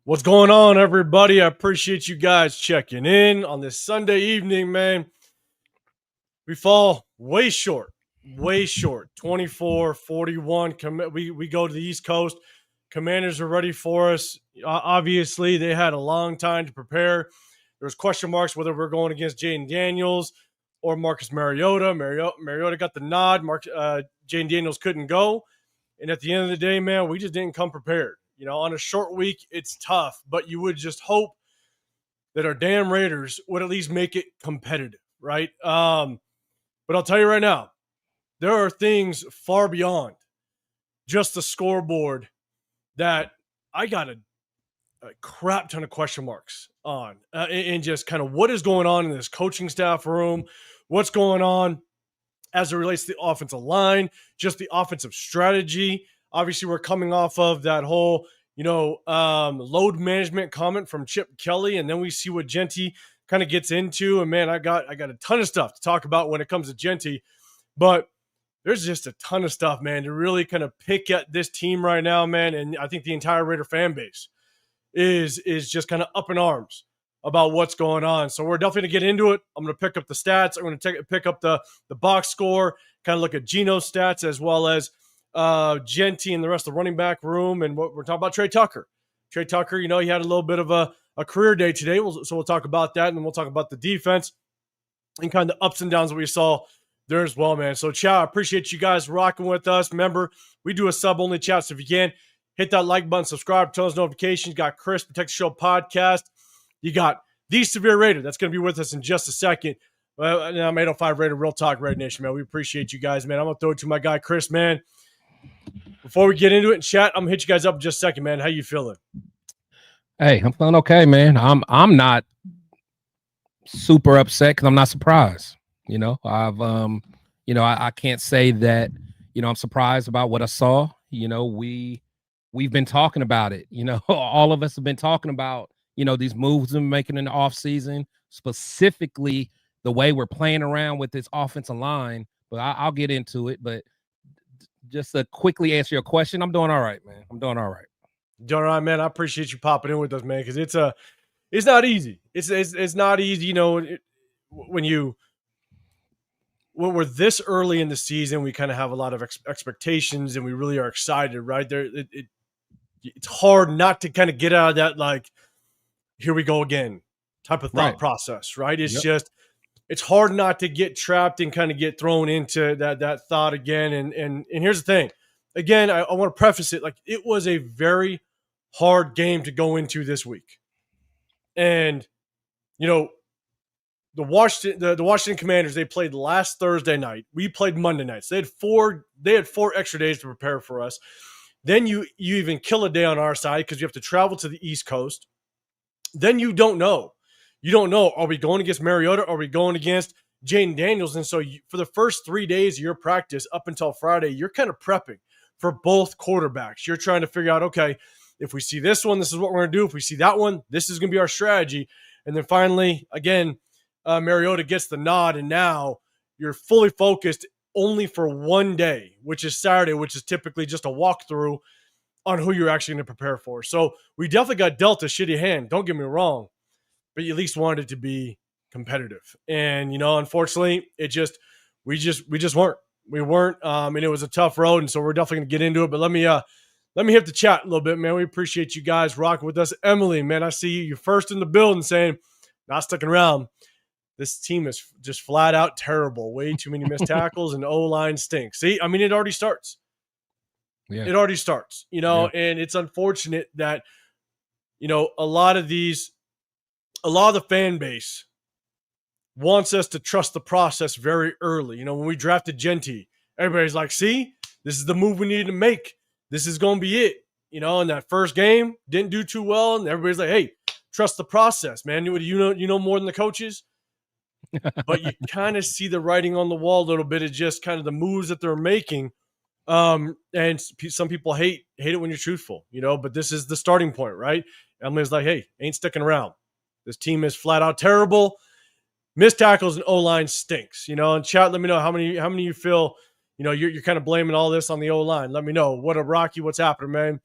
What's going on, everybody? I appreciate you guys checking in on this Sunday evening, man. We fall way short, 24-41. We go to the East Coast. Commanders are ready for us. Obviously, they had a long time to prepare. There was question marks whether we're going against Jaden Daniels or Marcus Mariota. Mariota got the nod. Jaden Daniels couldn't go. And at the end of the day, man, we just didn't come prepared. On a short week, it's tough, but you would just hope that our damn Raiders would at least make it competitive, right? But I'll tell you right now, there are things far beyond just the scoreboard that I got a crap ton of question marks on, and just kind of what is going on in this coaching staff room, what's going on as it relates to the offensive line, just the offensive strategy. Obviously, we're coming off of that whole, load management comment from Chip Kelly, and then we see what Genty kind of gets into. And man, I got a ton of stuff to talk about when it comes to Genty, but there's just a ton of stuff, man, to really kind of pick at this team right now, man. And I think the entire Raider fan base is just kind of up in arms about what's going on. So we're definitely going to get into it. I'm going to pick up the stats. I'm going to pick up the box score, kind of look at Geno's stats as well as Genty and the rest of the running back room. And what we're talking about, Trey Tucker. Trey Tucker, he had a little bit of a career day today. So we'll talk about that, and then we'll talk about the defense and kind of the ups and downs that we saw there as well, man. So, I appreciate you guys rocking with us. Remember, we do a sub-only chat, so if you can, hit that like button, subscribe, turn those notifications. You got Chris, Protect the Show podcast. You got the Severe Raider that's going to be with us in just a second. Well, I'm 805 Raider, RealTalk Raider Nation, man. We appreciate you guys, man. I'm going to throw it to my guy, Chris, man. Before we get into it and chat, I'm going to hit you guys up in just a second, man. How you feeling? Hey, I'm feeling okay, man. I'm not super upset because I'm not surprised. I can't say that, I'm surprised about what I saw. We've been talking about it. All of us have been talking about, these moves we're making in the offseason, specifically the way we're playing around with this offensive line. But I'll get into it. But just to quickly answer your question, I'm doing all right, man. I'm doing all right. Doing all right, man. I appreciate you popping in with us, man, because it's not easy. It's not easy, when we're this early in the season, we kind of have a lot of expectations, and we really are excited, right? It's hard not to kind of get out of that, like, here we go again type of thought process, right? It's just, it's hard not to get trapped and kind of get thrown into that thought again. And here's the thing. Again, I want to preface it, like, it was a very hard game to go into this week. And, the Washington Commanders, they played last Thursday night. We played Monday night. So they had four extra days to prepare for us. Then you even kill a day on our side because you have to travel to the East Coast. Then you don't know. You don't know, are we going against Mariota? Are we going against Jaden Daniels? And so for the first 3 days of your practice up until Friday, you're kind of prepping for both quarterbacks. You're trying to figure out, okay, if we see this one, this is what we're going to do. If we see that one, this is going to be our strategy. And then finally, again, Mariota gets the nod, and now you're fully focused only for 1 day, which is Saturday, which is typically just a walkthrough on who you're actually going to prepare for. So we definitely got dealt a shitty hand. Don't get me wrong, but you at least wanted it to be competitive. And, unfortunately, we just weren't. We weren't, and it was a tough road, and so we're definitely going to get into it. But let me hit the chat a little bit, man. We appreciate you guys rocking with us. Emily, man, I see you. You're first in the building saying, not sticking around. This team is just flat out terrible. Way too many missed tackles, and O-line stinks. See, it already starts. Yeah. It already starts, and it's unfortunate that, a lot of the fan base wants us to trust the process very early. When we drafted Genty, everybody's like, see, this is the move we needed to make. This is going to be it. In that first game, didn't do too well. And everybody's like, hey, trust the process, man. You know more than the coaches. But you kind of see the writing on the wall a little bit of just kind of the moves that they're making. And some people hate it when you're truthful, but this is the starting point, right? Emily's like, hey, ain't sticking around. This team is flat out terrible. Missed tackles and O-line stinks, and chat, let me know how many you feel, you're kind of blaming all this on the O-line. Let me know. What a Rocky, what's happening, man?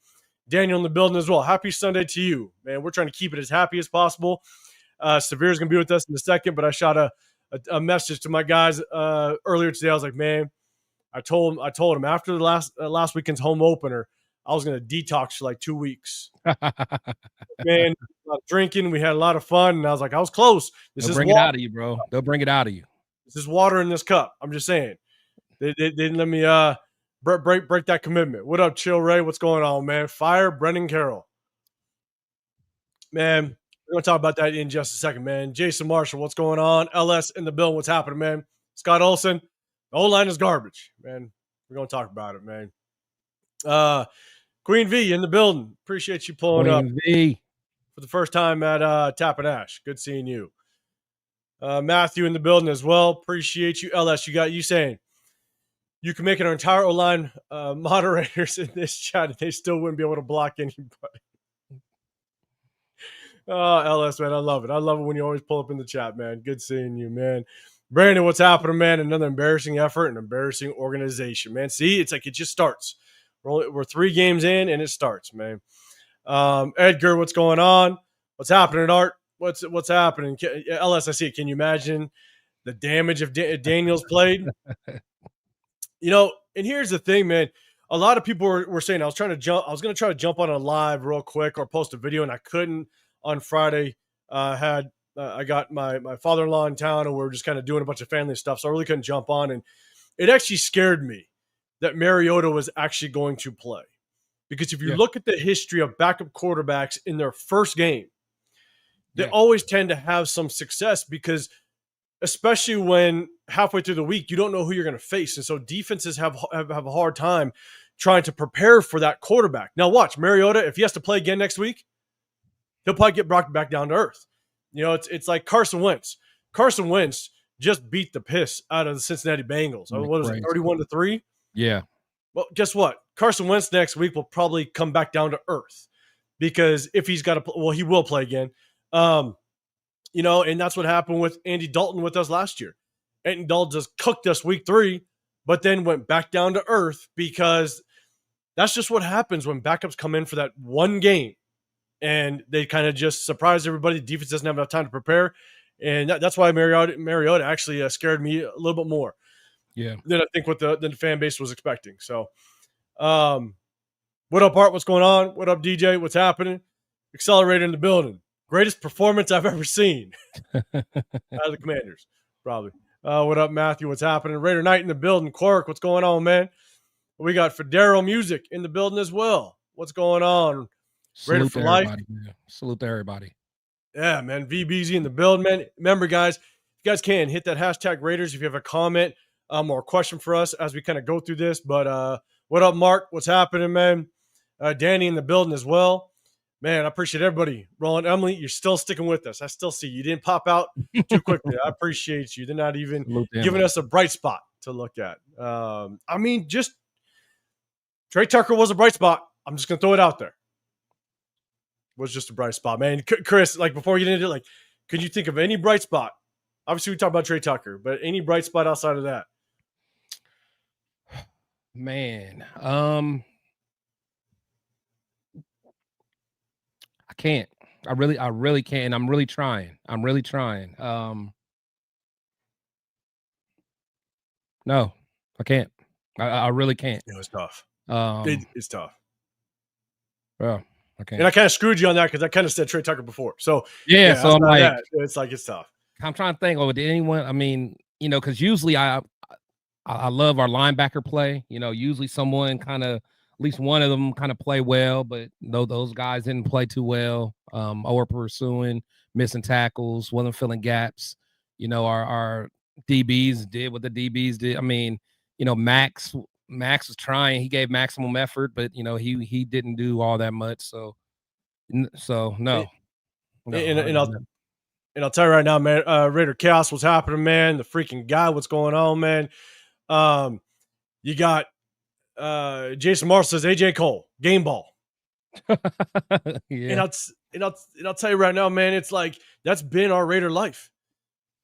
Daniel in the building as well. Happy Sunday to you, man. We're trying to keep it as happy as possible. Severe is going to be with us in a second, but I shot a message to my guys earlier today. I was like, man, I told him after the last weekend's home opener, I was going to detox for like 2 weeks. Man, drinking, we had a lot of fun, and I was like, I was close. They'll bring it out of you, bro. They'll bring it out of you. This is water in this cup. I'm just saying. They didn't let me break that commitment. What up, Chill Ray? What's going on, man? Fire Brendan Carroll. Man, we're going to talk about that in just a second, man. Jason Marshall, what's going on? LS in the bill, what's happening, man? Scott Olson, the O-line is garbage, man. We're going to talk about it, man. Queen V in the building. Appreciate you pulling up for the first time at Tap and Ash. Good seeing you. Matthew in the building as well. Appreciate you. LS, you saying you can make our entire O-line moderators in this chat and they still wouldn't be able to block anybody. Oh, LS, man, I love it. I love it when you always pull up in the chat, man. Good seeing you, man. Brandon, what's happening, man? Another embarrassing effort and embarrassing organization, man. See, it's like it just starts. We're 3 games in and it starts, man. Edgar, what's going on? What's happening, Art? What's happening? LS, I see it. Can you imagine the damage if Daniels played? And here's the thing, man. A lot of people were saying I was going to try to jump on a live real quick or post a video, and I couldn't on Friday. I got my father-in-law in town, and we were just kind of doing a bunch of family stuff, so I really couldn't jump on. And it actually scared me that Mariota was actually going to play. Because if you look at the history of backup quarterbacks in their first game, they always tend to have some success because especially when halfway through the week, you don't know who you're going to face. And so defenses have a hard time trying to prepare for that quarterback. Now watch, Mariota, if he has to play again next week, he'll probably get brought back down to earth. It's like Carson Wentz. Carson Wentz just beat the piss out of the Cincinnati Bengals. What was it, 31-3? Yeah. Well, guess what? Carson Wentz next week will probably come back down to earth because if he's got to, he will play again. And that's what happened with Andy Dalton with us last year. Andy Dalton just cooked us week 3, but then went back down to earth because that's just what happens when backups come in for that one game and they kind of just surprise everybody. The defense doesn't have enough time to prepare. And that's why Mariota actually scared me a little bit more. Yeah. Than I think what the fan base was expecting. So, what up, Art? What's going on? What up, DJ? What's happening? Accelerator in the building. Greatest performance I've ever seen out of the Commanders, probably. What up, Matthew? What's happening? Raider Knight in the building. Quark, what's going on, man? We got Federo Music in the building as well. What's going on? Raider for life. Salute to everybody. Yeah, man. VBZ in the building, man. Remember, guys, if you guys can hit that hashtag Raiders if you have a comment or a question for us as we kind of go through this. But what up, Mark? What's happening, man? Danny in the building as well. Man, I appreciate everybody. Roland, Emily, you're still sticking with us. I still see you didn't pop out too quickly. I appreciate you. They're not even giving us a bright spot to look at. Just Trey Tucker was a bright spot. I'm just going to throw it out there. Was just a bright spot, man. Chris, before we get into it, could you think of any bright spot? Obviously, we talked about Trey Tucker, but any bright spot outside of that? Man, I can't. I really can't. I'm really trying. No, I can't. I really can't. It was tough. It's tough. Well, okay. And I kind of screwed you on that because I kind of said Trey Tucker before. So yeah, so I'm like, it's tough. I'm trying to think. Oh, did anyone? Because usually I love our linebacker play. Usually someone at least one of them kind of play well, but those guys didn't play too well. Or pursuing, missing tackles, wasn't filling gaps. Our DBs did what the DBs did. Max was trying. He gave maximum effort, but he didn't do all that much. So no. And I'll tell you right now, man, Raider Chaos, what's happening, man? The freaking guy, what's going on, man? You got Jason Marshall says AJ Cole, game ball. Yeah. And I'll tell you right now, man, it's like that's been our Raider life.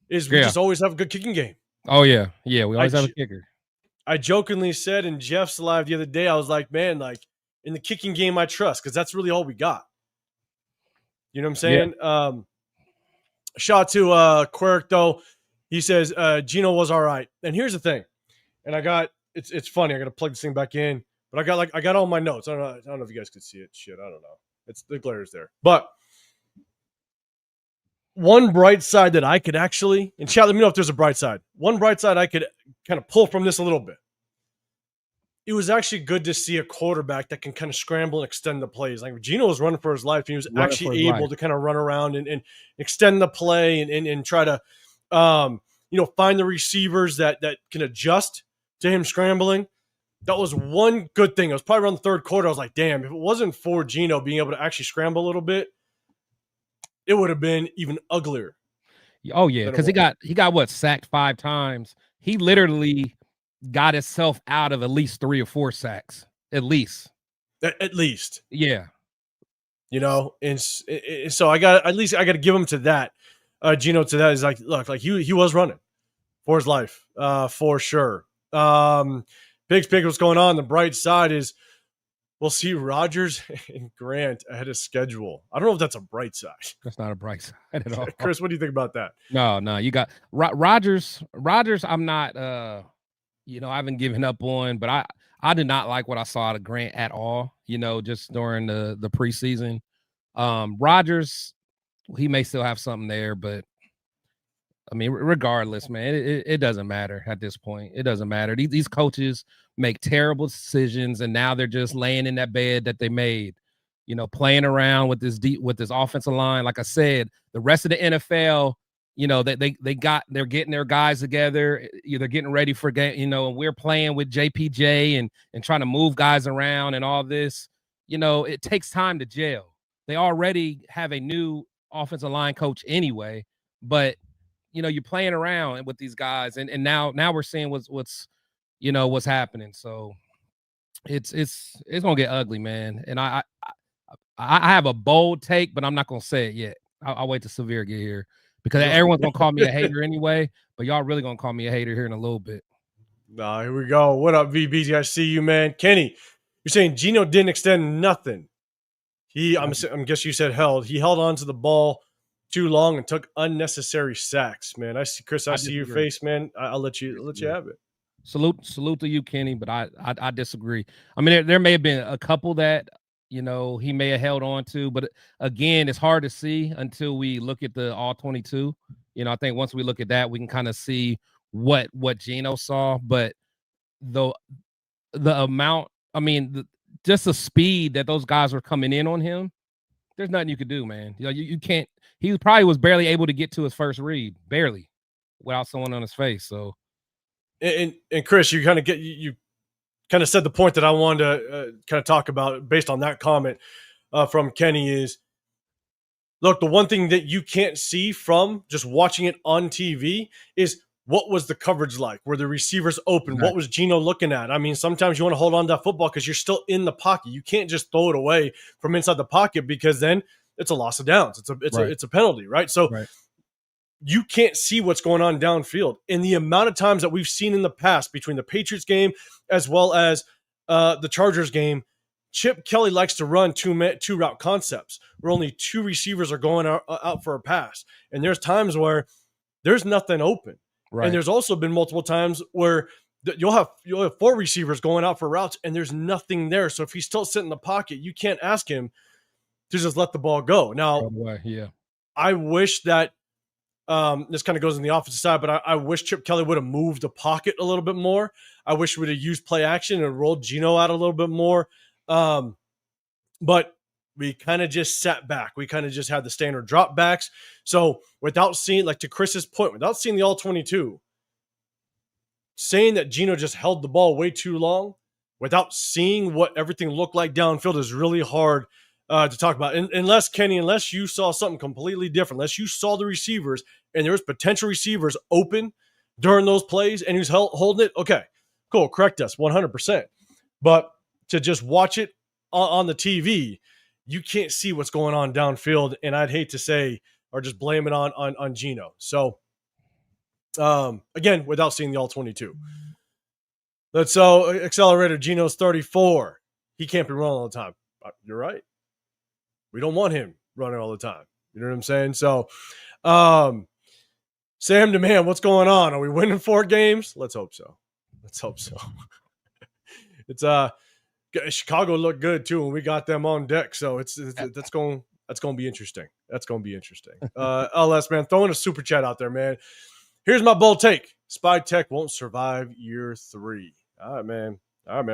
We just always have a good kicking game. Oh yeah. Yeah, we always have a kicker. I jokingly said in Jeff's live the other day, I was like, man, In the kicking game, I trust because that's really all we got. You know what I'm saying? Yeah. Shot to Quirk, though. He says Gino was all right. And here's the thing. And I got it's funny. I got to plug this thing back in, but I got all my notes. I don't know if you guys could see it. Shit, I don't know. It's the glare's there. But one bright side that I could actually, and chat, let me know if there's a bright side. One bright side I could kind of pull from this a little bit. It was actually good to see a quarterback that can kind of scramble and extend the plays. Like Gino was running for his life. He was actually able to kind of run around and extend the play and try to, find the receivers that can adjust to him scrambling. That was one good thing. It was probably around the third quarter. I was like, damn, if it wasn't for Gino being able to actually scramble a little bit, it would have been even uglier. Oh yeah, because he got what, sacked 5 times. He literally got himself out of at least 3 or 4 sacks, at least. Yeah. And so I got to give him to that. Gino to that is like, look, like he was running for his life, for sure. Big pick, what's going on? The bright side is we'll see Rodgers and Grant ahead of schedule. I don't know if that's a bright side. That's not a bright side at all. Chris, what do you think about that? No, you got Rodgers. I'm not, I haven't given up on, but I did not like what I saw out of Grant at all, just during the preseason. Rodgers, he may still have something there, but I mean, regardless, man, it doesn't matter at this point. It doesn't matter. These coaches make terrible decisions, and now they're just laying in that bed that they made, playing around with this offensive line. Like I said, the rest of the NFL, they're getting their guys together. They're getting ready for game, and we're playing with JPJ and trying to move guys around and all this. It takes time to gel. They already have a new offensive line coach anyway, but you're playing around with these guys, and now we're seeing what's happening. So it's gonna get ugly, man. And I have a bold take, but I'm not gonna say it yet. I'll wait till Severe get here because everyone's gonna call me a hater anyway. But y'all really gonna call me a hater here in a little bit. Nah, here we go. What up, VBs? I see you, man. Kenny, you're saying Gino didn't extend nothing. I'm guess you said held. He held on to the ball too long and took unnecessary sacks, man. I see, Chris. I see your face, man. I'll let you have it. Salute to you, Kenny, but I disagree. I mean, there may have been a couple that he may have held on to, but again, it's hard to see until we look at the all 22. I think once we look at that, we can kind of see what Gino saw. But the amount, I mean, just the speed that those guys were coming in on him, there's nothing you could do, man. You can't. He probably was barely able to get to his first read, barely, without someone on his face. So, and Chris, you kind of said the point that I wanted to kind of talk about based on that comment from Kenny is, look, the one thing that you can't see from just watching it on TV is what was the coverage like? Were the receivers open? Right. What was Gino looking at? I mean, sometimes you want to hold on to that football because you're still in the pocket. You can't just throw it away from inside the pocket because then it's a loss of downs. It's a penalty, right? So you can't see what's going on downfield. And the amount of times that we've seen in the past between the Patriots game as well as the Chargers game, Chip Kelly likes to run two route concepts where only 2 receivers are going out for a pass. And there's times where there's nothing open. Right. And there's also been multiple times where you'll have 4 receivers going out for routes and there's nothing there. So if he's still sitting in the pocket, you can't ask him to just let the ball go. Now, I wish that this kind of goes on the offensive side, but I wish Chip Kelly would have moved the pocket a little bit more. I wish we would have used play action and rolled Gino out a little bit more. But we kind of just sat back. We kind of just had the standard drop backs. So without seeing, like to Chris's point, without seeing the all 22, saying that Gino just held the ball way too long without seeing what everything looked like downfield is really hard to talk about. Unless, Kenny, unless you saw something completely different, unless you saw the receivers and there was potential receivers open during those plays and he was holding it, okay, cool, correct us 100%. But to just watch it on the TV, you can't see what's going on downfield, and I'd hate to say or just blame it on Gino. So, again, without seeing the all 22. Let's Accelerator, Gino's 34. he can't be running all the time. You're right. We don't want him running all the time. You know what I'm saying? So, Sam the man, what's going on? Are we winning 4 games? Let's hope so. It's Chicago looked good too, and we got them on deck. So that's going to be interesting. LS man, throwing a super chat out there, man. Here's my bold take: Spy Tech won't survive year 3. All right, man.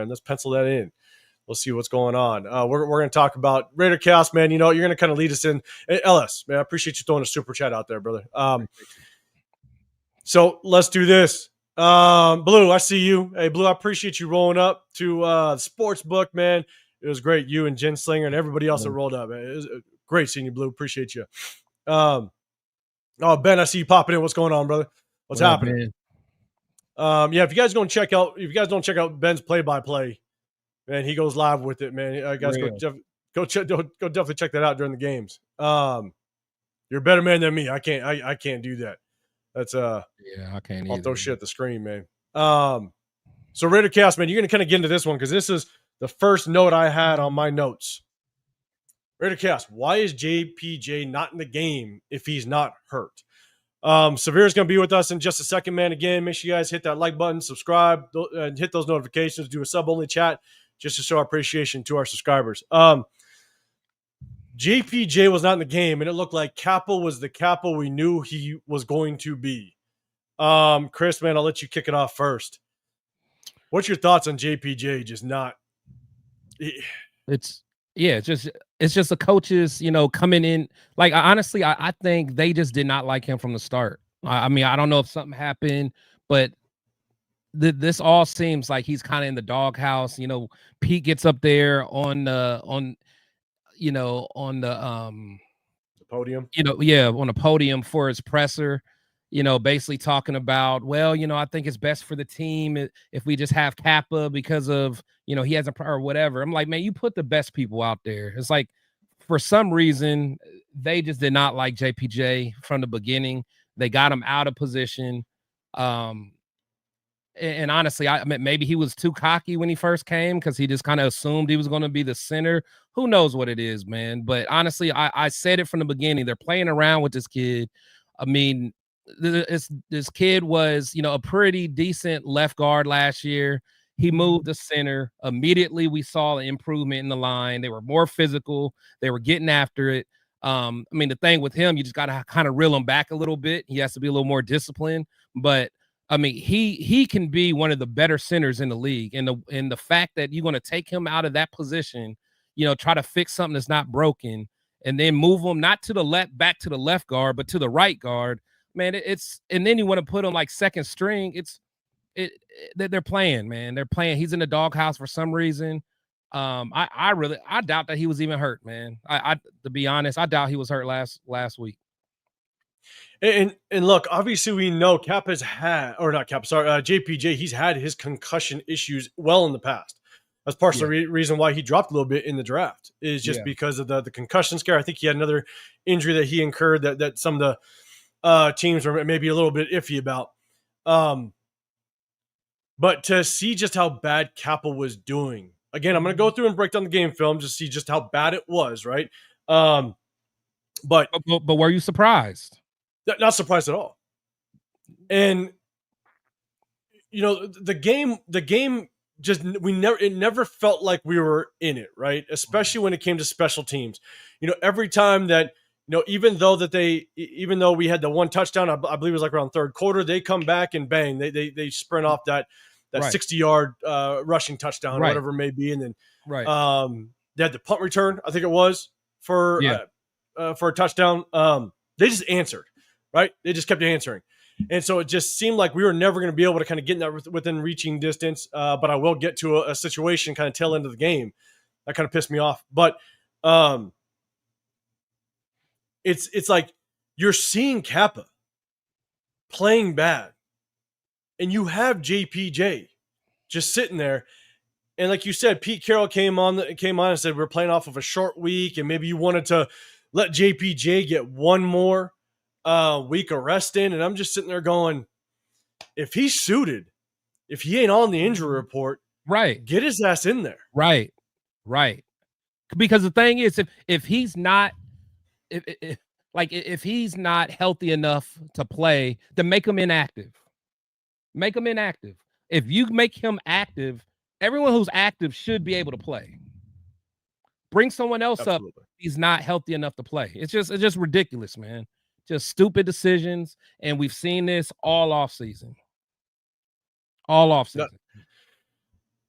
Let's pencil that in. We'll see what's going on. We're going to talk about Raider Chaos, man. You know, you're going to kind of lead us in. Hey, LS, man, I appreciate you throwing a super chat out there, brother. So let's do this. Blue, I see you. Hey, Blue, I appreciate you rolling up to the sports book, man. It was great. You and Jen Slinger and everybody else that rolled up. Man. It was great seeing you, Blue. Appreciate you. Ben, I see you popping in. What's going on, brother? What's happening? Yeah, if you guys don't check out Ben's play-by-play, man, he goes live with it, man. Guys, go definitely check that out during the games. You're a better man than me. I can't do that. That's I can't. I'll throw shit at the screen, man. So Raider Chaos, man, you're gonna kind of get into this one because this is the first note I had on my notes. Raider Chaos, why is JPJ not in the game if he's not hurt? Severe's gonna be with us in just a second, man. Again, make sure you guys hit that like button, subscribe, and hit those notifications. Do a sub-only chat just to show our appreciation to our subscribers. JPJ was not in the game, and it looked like Kappa was the Kappa we knew he was going to be. Chris, man, I'll let you kick it off first. What's your thoughts on JPJ just not? It's just the coaches, you know, coming in. Like, honestly, I think they just did not like him from the start. I mean, I don't know if something happened, but this all seems like he's kind of in the doghouse. You know, Pete gets up there on the podium. On the podium for his presser, basically talking about, well, I think it's best for the team if we just have Kappa because of, he hasn't or whatever. I'm like, man, you put the best people out there. It's like, for some reason, they just did not like JPJ from the beginning. They got him out of position. And honestly, I mean, maybe he was too cocky when he first came because he just kind of assumed he was going to be the center. Who knows what it is, man? But honestly, I said it from the beginning. They're playing around with this kid. I mean, this kid was, a pretty decent left guard last year. He moved to center. Immediately, we saw an improvement in the line. They were more physical. They were getting after it. I mean, the thing with him, you just got to kind of reel him back a little bit. He has to be a little more disciplined. But I mean, he can be one of the better centers in the league. And the fact that you're going to take him out of that position, try to fix something that's not broken, and then move him not to the left, back to the left guard, but to the right guard, man, and then you want to put him like second string. They're playing, man. They're playing. He's in the doghouse for some reason. I doubt that he was even hurt, man. To be honest, I doubt he was hurt last week. And look, obviously we know JPJ, he's had his concussion issues well in the past. That's partially the reason why he dropped a little bit in the draft is just because of the concussion scare. I think he had another injury that he incurred that some of the teams were maybe a little bit iffy about. But to see just how bad Kappa was doing, again, I'm going to go through and break down the game film to see just how bad it was, right? But were you surprised? Not surprised at all. And the game just it never felt like we were in it, right? Especially when it came to special teams. Every time that even though we had the one touchdown, I believe it was like around third quarter, they come back and bang, they sprint off that 60-yard rushing touchdown, or whatever it may be, and then they had the punt return, I think it was for a touchdown. They just answered. Right? They just kept answering. And so it just seemed like we were never going to be able to kind of get in that within reaching distance. But I will get to a situation kind of tail end of the game. That kind of pissed me off. But it's like you're seeing Kappa playing bad. And you have JPJ just sitting there. And like you said, Pete Carroll came on and said, we're playing off of a short week. And maybe you wanted to let JPJ get one more week of rest in, and I'm just sitting there going, if he's suited, if he ain't on the injury report, right, get his ass in there. Right. Right. Because the thing is, if he's not, if he's not healthy enough to play, then make him inactive. Make him inactive. If you make him active, everyone who's active should be able to play. Bring someone else Absolutely. up. He's not healthy enough to play. It's just ridiculous, man. Just stupid decisions, and we've seen this all off season. All off season.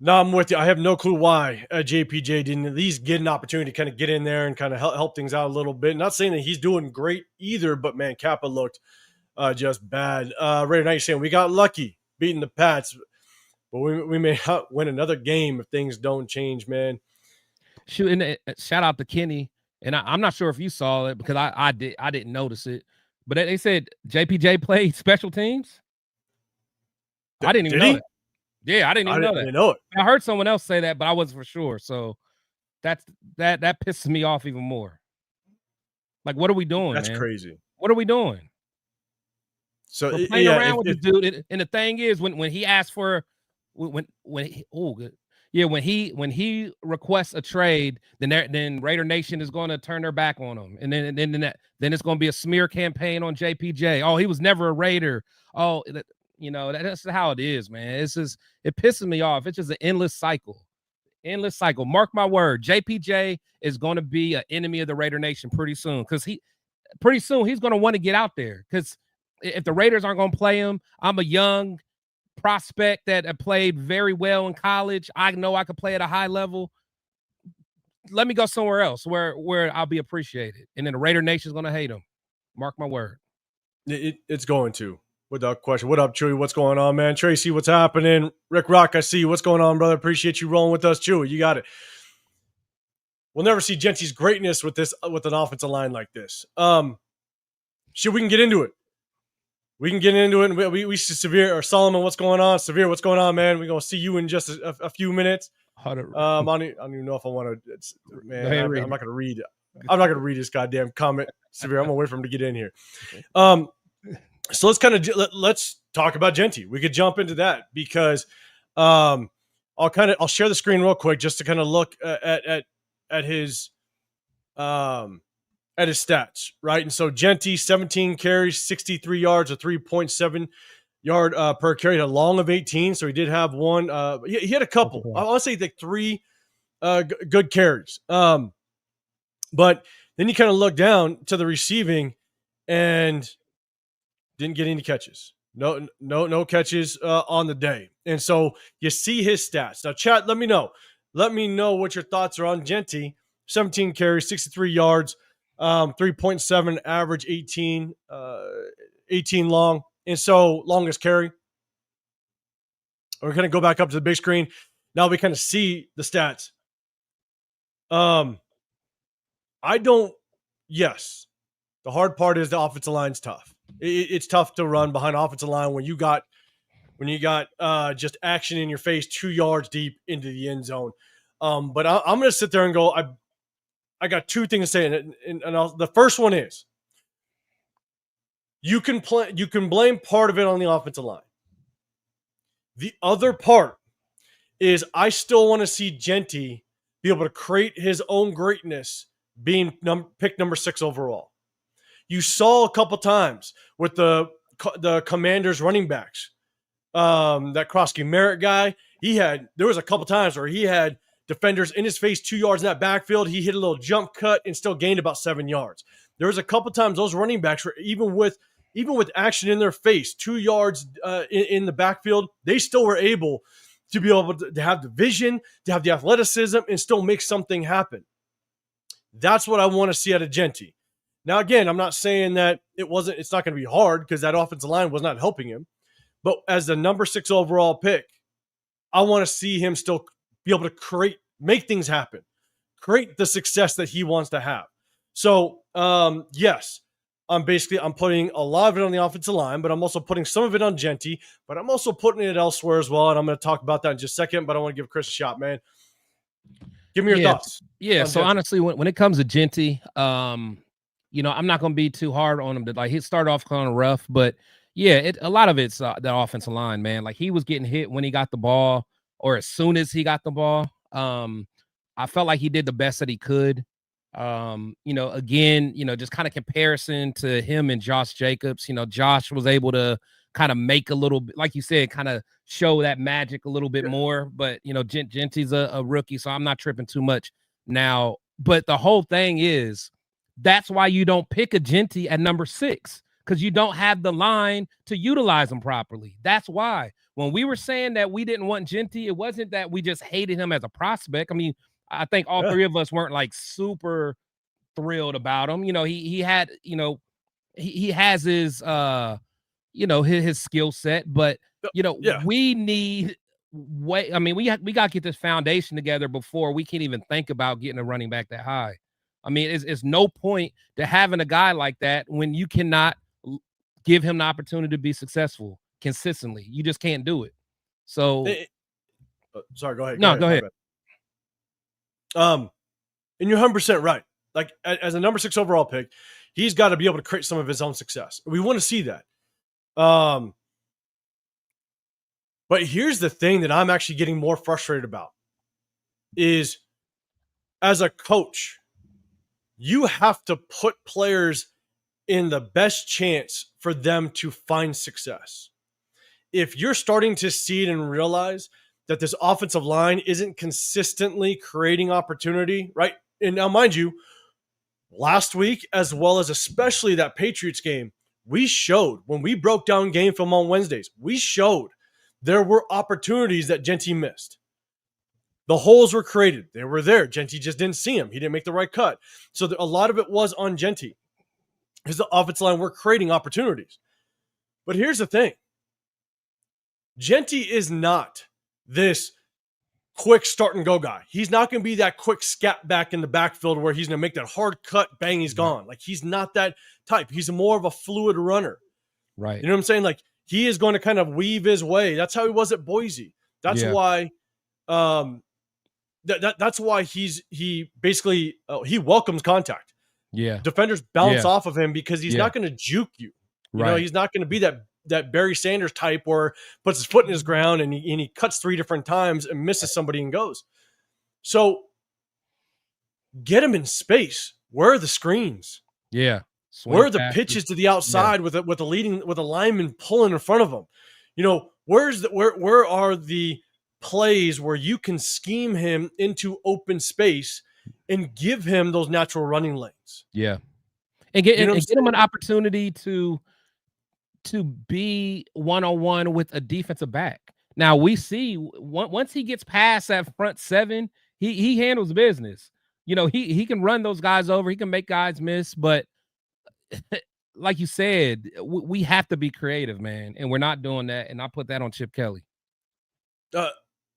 No, I'm with you. I have no clue why JPJ didn't at least get an opportunity to kind of get in there and kind of help things out a little bit. Not saying that he's doing great either, but man, Kappa looked just bad. Raider Nation, we got lucky beating the Pats, but we may not win another game if things don't change, man. Shooting, shout out to Kenny, and I'm not sure if you saw it because I didn't notice it, but they said JPJ played special teams. I didn't even know that. Yeah, I didn't even know it. I heard someone else say that, but I wasn't for sure. So that pisses me off even more. Like, what are we doing? That's man? Crazy. What are we doing? So we're playing around with this dude, and the thing is, when he asked for when he requests a trade, then Raider Nation is going to turn their back on him, and then it's going to be a smear campaign on JPJ. Oh, he was never a Raider. Oh, that's how it is, man. It's just, it pisses me off. It's just an endless cycle. Mark my word, JPJ is going to be an enemy of the Raider Nation pretty soon, because he's going to want to get out there, because if the Raiders aren't going to play him, I'm a young prospect that played very well in college. I know I could play at a high level. Let me go somewhere else where I'll be appreciated. And then the Raider Nation is going to hate him. Mark my word. It's going to. Without question. What up, Chewy? What's going on, man? Tracy, what's happening? Rick Rock, I see you. What's going on, brother? Appreciate you rolling with us, Chewy. You got it. We'll never see Genty's greatness with an offensive line like this. Shit, we can get into it. We can get into it. And we see Severe or Solomon. What's going on? Severe, what's going on, man? We're going to see you in just a few minutes. I don't even know if I want to. Man, I'm not going to read. I'm not going to read this goddamn comment, Severe. I'm going to wait for him to get in here. So let's talk about Genty. We could jump into that because I'll share the screen real quick just to kind of look at his stats, right? And so Genty, 17 carries, 63 yards, a 3.7 yard per carry, had a long of 18. So he did have one. He had a couple. I want to say like three good carries. But then you kind of look down to the receiving and didn't get any catches. No catches on the day. And so you see his stats. Now, chat, let me know. Let me know what your thoughts are on Genty. 17 carries, 63 yards, 3.7 average, 18 long. And so longest carry. We're going to go back up to the big screen. Now we kind of see the stats. Yes, the hard part is the offensive line's tough. It's tough to run behind offensive line when you got just action in your face 2 yards deep into the end zone. But I'm going to sit there and go, I got two things to say. And the first one is you can blame part of it on the offensive line. The other part is I still want to see Genty be able to create his own greatness being picked number 6 overall. You saw a couple times with the Commanders running backs, that Krosky Merritt guy, there was a couple times where he had defenders in his face 2 yards in that backfield. He hit a little jump cut and still gained about 7 yards. There was a couple times those running backs were even with action in their face, 2 yards in the backfield, they still were able to be able to have the vision, to have the athleticism, and still make something happen. That's what I want to see out of Genty. Now, again, I'm not saying that it's not going to be hard because that offensive line was not helping him. But as the number 6 overall pick, I want to see him still be able to make things happen, create the success that he wants to have. So, yes, I'm putting a lot of it on the offensive line, but I'm also putting some of it on Genty, but I'm also putting it elsewhere as well. And I'm going to talk about that in just a second, but I want to give Chris a shot, man. Give me your thoughts. Yeah. So Genty. Honestly, when it comes to Genty, I'm not going to be too hard on him. He started off kind of rough, but yeah, a lot of it's the offensive line, man. Like he was getting hit when he got the ball or as soon as he got the ball. I felt like he did the best that he could. Again, just kind of comparison to him and Josh Jacobs. Josh was able to kind of make a little bit, like you said, kind of show that magic a little bit more. But Genty's a rookie, so I'm not tripping too much now. But the whole thing is, that's why you don't pick a Genty at number 6, because you don't have the line to utilize him properly. That's why when we were saying that we didn't want Genty, it wasn't that we just hated him as a prospect. I mean, I think all three of us weren't like super thrilled about him. He had, he has his his skill set, but we need we got to get this foundation together before we can even think about getting a running back that high. I mean, it's no point to having a guy like that when you cannot give him the opportunity to be successful consistently. You just can't do it. So sorry, go ahead. Go ahead. And you're 100% right. Like, as a number 6 overall pick, he's got to be able to create some of his own success. We want to see that. But here's the thing that I'm actually getting more frustrated about is, as a coach, you have to put players in the best chance for them to find success. If you're starting to see it and realize that this offensive line isn't consistently creating opportunity, right? And now, mind you, last week, as well as especially that Patriots game, we showed, when we broke down game film on Wednesdays, we showed there were opportunities that Genty missed. The holes were created. They were there. Genty just didn't see them. He didn't make the right cut. So a lot of it was on Genty, because the offensive line were creating opportunities. But here's the thing. Genty is not this quick start and go guy. He's not going to be that quick scat back in the backfield where he's going to make that hard cut, bang, he's gone. Like, he's not that type. He's more of a fluid runner. Right. You know what I'm saying? Like, he is going to kind of weave his way. That's how he was at Boise. That's why that's why he basically he welcomes contact. Yeah. Defenders bounce off of him because he's not going to juke you. You know, he's not going to be that Barry Sanders type where puts his foot in his ground and he cuts 3 different times and misses somebody and goes. So get him in space. Where are the screens? Yeah. Where are the pitches to the outside with a lineman pulling in front of him? Where are the plays where you can scheme him into open space and give him those natural running lanes? Yeah. And get him an opportunity to be one-on-one with a defensive back. Now, we see once he gets past that front 7, he handles business. He can run those guys over. He can make guys miss. But like you said, we have to be creative, man. And we're not doing that. And I put that on Chip Kelly. 100%.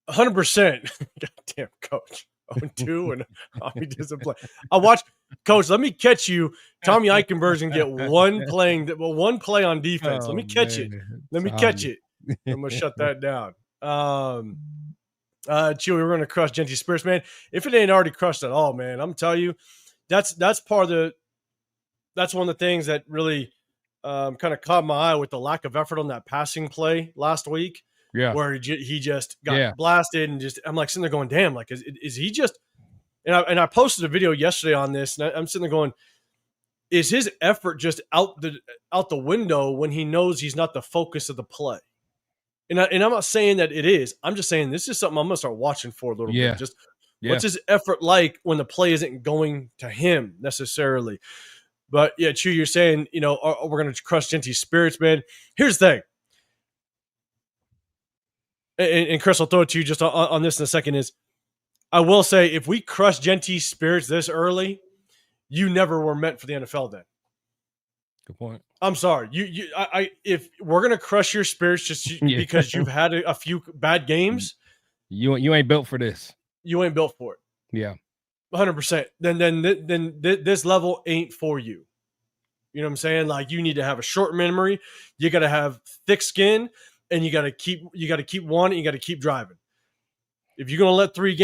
Goddamn, coach. 0-2 and Tommy doesn't play. I watch, coach. Let me catch you. Tommy Eichenberg's gonna get one play on defense. Let me catch it. Let me catch it. I'm gonna shut that down. Chewy, we're gonna crush Genty Spirits, man. If it ain't already crushed at all, man, I'm telling you, that's part of the. That's one of the things that really kind of caught my eye with the lack of effort on that passing play last week. Yeah, where he just got blasted and just, I'm like sitting there going, damn, like is he just, and I posted a video yesterday on this, and I'm sitting there going, is his effort just out the window when he knows he's not the focus of the play? And I'm not saying that it is. I'm just saying this is something I'm gonna start watching for a little bit. Just what's his effort like when the play isn't going to him necessarily? But yeah, Chew, you're saying, we're gonna crush Genty's spirits, man. Here's the thing. And Chris, I'll throw it to you just on this in a second, is I will say, if we crush Genty's spirits this early, you never were meant for the NFL then. Good point. I'm sorry. If we're going to crush your spirits just because you've had a few bad games, you ain't built for this. You ain't built for it. Yeah. 100%. Then this level ain't for you. You know what I'm saying? Like, you need to have a short memory. You got to have thick skin. And you got to keep wanting. You got to keep driving. If you're gonna let 3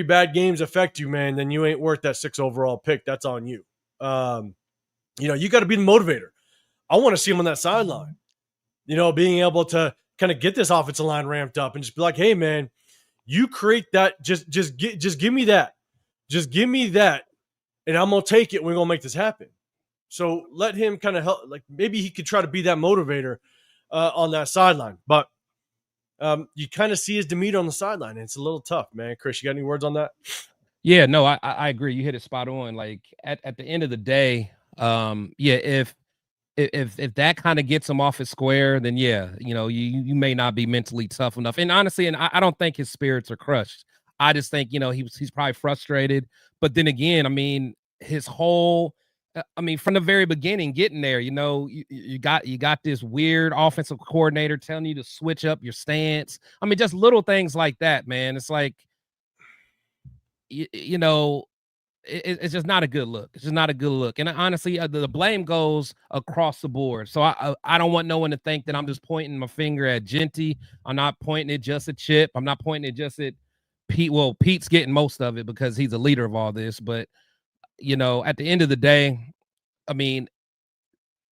bad games affect you, man, then you ain't worth that 6 overall pick. That's on you. You got to be the motivator. I want to see him on that sideline. Being able to kind of get this offensive line ramped up and just be like, hey, man, You create that. Just give me that. Just give me that, and I'm gonna take it. We're gonna make this happen. So let him kind of help. Like maybe he could try to be that motivator on that sideline. But you kind of see his demeanor on the sideline, and it's a little tough, man. Chris, you got any words on that? Yeah, no, I agree. You hit it spot on. Like at the end of the day, yeah, if that kind of gets him off his square, then yeah, you may not be mentally tough enough. And honestly, and I don't think his spirits are crushed. I just think he's probably frustrated. But then again, I mean, his whole, I mean, from the very beginning, getting there, you got this weird offensive coordinator telling you to switch up your stance. I mean, just little things like that, man. It's like, it's just not a good look. It's just not a good look. And honestly, the blame goes across the board. So I don't want no one to think that I'm just pointing my finger at Genty. I'm not pointing it just at Chip. I'm not pointing it just at Pete. Well, Pete's getting most of it because he's the leader of all this. But, at the end of the day, I mean,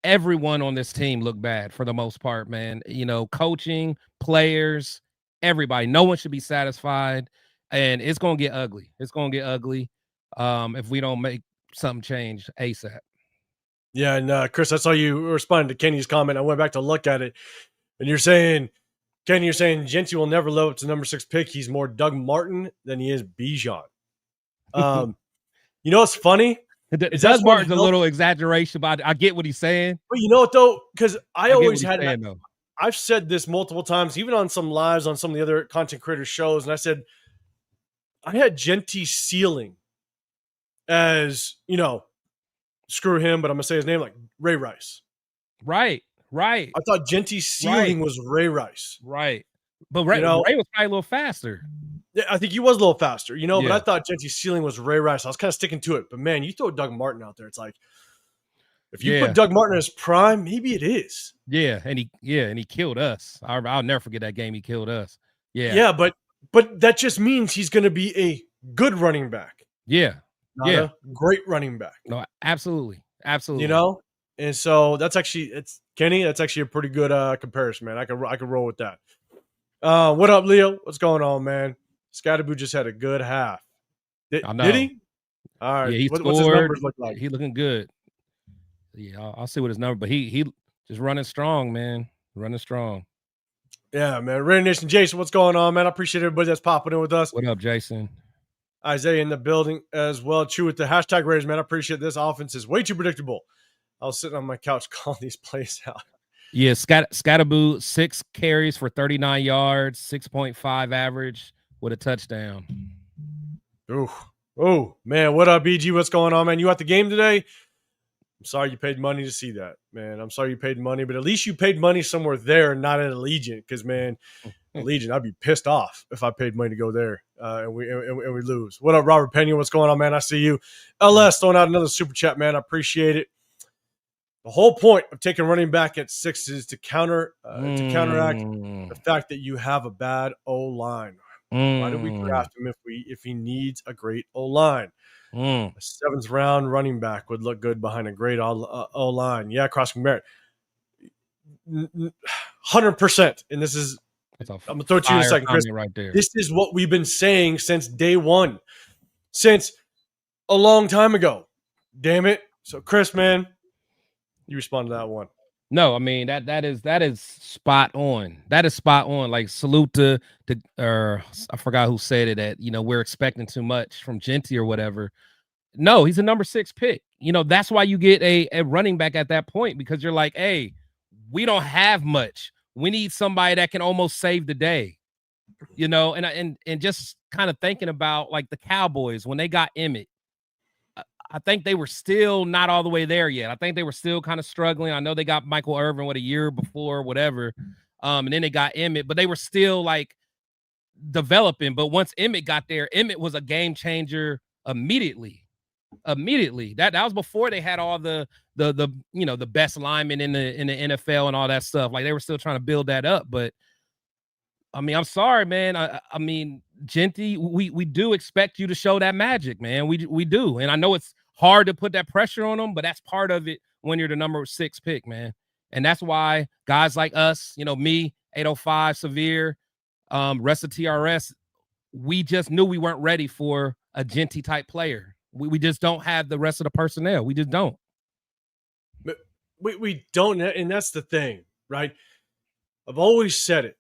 everyone on this team looked bad for the most part, man. Coaching, players, everybody. No one should be satisfied. And it's going to get ugly. It's going to get ugly if we don't make something change ASAP. Yeah, and Chris, I saw you responding to Kenny's comment. I went back to look at it, and you're saying, Kenny, Genty will never live up to number 6 pick. He's more Doug Martin than he is Bijan. What's funny? Doug Martin's a little exaggeration, but I get what he's saying. But you know what, though? Because I always had I've said this multiple times, even on some lives on some of the other content creator shows, and I said, I had Genty's ceiling as, screw him, but I'm going to say his name, like Ray Rice. Right. I thought Genty's ceiling was Ray Rice. Right. But Ray was probably a little faster. Yeah, I think he was a little faster, but I thought Genty's ceiling was Ray Rice. I was kind of sticking to it. But, man, you throw Doug Martin out there, it's like, if you put Doug Martin in his prime, maybe it is. Yeah, and he killed us. I'll never forget that game. He killed us. Yeah. Yeah, but that just means he's going to be a good running back. Yeah. Not a great running back. No, absolutely. And so that's actually Kenny. That's actually a pretty good comparison, man. I could roll with that. What up, Leo? What's going on, man? Scatterboo just had a good half. Did he? All right. Yeah, what's his numbers look like? He looking good. Yeah, I'll see what his number. But he just running strong, man. Running strong. Yeah, man. Raider Nation, Jason, what's going on, man? I appreciate everybody that's popping in with us. What up, Jason? Isaiah in the building as well. Chew with the hashtag Raiders, man. I appreciate this. Offense is way too predictable. I was sitting on my couch calling these plays out. Yeah, Scatterboo, 6 carries for 39 yards, 6.5 average with a touchdown. Oh, man. What up, BG? What's going on, man? You at the game today? I'm sorry you paid money to see that, man. I'm sorry you paid money, but at least you paid money somewhere there, not at Allegiant. Because, man, Allegiant, I'd be pissed off if I paid money to go there and we lose. What up, Robert Pena? What's going on, man? I see you. LS throwing out another super chat, man. I appreciate it. The whole point of taking running back at 6 is to counteract the fact that you have a bad O-line. Why do we draft him if he needs a great O-line? A 7th round running back would look good behind a great O-line. Yeah, crossing merit. 100%. And this is, I'm going to throw it to you in a second, Chris. Right there. This is what we've been saying since day one, since a long time ago. Damn it. So, Chris, man, you respond to that one. No, I mean that is spot on. That is spot on. Like, salute to I forgot who said it, that we're expecting too much from Genty or whatever. No, he's a number 6 pick. That's why you get a running back at that point, because you're like, hey, we don't have much. We need somebody that can almost save the day. And just kind of thinking about like the Cowboys when they got Emmett. I think they were still not all the way there yet. I think they were still kind of struggling. I know they got Michael Irvin a year before, whatever. And then they got Emmett, but they were still like developing. But once Emmett got there, Emmett was a game changer immediately. That was before they had all the best linemen in the NFL and all that stuff. Like, they were still trying to build that up. But I mean, I'm sorry, man. I mean, Genty, we do expect you to show that magic, man. We do. And I know it's hard to put that pressure on them, but that's part of it when you're the number 6 pick, man. And that's why guys like us, me, 805 Severe, rest of TRS, we just knew we weren't ready for a Genty type player. We just don't have the rest of the personnel. We just don't. We don't, and that's the thing, right? I've always said it.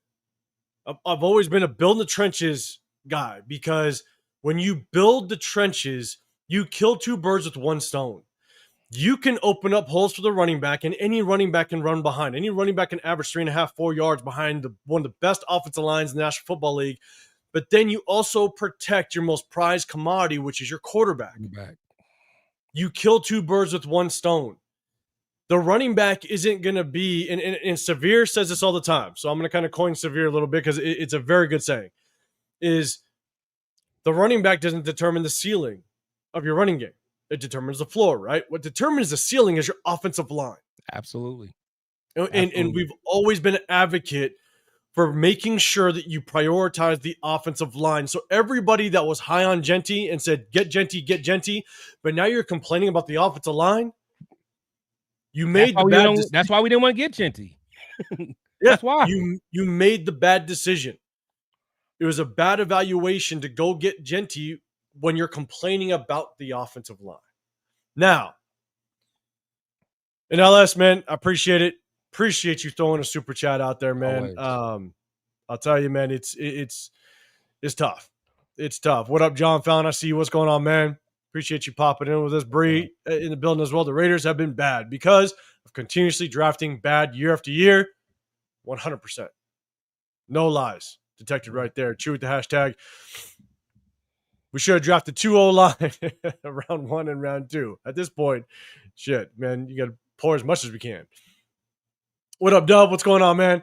I've always been a build in the trenches guy, because when you build the trenches, you kill two birds with one stone. You can open up holes for the running back, and any running back can run behind. Any running back can average 3.5, 4 yards behind one of the best offensive lines in the National Football League. But then you also protect your most prized commodity, which is your quarterback. You kill two birds with one stone. The running back isn't going to be, and Severe says this all the time, so I'm going to kind of coin Severe a little bit because it's a very good saying, is the running back doesn't determine the ceiling of your running game. It determines the floor, right? What determines the ceiling is your offensive line. Absolutely. And we've always been an advocate for making sure that you prioritize the offensive line. So everybody that was high on Genty and said, get Genty, but now you're complaining about the offensive line. You made the bad decision. That's why we didn't want to get Genty. That's why. You made the bad decision. It was a bad evaluation to go get Genty when you're complaining about the offensive line. Now, in LS, man, I appreciate it. Appreciate you throwing a super chat out there, man. I'll tell you, man, it's tough. It's tough. What up, John Fallon? I see you. What's going on, man? Appreciate you popping in with us. Bree in the building as well. The Raiders have been bad because of continuously drafting bad year after year. 100%. No lies detected right there. Chew with the hashtag. We should have drafted 2 O-line round 1 and round 2. At this point, shit, man, you got to pour as much as we can. What up, Dub? What's going on, man?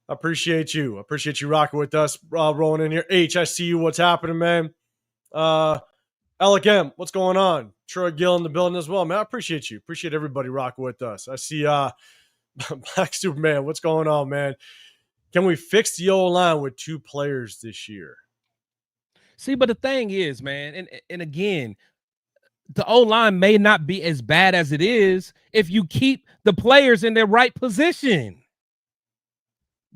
I appreciate you. I appreciate you rocking with us, rolling in here. H, I see you. What's happening, man? Alec M, what's going on? Troy Gill in the building as well, man. I appreciate you. Appreciate everybody rocking with us. I see Black Superman. What's going on, man? Can we fix the O-line with 2 players this year? See, but the thing is, man, and again, the O-line may not be as bad as it is if you keep the players in their right position.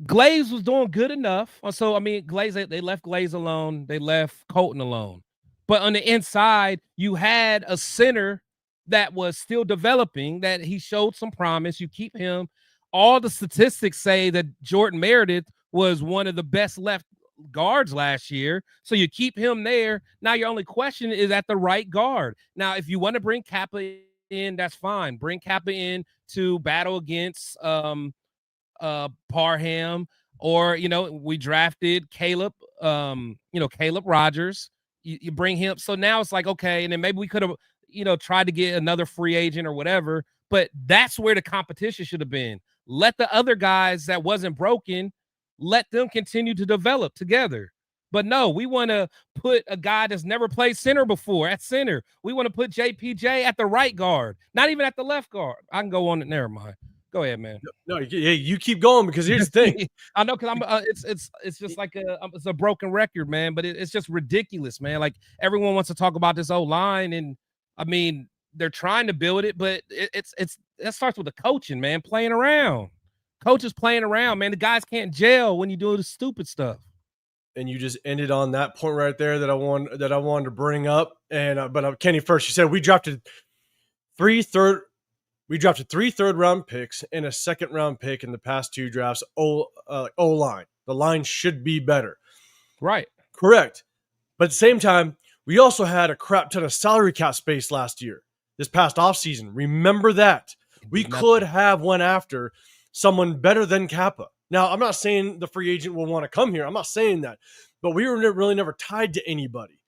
Glaze was doing good enough. So, I mean, Glaze, they left Glaze alone. They left Colton alone. But on the inside, you had a center that was still developing, that he showed some promise. You keep him. All the statistics say that Jordan Meredith was one of the best left guards last year. So you keep him there. Now your only question is at the right guard. Now, if you want to bring Kappa in, that's fine. Bring Kappa in to battle against Parham, or, we drafted Caleb, Caleb Rogers. You bring him. So now it's like, okay, and then maybe we could have, tried to get another free agent or whatever, but that's where the competition should have been. Let the other guys that wasn't broken, let them continue to develop together. But no, we want to put a guy that's never played center before at center. We want to put JPJ at the right guard, not even at the left guard. I can go on it. Never mind. Go ahead, man. No, you keep going, because here's the thing. I know, because I'm. It's just like it's a broken record, man. But it's just ridiculous, man. Like, everyone wants to talk about this O-line, and I mean, they're trying to build it, but that starts with the coaching, man. Playing around, coaches playing around, man. The guys can't gel when you do the stupid stuff. And you just ended on that point right there that I wanted to bring up. And but Kenny first, you said we drafted 3 third-round picks and a 2nd-round pick in the past 2 drafts. O-line. The line should be better. Right. Correct. But at the same time, we also had a crap ton of salary cap space last year, this past offseason. Remember that. We could have went after someone better than Kappa. Now, I'm not saying the free agent will want to come here. I'm not saying that. But we were really never tied to anybody.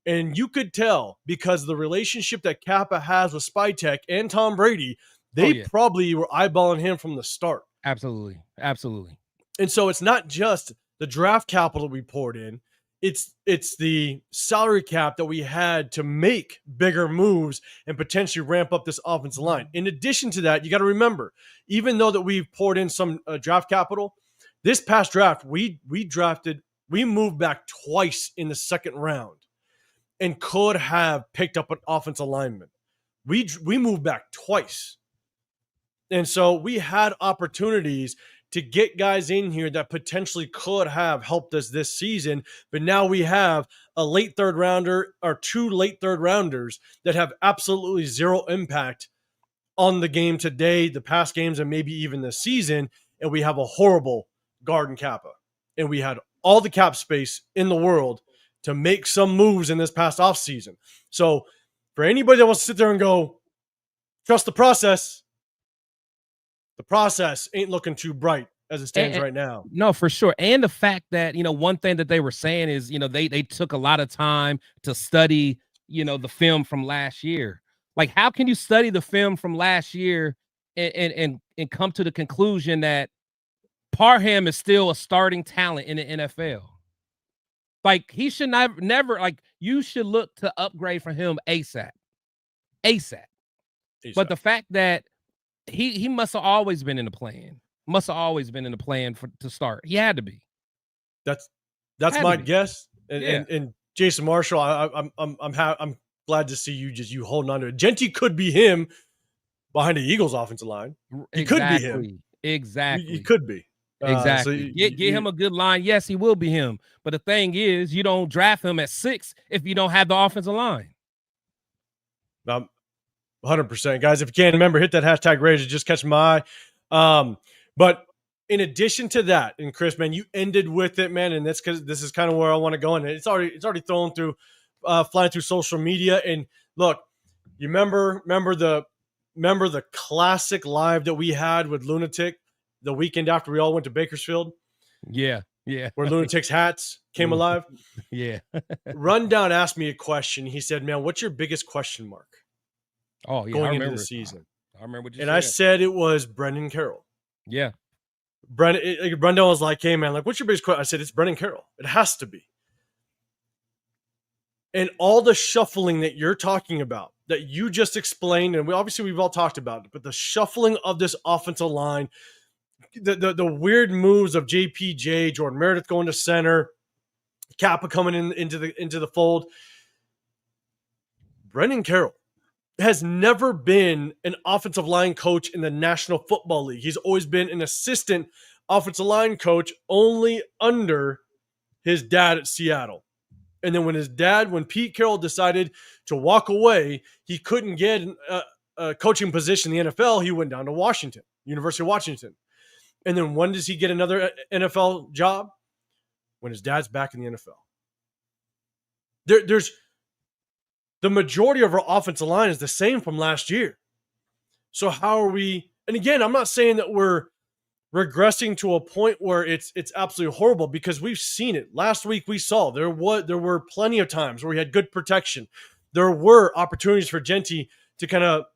And you could tell, because of the relationship that Kappa has with Spytek and Tom Brady, they probably were eyeballing him from the start. Absolutely. Absolutely. And so it's not just the draft capital we poured in. It's the salary cap that we had to make bigger moves and potentially ramp up this offensive line. In addition to that, you got to remember, even though that we've poured in some draft capital, this past draft, we moved back twice in the 2nd round and could have picked up an offensive lineman. We moved back twice. And so we had opportunities to get guys in here that potentially could have helped us this season. But now we have a late third rounder or 2 late third rounders that have absolutely zero impact on the game today, the past games, and maybe even this season. And we have a horrible guard and Kappa. And we had all the cap space in the world to make some moves in this past offseason. So for anybody that wants to sit there and go, trust the process ain't looking too bright as it stands right now. No, for sure. And the fact that, one thing that they were saying is, they took a lot of time to study, the film from last year. Like, how can you study the film from last year and come to the conclusion that Parham is still a starting talent in the NFL? Like, he should never like, you should look to upgrade for him ASAP. But the fact that he must have always been in the plan. To start. He had to be. That's my guess. And Jason Marshall, I'm glad to see you holding on to it. Genty could be him behind the Eagles offensive line. He could be him. Exactly. He could be. Exactly. So get him a good line. Yes, he will be him. But the thing is, you don't draft him at 6 if you don't have the offensive line. 100%. Guys, if you can't remember, hit that hashtag Raiders. Just catch my eye. But in addition to that, and Chris, man, you ended with it, man, and that's because this is kind of where I want to go. And it's already flying through social media. And look, you remember the classic live that we had with Lunatic the weekend after we all went to Bakersfield? Yeah. Where Lunatic's hats came alive? Yeah. Rundown asked me a question. He said, man, what's your biggest question mark? Oh, yeah. Going into the season. I remember what you said. And I said it was Brendan Carroll. Yeah. Brendan was like, hey, man, like, what's your biggest question? I said, it's Brendan Carroll. It has to be. And all the shuffling that you're talking about, that you just explained, and we've all talked about it, but the shuffling of this offensive line, the weird moves of JPJ, Jordan Meredith going to center, Kappa coming into the fold. Brendan Carroll has never been an offensive line coach in the National Football League. He's always been an assistant offensive line coach only under his dad at Seattle. And then when Pete Carroll decided to walk away, he couldn't get a coaching position in the NFL. He went down to Washington, University of Washington. And then when does he get another NFL job? When his dad's back in the NFL. There's the majority of our offensive line is the same from last year. So how are we? And again, I'm not saying that we're regressing to a point where it's absolutely horrible, because we've seen it. Last week we saw there were plenty of times where we had good protection. There were opportunities for Genty to kind of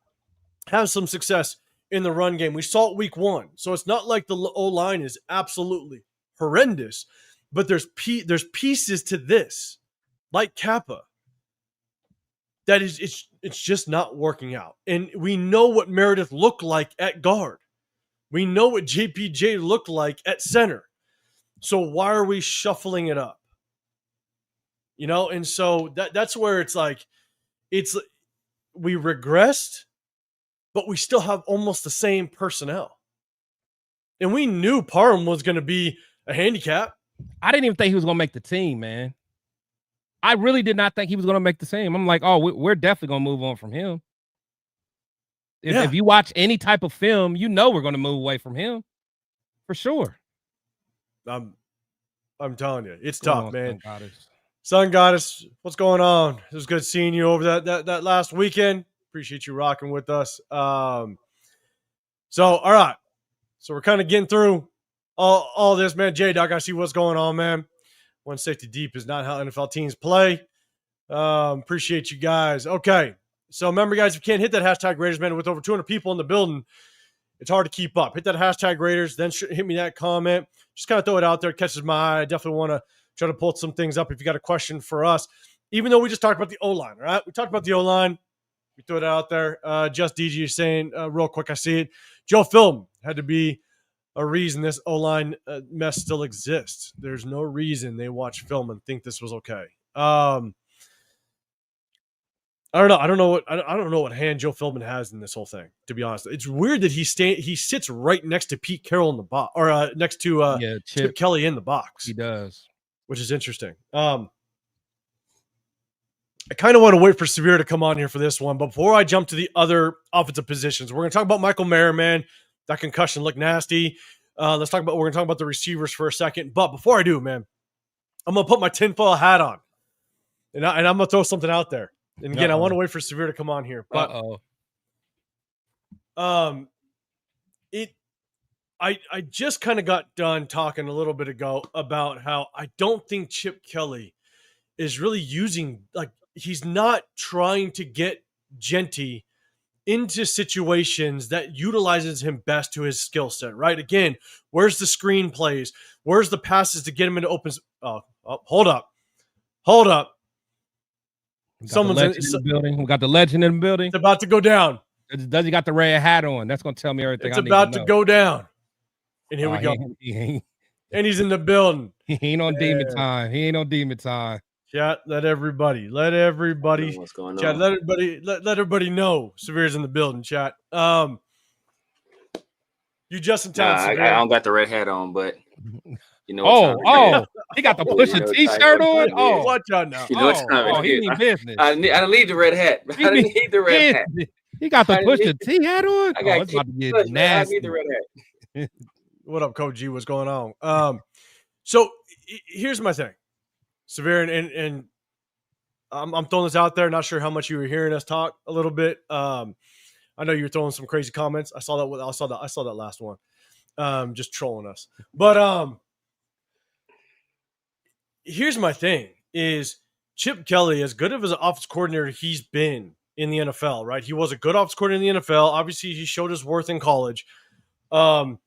have some success in the run game. We saw it week 1. So it's not like the O-line is absolutely horrendous, but there's pieces to this, like Kappa, that is it's just not working out. And we know what Meredith looked like at guard. We know what JPJ looked like at center. So why are we shuffling it up? And so that's where it's like we regressed, but we still have almost the same personnel. And we knew Parham was going to be a handicap. I didn't even think he was going to make the team, man. I really did not think he was going to make the team. I'm like, oh, we're definitely going to move on from him. If you watch any type of film, we're going to move away from him for sure. I'm telling you, it's tough, man. Sun Goddess, what's going on? It was good seeing you over that last weekend. Appreciate you rocking with us. So, all right. So we're kind of getting through all this, man. J-Doc, I see what's going on, man. One safety deep is not how NFL teams play. Appreciate you guys. Okay. So remember, guys, if you can't hit that hashtag Raiders, man, with over 200 people in the building, it's hard to keep up. Hit that hashtag Raiders, then hit me that comment. Just kind of throw it out there. It catches my eye. I definitely want to try to pull some things up if you got a question for us. Even though we just talked about the O-line, all right? We talked about the O-line. We threw it out there. Just DG saying, real quick, I see it. Joe Film had to be a reason this O-line mess still exists. There's no reason they watch film and think this was okay. All I don't know what hand Joe Philbin has in this whole thing. To be honest, it's weird that he sits right next to Pete Carroll in the box, or next to Chip Kelly in the box. He does, which is interesting. I kind of want to wait for Severe to come on here for this one, but before I jump to the other offensive positions, we're going to talk about Michael Mayer, man. That concussion looked nasty. We're going to talk about the receivers for a second. But before I do, man, I'm going to put my tinfoil hat on, and I'm going to throw something out there. And again, I want to wait for Severe to come on here. But I just kind of got done talking a little bit ago about how I don't think Chip Kelly is really using, like, he's not trying to get Genty into situations that utilizes him best to his skill set, right? Again, where's the screen plays? Where's the passes to get him into open? Hold up. Someone's in the building. We got the legend in the building. It's about to go down. Does he got the red hat on? That's going to tell me everything. It's about to go down. And here we go. And he's in the building. He ain't on demon time. He ain't on demon time. Chat, let everybody. What's going on? Chat, let everybody know Severe's in the building, chat. You just in time, I don't got the red hat on, but you know. He got the Pusha T-shirt on. Oh, watch out now. You know what time he need business. I don't need the red hat. I don't need the red hat. He got the Pusha T hat on. It's about to get nasty. I need the red hat. What up, Coach G? What's going on? So here's my thing, Severe, and I'm throwing this out there. Not sure how much you were hearing us talk a little bit. I know you were throwing some crazy comments. I saw that last one. Just trolling us. But here's my thing: is Chip Kelly, as good of as an offense coordinator he's been in the NFL, right? He was a good offense coordinator in the NFL. Obviously, he showed his worth in college. One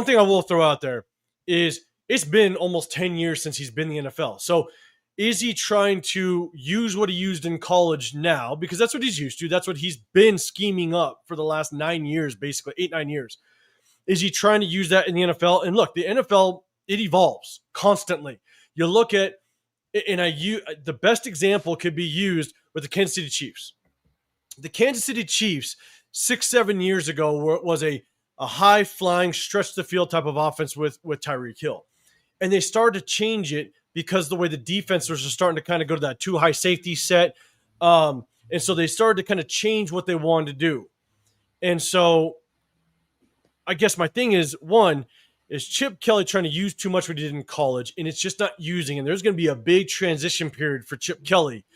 thing I will throw out there is it's been almost 10 years since he's been in the NFL. So is he trying to use what he used in college now? Because that's what he's used to. That's what he's been scheming up for the last 9 years, basically 8-9 years. Is he trying to use that in the NFL? And look, the NFL, it evolves constantly. You look at, and the best example could be used with the Kansas City Chiefs. The Kansas City Chiefs 6-7 years ago was a high-flying, stretch-the-field type of offense with Tyreek Hill. And they started to change it because the way the defenses are starting to kind of go to that too-high safety set. And so they started to kind of change what they wanted to do. And so I guess my thing is, one, is Chip Kelly trying to use too much what he did in college, and it's just not using. And there's going to be a big transition period for Chip Kelly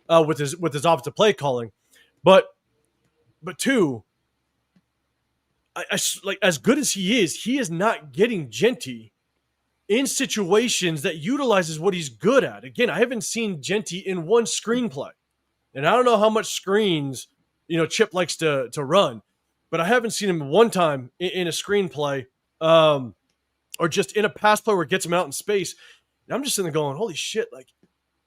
with his offensive play calling. But two, like, as good as he is not getting Genty in situations that utilizes what he's good at. Again, I haven't seen Genty in one screenplay, and I don't know how much screens Chip likes to run, but I haven't seen him one time in a screenplay, or just in a pass play where it gets him out in space. And I'm just sitting there going, holy shit! Like,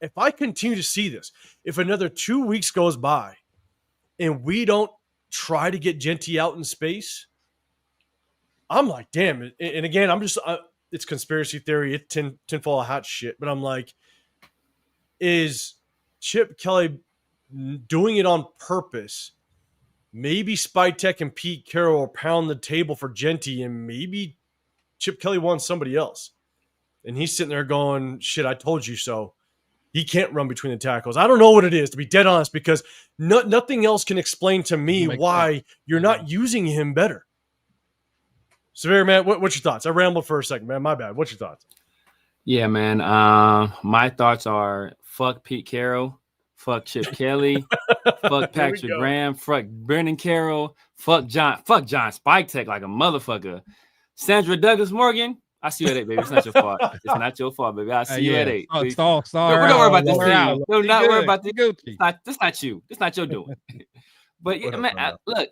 if I continue to see this, if another 2 weeks goes by and we don't try to get Genty out in space, I'm like, damn. And again, it's conspiracy theory. It's tinfoil hat shit. But I'm like, is Chip Kelly doing it on purpose? Maybe Spytek and Pete Carroll will pound the table for Genty, and maybe Chip Kelly wants somebody else. And he's sitting there going, shit, I told you so. He can't run between the tackles. I don't know what it is, to be dead honest, because nothing else can explain to me why you're not using him better. Severe, man, what's your thoughts? I rambled for a second, man. My bad. What's your thoughts? Yeah, man. My thoughts are fuck Pete Carroll, fuck Chip Kelly, fuck Patrick Graham, fuck Brendan Carroll, fuck John Spytek like a motherfucker. Sandra Douglas Morgan, I see you at 8, baby. It's not your fault. It's not your fault, baby. I see you at 8. Don't worry about this thing. Do not worry about this. This not you. This not your doing. But yeah, man, look.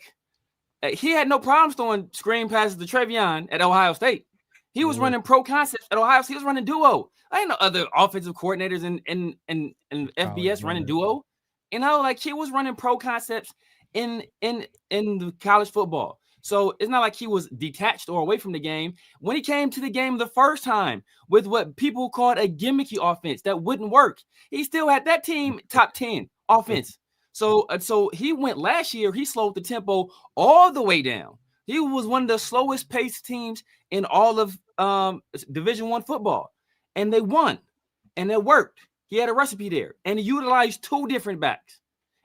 He had no problems throwing screen passes to Trevion at Ohio State. He was running pro concepts at Ohio State. He was running duo. I ain't no other offensive coordinators in FBS running duo. Like, he was running pro concepts in the college football. So it's not like he was detached or away from the game. When he came to the game the first time with what people called a gimmicky offense that wouldn't work, he still had that team top 10 offense. So he went last year. He slowed the tempo all the way down. He was one of the slowest paced teams in all of Division I football, and they won, and it worked. He had a recipe there, and he utilized 2 different backs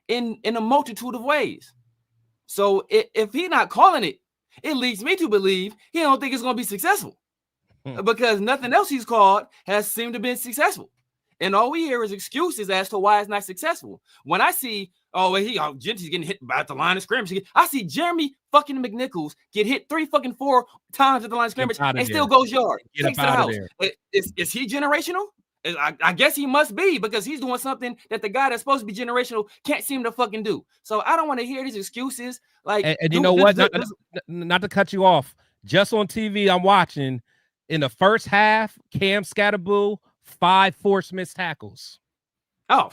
in a multitude of ways. So if he's not calling it, it leads me to believe he don't think it's going to be successful because nothing else he's called has seemed to be successful. And all we hear is excuses as to why it's not successful. When I see, Genty's getting hit by the line of scrimmage, I see Jeremy fucking McNichols get hit 4 times at the line of scrimmage and still goes yard. Takes to the house. Is he generational? I guess he must be, because he's doing something that the guy that's supposed to be generational can't seem to fucking do. So I don't want to hear these excuses. Like, and you know what? Not to cut you off. Just on TV, I'm watching in the first half, Cam Scatterboo, 5 forced missed tackles. Oh,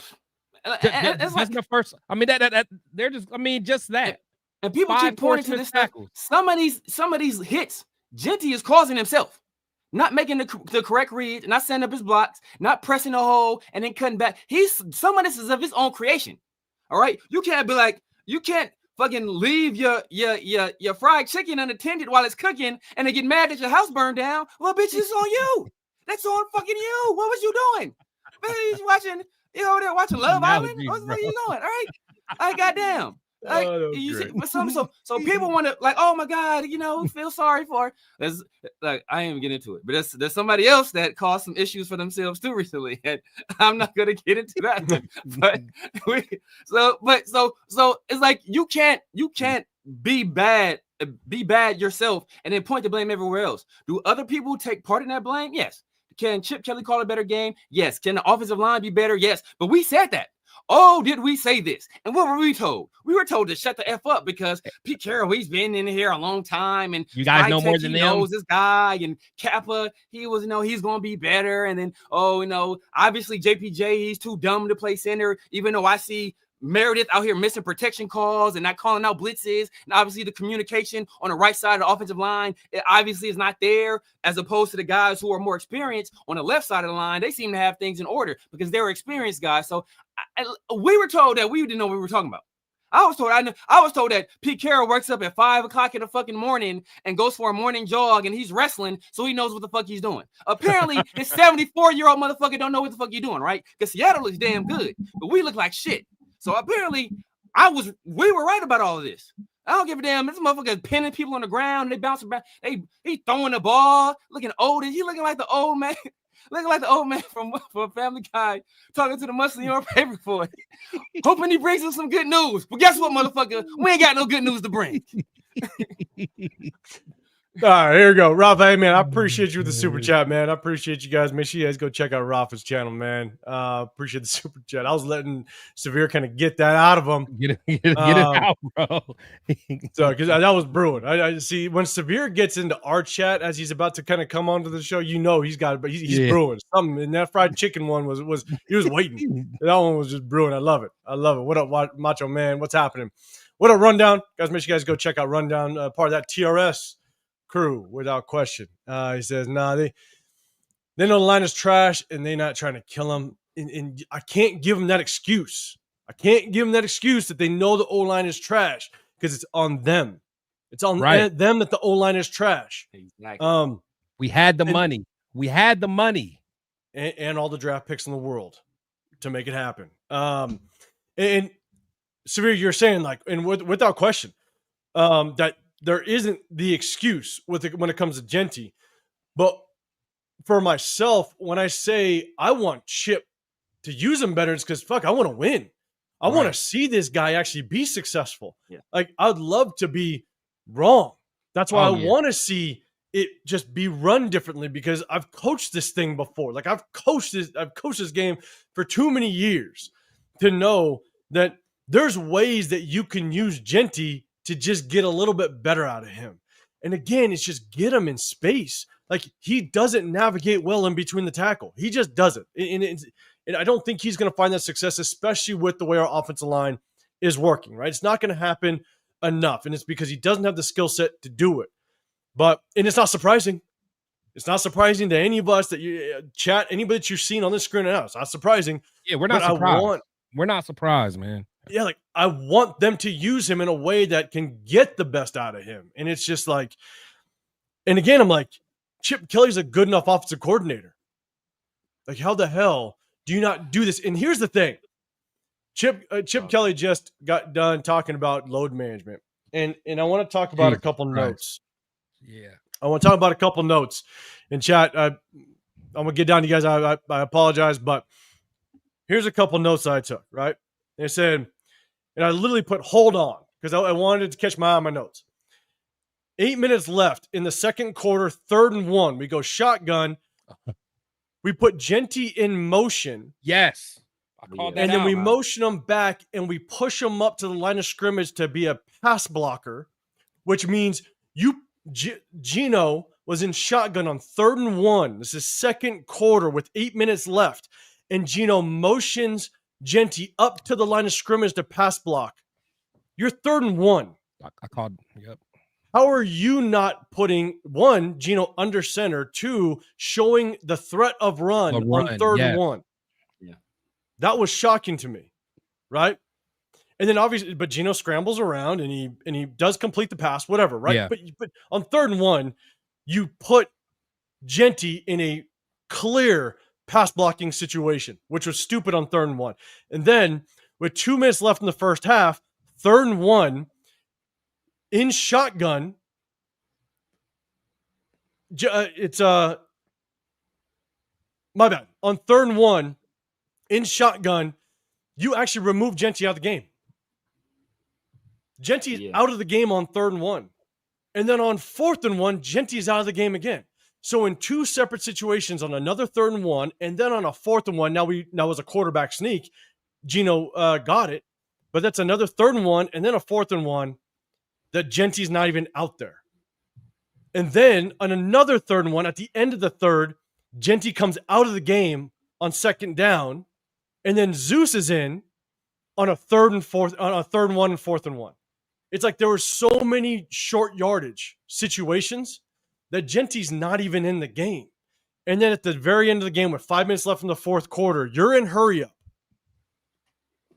that's like the first. I mean, that they're just. I mean, just that. And people keep pointing to this stuff. Some of these hits, Genty is causing himself. Not making the correct read, not setting up his blocks, not pressing the hole, and then cutting back. Some of this is of his own creation. All right, you can't be like, you can't fucking leave your fried chicken unattended while it's cooking, and then get mad that your house burned down. Well, bitch, it's on you. That's on fucking you. What was you doing? Man, you over there watching Love Island? What are you doing? All right, goddamn. Like, so people want to, like, oh my God, feel sorry for. There's, like, I ain't even getting into it, but there's somebody else that caused some issues for themselves too recently, and I'm not gonna get into that. So it's like you can't be bad yourself and then point the blame everywhere else. Do other people take part in that blame? Yes. Can Chip Kelly call a better game? Yes. Can the offensive line be better? Yes. But we said that. Oh, did we say this? And what were we told? We were told to shut the F up because Pete Carroll, he's been in here a long time. And you guys know more than them. Knows this guy. And Kappa, he was, he's going to be better. And then, obviously JPJ, he's too dumb to play center, even though I see Meredith out here missing protection calls and not calling out blitzes. And obviously the communication on the right side of the offensive line, it obviously is not there, as opposed to the guys who are more experienced on the left side of the line. They seem to have things in order because they're experienced guys. So we were told that we didn't know what we were talking about. I was told that Pete Carroll works up at 5 o'clock in the fucking morning and goes for a morning jog and he's wrestling, so he knows what the fuck he's doing. Apparently, this 74-year-old motherfucker don't know what the fuck he's doing, right? Because Seattle looks damn good, but we look like shit. So apparently, we were right about all of this. I don't give a damn. This motherfucker pinning people on the ground. They bouncing back. He throwing the ball, looking old. He looking like the old man. Looking like the old man from Family Guy talking to the muscly on paper boy. Hoping he brings us some good news. But guess what, motherfucker? We ain't got no good news to bring. All right, here we go. Rafa, hey, man, I appreciate you with the super chat, man. I appreciate you guys. Make sure you guys go check out Rafa's channel, man. Appreciate the super chat. I was letting Severe kind of get that out of him. Get it out, bro. So, because that was brewing. I see when Severe gets into our chat as he's about to kind of come onto the show, he's got it, but he's brewing something. And that fried chicken one was he was waiting. That one was just brewing. I love it. What up, Macho Man? What's happening? What up, Rundown? Guys, make sure you guys go check out Rundown, part of that TRS crew, without question. He says, they know the line is trash and they're not trying to kill him. And I can't give them that excuse. I can't give them that excuse that they know the O-line is trash, because it's on them. It's on them that the O-line is trash. Exactly. We had the money. We had the money. And all the draft picks in the world to make it happen. And Severe, you're saying, like, and without question, that there isn't the excuse when it comes to Genty. But for myself, when I say I want Chip to use him better, it's because, I want to win. I want to see this guy actually be successful. Yeah. Like, I'd love to be wrong. That's why I want to see it just be run differently, because I've coached this thing before. Like, I've coached this game for too many years to know that there's ways that you can use Genty to just get a little bit better out of him. And again, it's just get him in space. Like, he doesn't navigate well in between the tackle. He just doesn't. And I don't think he's going to find that success, especially with the way our offensive line is working, right? It's not going to happen enough. And it's because he doesn't have the skill set to do it. And it's not surprising. It's not surprising to any of us that you chat, anybody that you've seen on this screen now. It's not surprising. Yeah, we're not surprised. We're not surprised, man. Yeah, like, I want them to use him in a way that can get the best out of him. And it's just like, and again, I'm like, Chip Kelly's a good enough offensive coordinator. Like, how the hell do you not do this? And here's the thing. Chip Kelly just got done talking about load management. And I want to talk about a couple notes. Yeah. I want to talk about a couple notes in chat. I'm going to get down to you guys. I apologize, but here's a couple notes that I took, right? They said, and I literally put hold on because I wanted to catch my eye on my notes. 8 minutes left in the second quarter, 3rd and 1. We go shotgun. We put Genty in motion. Yes. I called that and then out, we motion him back and we push him up to the line of scrimmage to be a pass blocker, which means Gino was in shotgun on 3rd and 1. This is second quarter with 8 minutes left. And Gino motions Genty up to the line of scrimmage to pass block. You're 3rd and 1. I called, yep. How are you not putting, 1, Gino under center, 2, showing the threat of run on 3rd and 1? Yeah. That was shocking to me, right? And then obviously, but Gino scrambles around and he does complete the pass, whatever, right? Yeah. But on 3rd and 1, you put Genty in a clear pass blocking situation, which was stupid on 3rd and 1. And then with 2 minutes left in the first half, 3rd and 1, in shotgun, it's my bad. On 3rd and 1, in shotgun, you actually remove Genty out of the game. Genty's out of the game on 3rd and 1. And then on 4th and 1, Genty's out of the game again. So in 2 separate situations, on another 3rd and 1, and then on a 4th and 1, now was a quarterback sneak. Gino got it, but that's another 3rd and 1, and then a 4th and 1 that Genty's not even out there. And then on another 3rd and 1, at the end of the 3rd, Genty comes out of the game on 2nd down, and then Zeus is in on a 3rd and 1 and 4th and 1. It's like there were so many short yardage situations that Genty's not even in the game. And then at the very end of the game with 5 minutes left in the 4th quarter, you're in hurry up.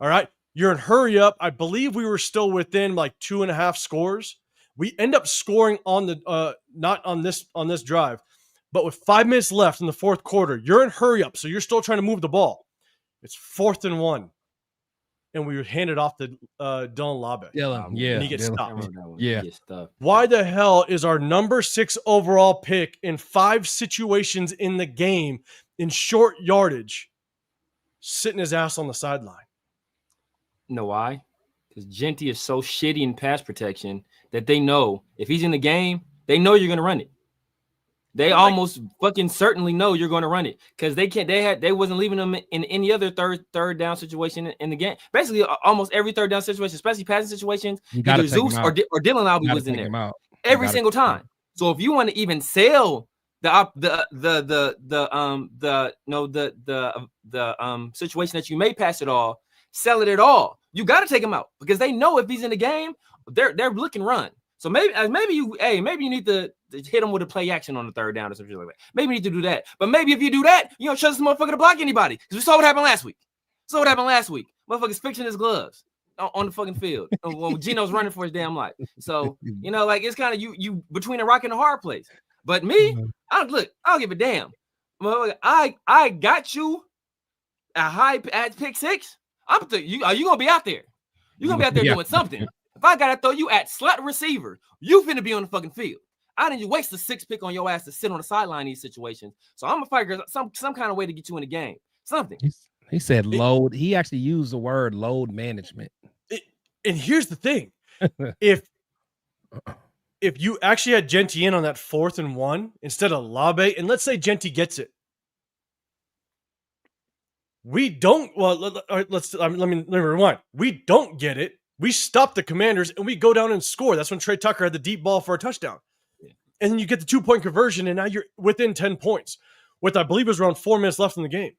All right? You're in hurry up. I believe we were still within like 2.5 scores. We end up scoring on the not on this drive, but with 5 minutes left in the 4th quarter, you're in hurry up. So you're still trying to move the ball. It's 4th and 1. And we hand it off to Dylan Labe. Yeah. And he gets stopped. Yeah. Why the hell is our number 6 overall pick in 5 situations in the game in short yardage sitting his ass on the sideline? You know why? Because Genty is so shitty in pass protection that they know if he's in the game, they know you're going to run it. They almost fucking certainly know you're going to run it because they wasn't leaving them in any other third down situation in the game. Basically, almost every 3rd down situation, especially passing situations, either Zeus or Dylan Labe was in there every single time. So if you want to even sell the situation that you may pass it all, sell it at all, you got to take him out because they know if he's in the game, they're looking run. So maybe you need to hit him with a play action on the 3rd down or something like that. Maybe you need to do that. But maybe if you do that, you don't trust this motherfucker to block anybody. Because we saw what happened last week. Motherfucker's fixing his gloves on the fucking field when Gino's running for his damn life. So, like it's kind of you between a rock and a hard place. But me, I don't give a damn. I got you at pick 6. Are you gonna be out there? You're gonna be out there doing something. If I gotta throw you at slot receiver, you finna be on the fucking field. I didn't waste the 6th pick on your ass to sit on the sideline in these situations. So I'm gonna figure some kind of way to get you in the game. Something. He said load. He actually used the word load management. And here's the thing: if you actually had Genty in on that 4th and 1 instead of Labe, and let's say Genty gets it, we don't. Well, let me rewind. We don't get it. We stop the Commanders and we go down and score. That's when Trey Tucker had the deep ball for a touchdown. Yeah. And then you get the 2-point conversion, and now you're within 10 points with, I believe, it was around 4 minutes left in the game.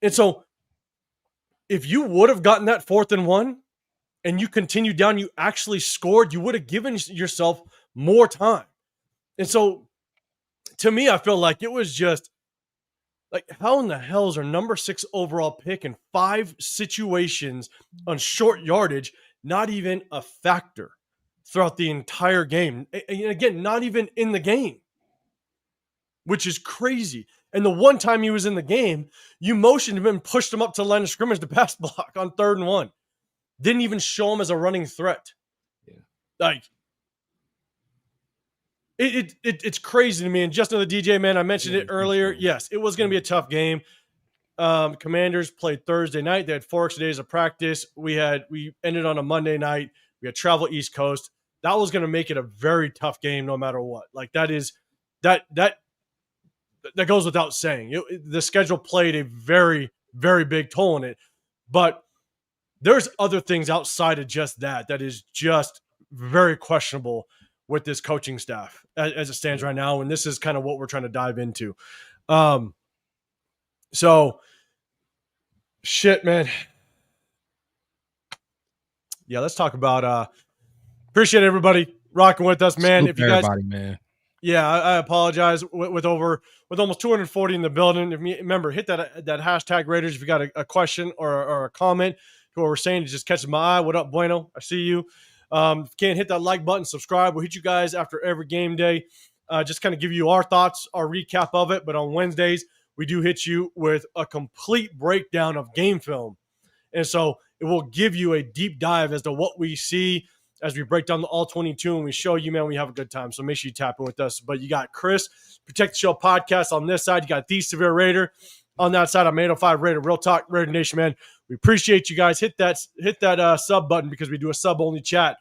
And so if you would have gotten that 4th and 1 and you continued down, you actually scored, you would have given yourself more time. And so to me, I feel like it was just Like, how in the hell is our number 6 overall pick in 5 situations on short yardage not even a factor throughout the entire game? And again, not even in the game, which is crazy. And the one time he was in the game, you motioned him and pushed him up to the line of scrimmage to pass block on 3rd and 1. Didn't even show him as a running threat. Yeah. Like, it's crazy to me. And just on the DJ, man, I mentioned it earlier. Yes, it was going to be a tough game. Commanders played Thursday night. They had 4 extra days of practice. We ended on a Monday night. We had travel East Coast. That was going to make it a very tough game, no matter what. Like, that goes without saying. The schedule played a very, very big toll in it. But there's other things outside of just that is just very questionable with this coaching staff as it stands right now. And this is kind of what we're trying to dive into. So shit, man. Yeah, let's talk about appreciate everybody rocking with us, man. Salute if you guys, man. Yeah, I apologize with almost 240 in the building. If you remember, hit that hashtag Raiders if you got a question or a comment to what we're saying. It just catches my eye. What up, Bueno? I see you. If you can't hit that like button, subscribe. We'll hit you guys after every game day. Just kind of give you our thoughts, our recap of it. But on Wednesdays, we do hit you with a complete breakdown of game film. And so it will give you a deep dive as to what we see as we break down the all 22 and we show you, man, we have a good time. So make sure you tap in with us. But you got Chris, Protect the Show podcast on this side. You got The Severe Raider on that side. I'm 805 Raider, RealTalk Raider Nation, man. We appreciate you guys. Hit that sub button because we do a sub-only chat.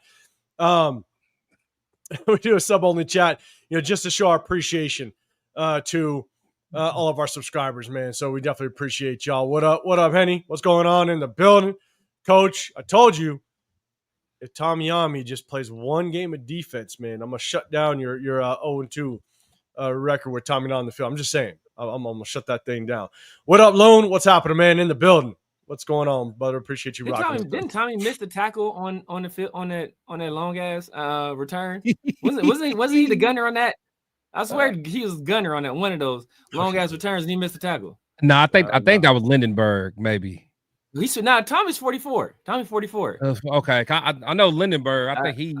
We do a sub-only chat, just to show our appreciation to all of our subscribers, man. So we definitely appreciate y'all. What up, Henny? What's going on in the building? Coach, I told you, if Tomiyami just plays one game of defense, man, I'm going to shut down your 0-2 record with Tommy on the field. I'm just saying. I'm going to shut that thing down. What up, Lone? What's happening, man, in the building? What's going on, brother? Appreciate you rocking. Didn't Tommy miss the tackle on the field on that long ass return? Wasn't he the gunner on that? I swear he was gunner on that one of those long ass returns and he missed the tackle. No, I think that was Lindenberg, maybe. Tommy's 44. Tommy's 44. Okay, I know Lindenberg. I think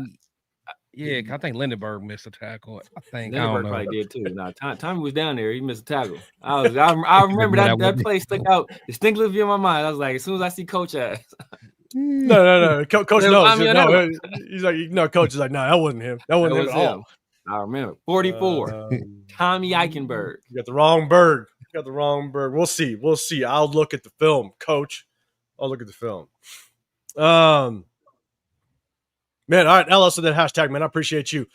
Lindenberg missed a tackle. I think Lindenberg probably did too. Tommy was down there. He missed a tackle. I remember that play stuck out distinctly in my mind. I was like, as soon as I see Coach ass. No. Coach knows. No, he's like, no. Coach is like, no, that wasn't him. That wasn't him at all. I remember 44. Tommy Eichenberg. You got the wrong bird. We'll see. I'll look at the film, Coach. I'll look at the film. Man, all right, LS with that hashtag, man. I appreciate you.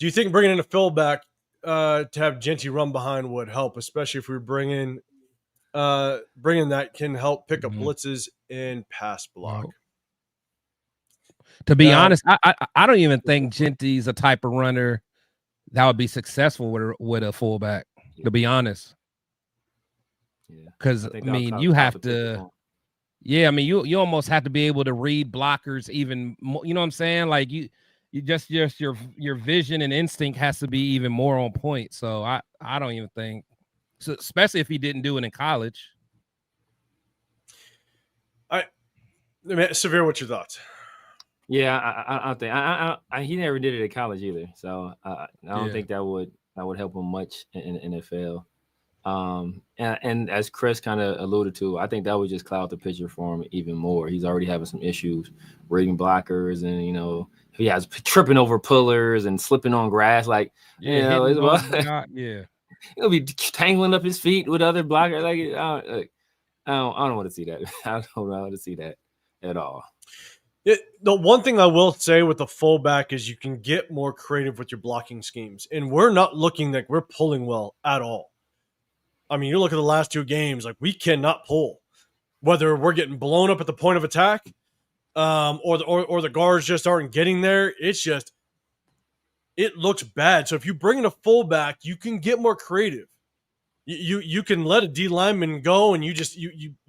Do you think bringing in a fullback to have Genty run behind would help, especially if we bring in that can help pick up blitzes and pass block? To be honest, I don't even think Genty's a type of runner that would be successful with a fullback. To be honest. Because you have to. Yeah, you almost have to be able to read blockers even more. You know what I'm saying? Like you just your vision and instinct has to be even more on point. So I don't even think, so especially if he didn't do it in college. Severe, what's your thoughts? Yeah, I think he never did it at college either. So I don't think that would help him much in the NFL. And as Chris kind of alluded to, I think that would just cloud the picture for him even more. He's already having some issues reading blockers, and he has tripping over pullers and slipping on grass. Like he'll be tangling up his feet with other blockers. Like I don't want to see that. I don't want to see that at all. The one thing I will say with the fullback is you can get more creative with your blocking schemes, and we're not looking like we're pulling well at all. You look at the last 2 games, like we cannot pull, whether we're getting blown up at the point of attack, or the guards just aren't getting there. It looks bad. So if you bring in a fullback, you can get more creative. You can let a D lineman go, and you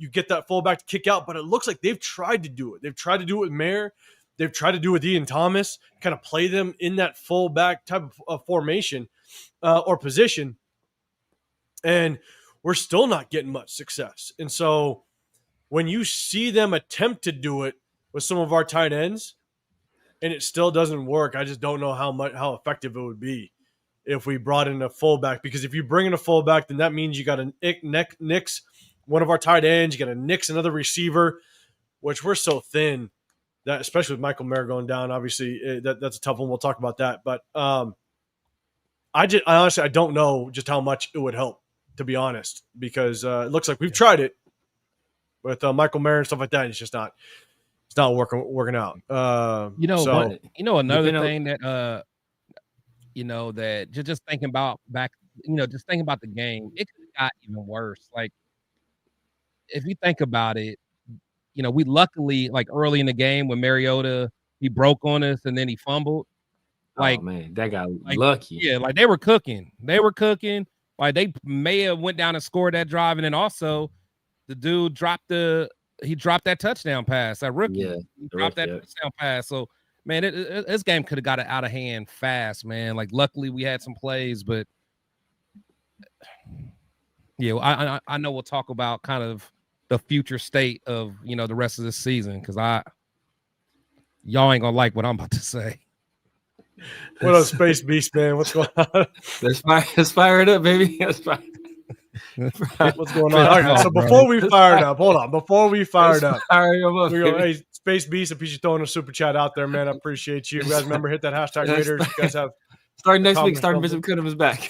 get that fullback to kick out. But it looks like they've tried to do it. They've tried to do it with Mayer. They've tried to do it with Ian Thomas, kind of play them in that fullback type of formation or position. And we're still not getting much success. And so when you see them attempt to do it with some of our tight ends and it still doesn't work, I just don't know how effective it would be if we brought in a fullback. Because if you bring in a fullback, then that means you got to nix one of our tight ends. You got to nix another receiver, which we're so thin that, especially with Michael Mayer going down, obviously that's a tough one. We'll talk about that. But I honestly, I don't know just how much it would help, to be honest, because it looks like we've tried it with Michael Mayer and stuff like that. And it's not working out. Another thing that that just thinking about just thinking about the game, it could have got even worse. Like, if you think about it, we luckily, like, early in the game when Mariota, he broke on us and then he fumbled. Like, oh man, that got lucky. Yeah, like they were cooking. Like, they may have went down and scored that drive, and then also the dude dropped that touchdown pass. That rookie, he dropped that touchdown pass. So, man, this game could have got out of hand fast, man. Like, luckily we had some plays, but yeah, I know we'll talk about kind of the future state of the rest of this season, because y'all ain't gonna like what I'm about to say. What up, Space Beast, man? What's going on? Let's fire it up, baby. Let's fire. What's going on? All right, so before we fire it up, hold on. Before we fire it up, hey, Space Beast, if you're throwing a super chat out there, man, I appreciate you. You guys remember, hit that hashtag Raiders. You guys have starting next week. Starting Bishop Cunningham is back.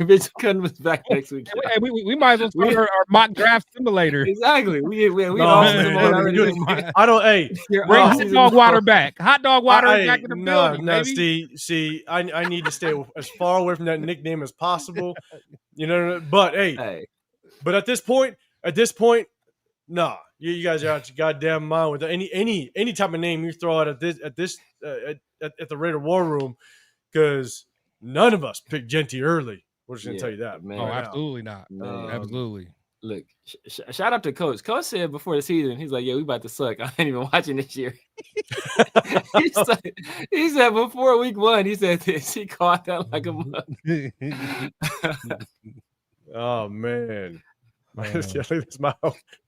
Bishop Cunningham is back next week. Hey, we might as well start our mock draft simulator. Exactly. We I don't. Hey, bring hot dog water back. Hot dog water back in the building. No, see, I need to stay as far away from that nickname as possible. But hey, but at this point, nah. You guys are out your goddamn mind with any type of name you throw out at the Raider War Room, because none of us picked Genty early. We're just gonna tell you that, man. Oh, absolutely not. Absolutely. Look, shout out to Coach. Coach said before the season, he's like, "Yeah, we about to suck. I ain't even watching this year." he said before week 1, he said this. He caught that like a mug. Oh man. My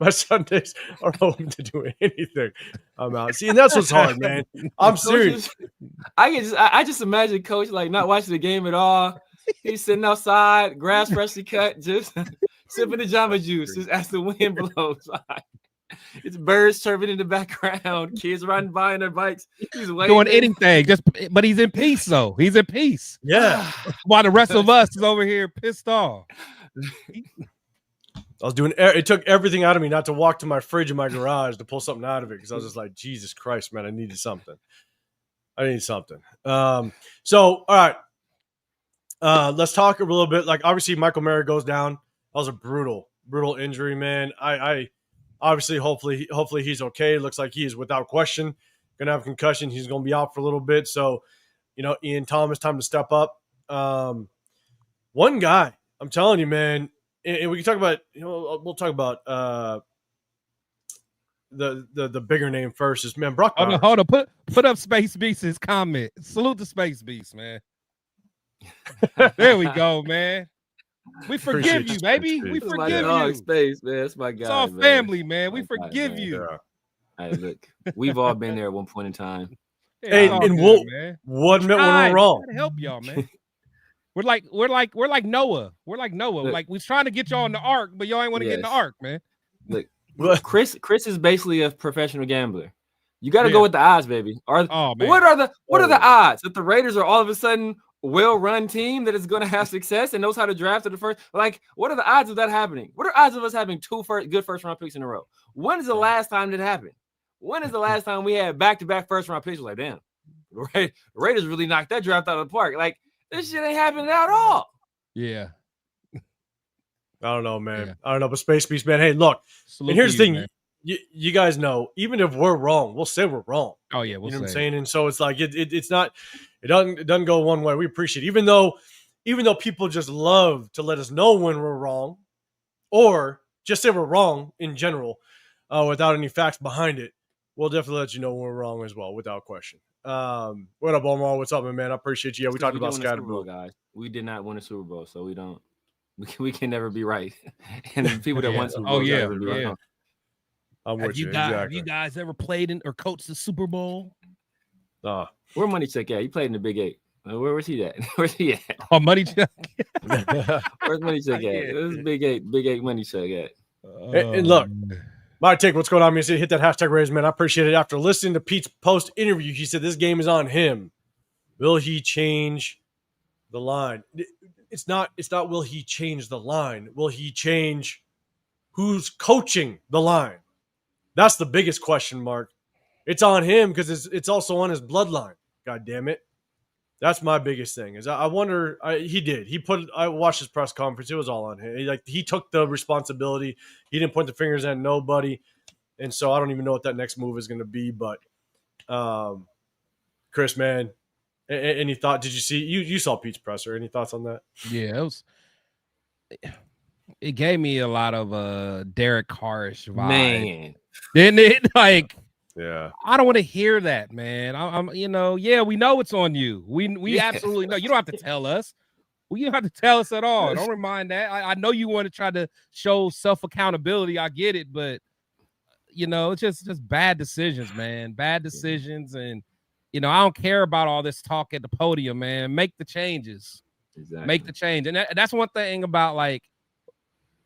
Sundays are open to do anything. I'm out. See, and that's what's hard, man. I'm serious. I just imagine Coach like not watching the game at all. He's sitting outside, grass freshly cut, just sipping the Jamba Juice, just as the wind blows by. It's birds chirping in the background, kids riding by on their bikes. He's doing anything, but he's in peace though. He's in peace. Yeah. While the rest of us is over here pissed off. I was doing it. Took everything out of me not to walk to my fridge in my garage to pull something out of it, because I was just like, Jesus Christ, man, I needed something. So, all right. Let's talk a little bit. Like, obviously, Michael Mayer goes down. That was a brutal injury, man. I obviously, hopefully he's okay. Looks like he is without question gonna have a concussion. He's gonna be out for a little bit. So, Ian Thomas, time to step up. One guy, I'm telling you, man. And we can talk about, we'll talk about the bigger name first. Is, man, Brock. Hold on. Put up Space Beast's comment. Salute the Space Beast, man. There we go, man. We forgive you, baby. We forgive you. Space, man. That's my guy. It's all family, man. We forgive you. Hey, look, we've all been there at one point in time. Hey, and we'll admit when we're wrong. To help y'all, man. We're like Noah. We're like Noah. Look, like, we're trying to get y'all in the ark, but y'all ain't want to get in the ark, man. Look, Chris is basically a professional gambler. You got to go with the odds, baby. What are the odds that the Raiders are all of a sudden well-run team that is going to have success and knows how to draft at the first? Like, what are the odds of that happening? What are odds of us having two good first-round picks in a row? When is the last time that happened? When is the last time we had back-to-back first-round picks? Like, damn, the Raiders really knocked that draft out of the park. Like, this shit ain't happening at all. Yeah. I don't know, man. Yeah. I don't know, but Space Beast, man. Hey, look. Salute and here's the thing. You guys know, even if we're wrong, we'll say we're wrong. Oh, yeah. We'll you know what I'm saying? And so it's like, it's not, it doesn't go one way. We appreciate it. Even though people just love to let us know when we're wrong, or just say we're wrong in general, without any facts behind it, we'll definitely let you know when we're wrong as well, without question. What up, Omar? What's up, man? I appreciate you. Yeah, we talked about Scatterboo, guys. We did not win a Super Bowl, so we can never be right. And the people that won Super Bowl, never be right. I'm with you. Have you guys ever played in or coached the Super Bowl? Where Money Check at? He played in the Big 8. Where's he at? Where's he at? Oh, Money Check. Where's Money Check at? This is Big 8 Money Check at. And look, my take, what's going on? Me hit that hashtag Raiders, man. I appreciate it. After listening to Pete's post interview, he said this game is on him. Will he change the line? It's not will he change the line? Will he change who's coaching the line? That's the biggest question mark. It's on him because it's also on his bloodline. God damn it. That's my biggest thing. Is I wonder. He did. I watched his press conference. It was all on him. He took the responsibility. He didn't point the fingers at nobody, and so I don't even know what that next move is going to be. But, Chris, man, any thought? Did you see? You saw Pete's presser. Any thoughts on that? Yeah, it gave me a lot of Derek Carrish vibe. Man, didn't it? Like. Yeah, I don't want to hear that, man. I'm we know it's on you. We absolutely know. You don't have to tell us. Well, you don't have to tell us at all. Don't remind that. I know you want to try to show self-accountability. I get it, but it's just bad decisions, man. Bad decisions, and I don't care about all this talk at the podium, man. Make the changes. Exactly. Make the change, and that's one thing about like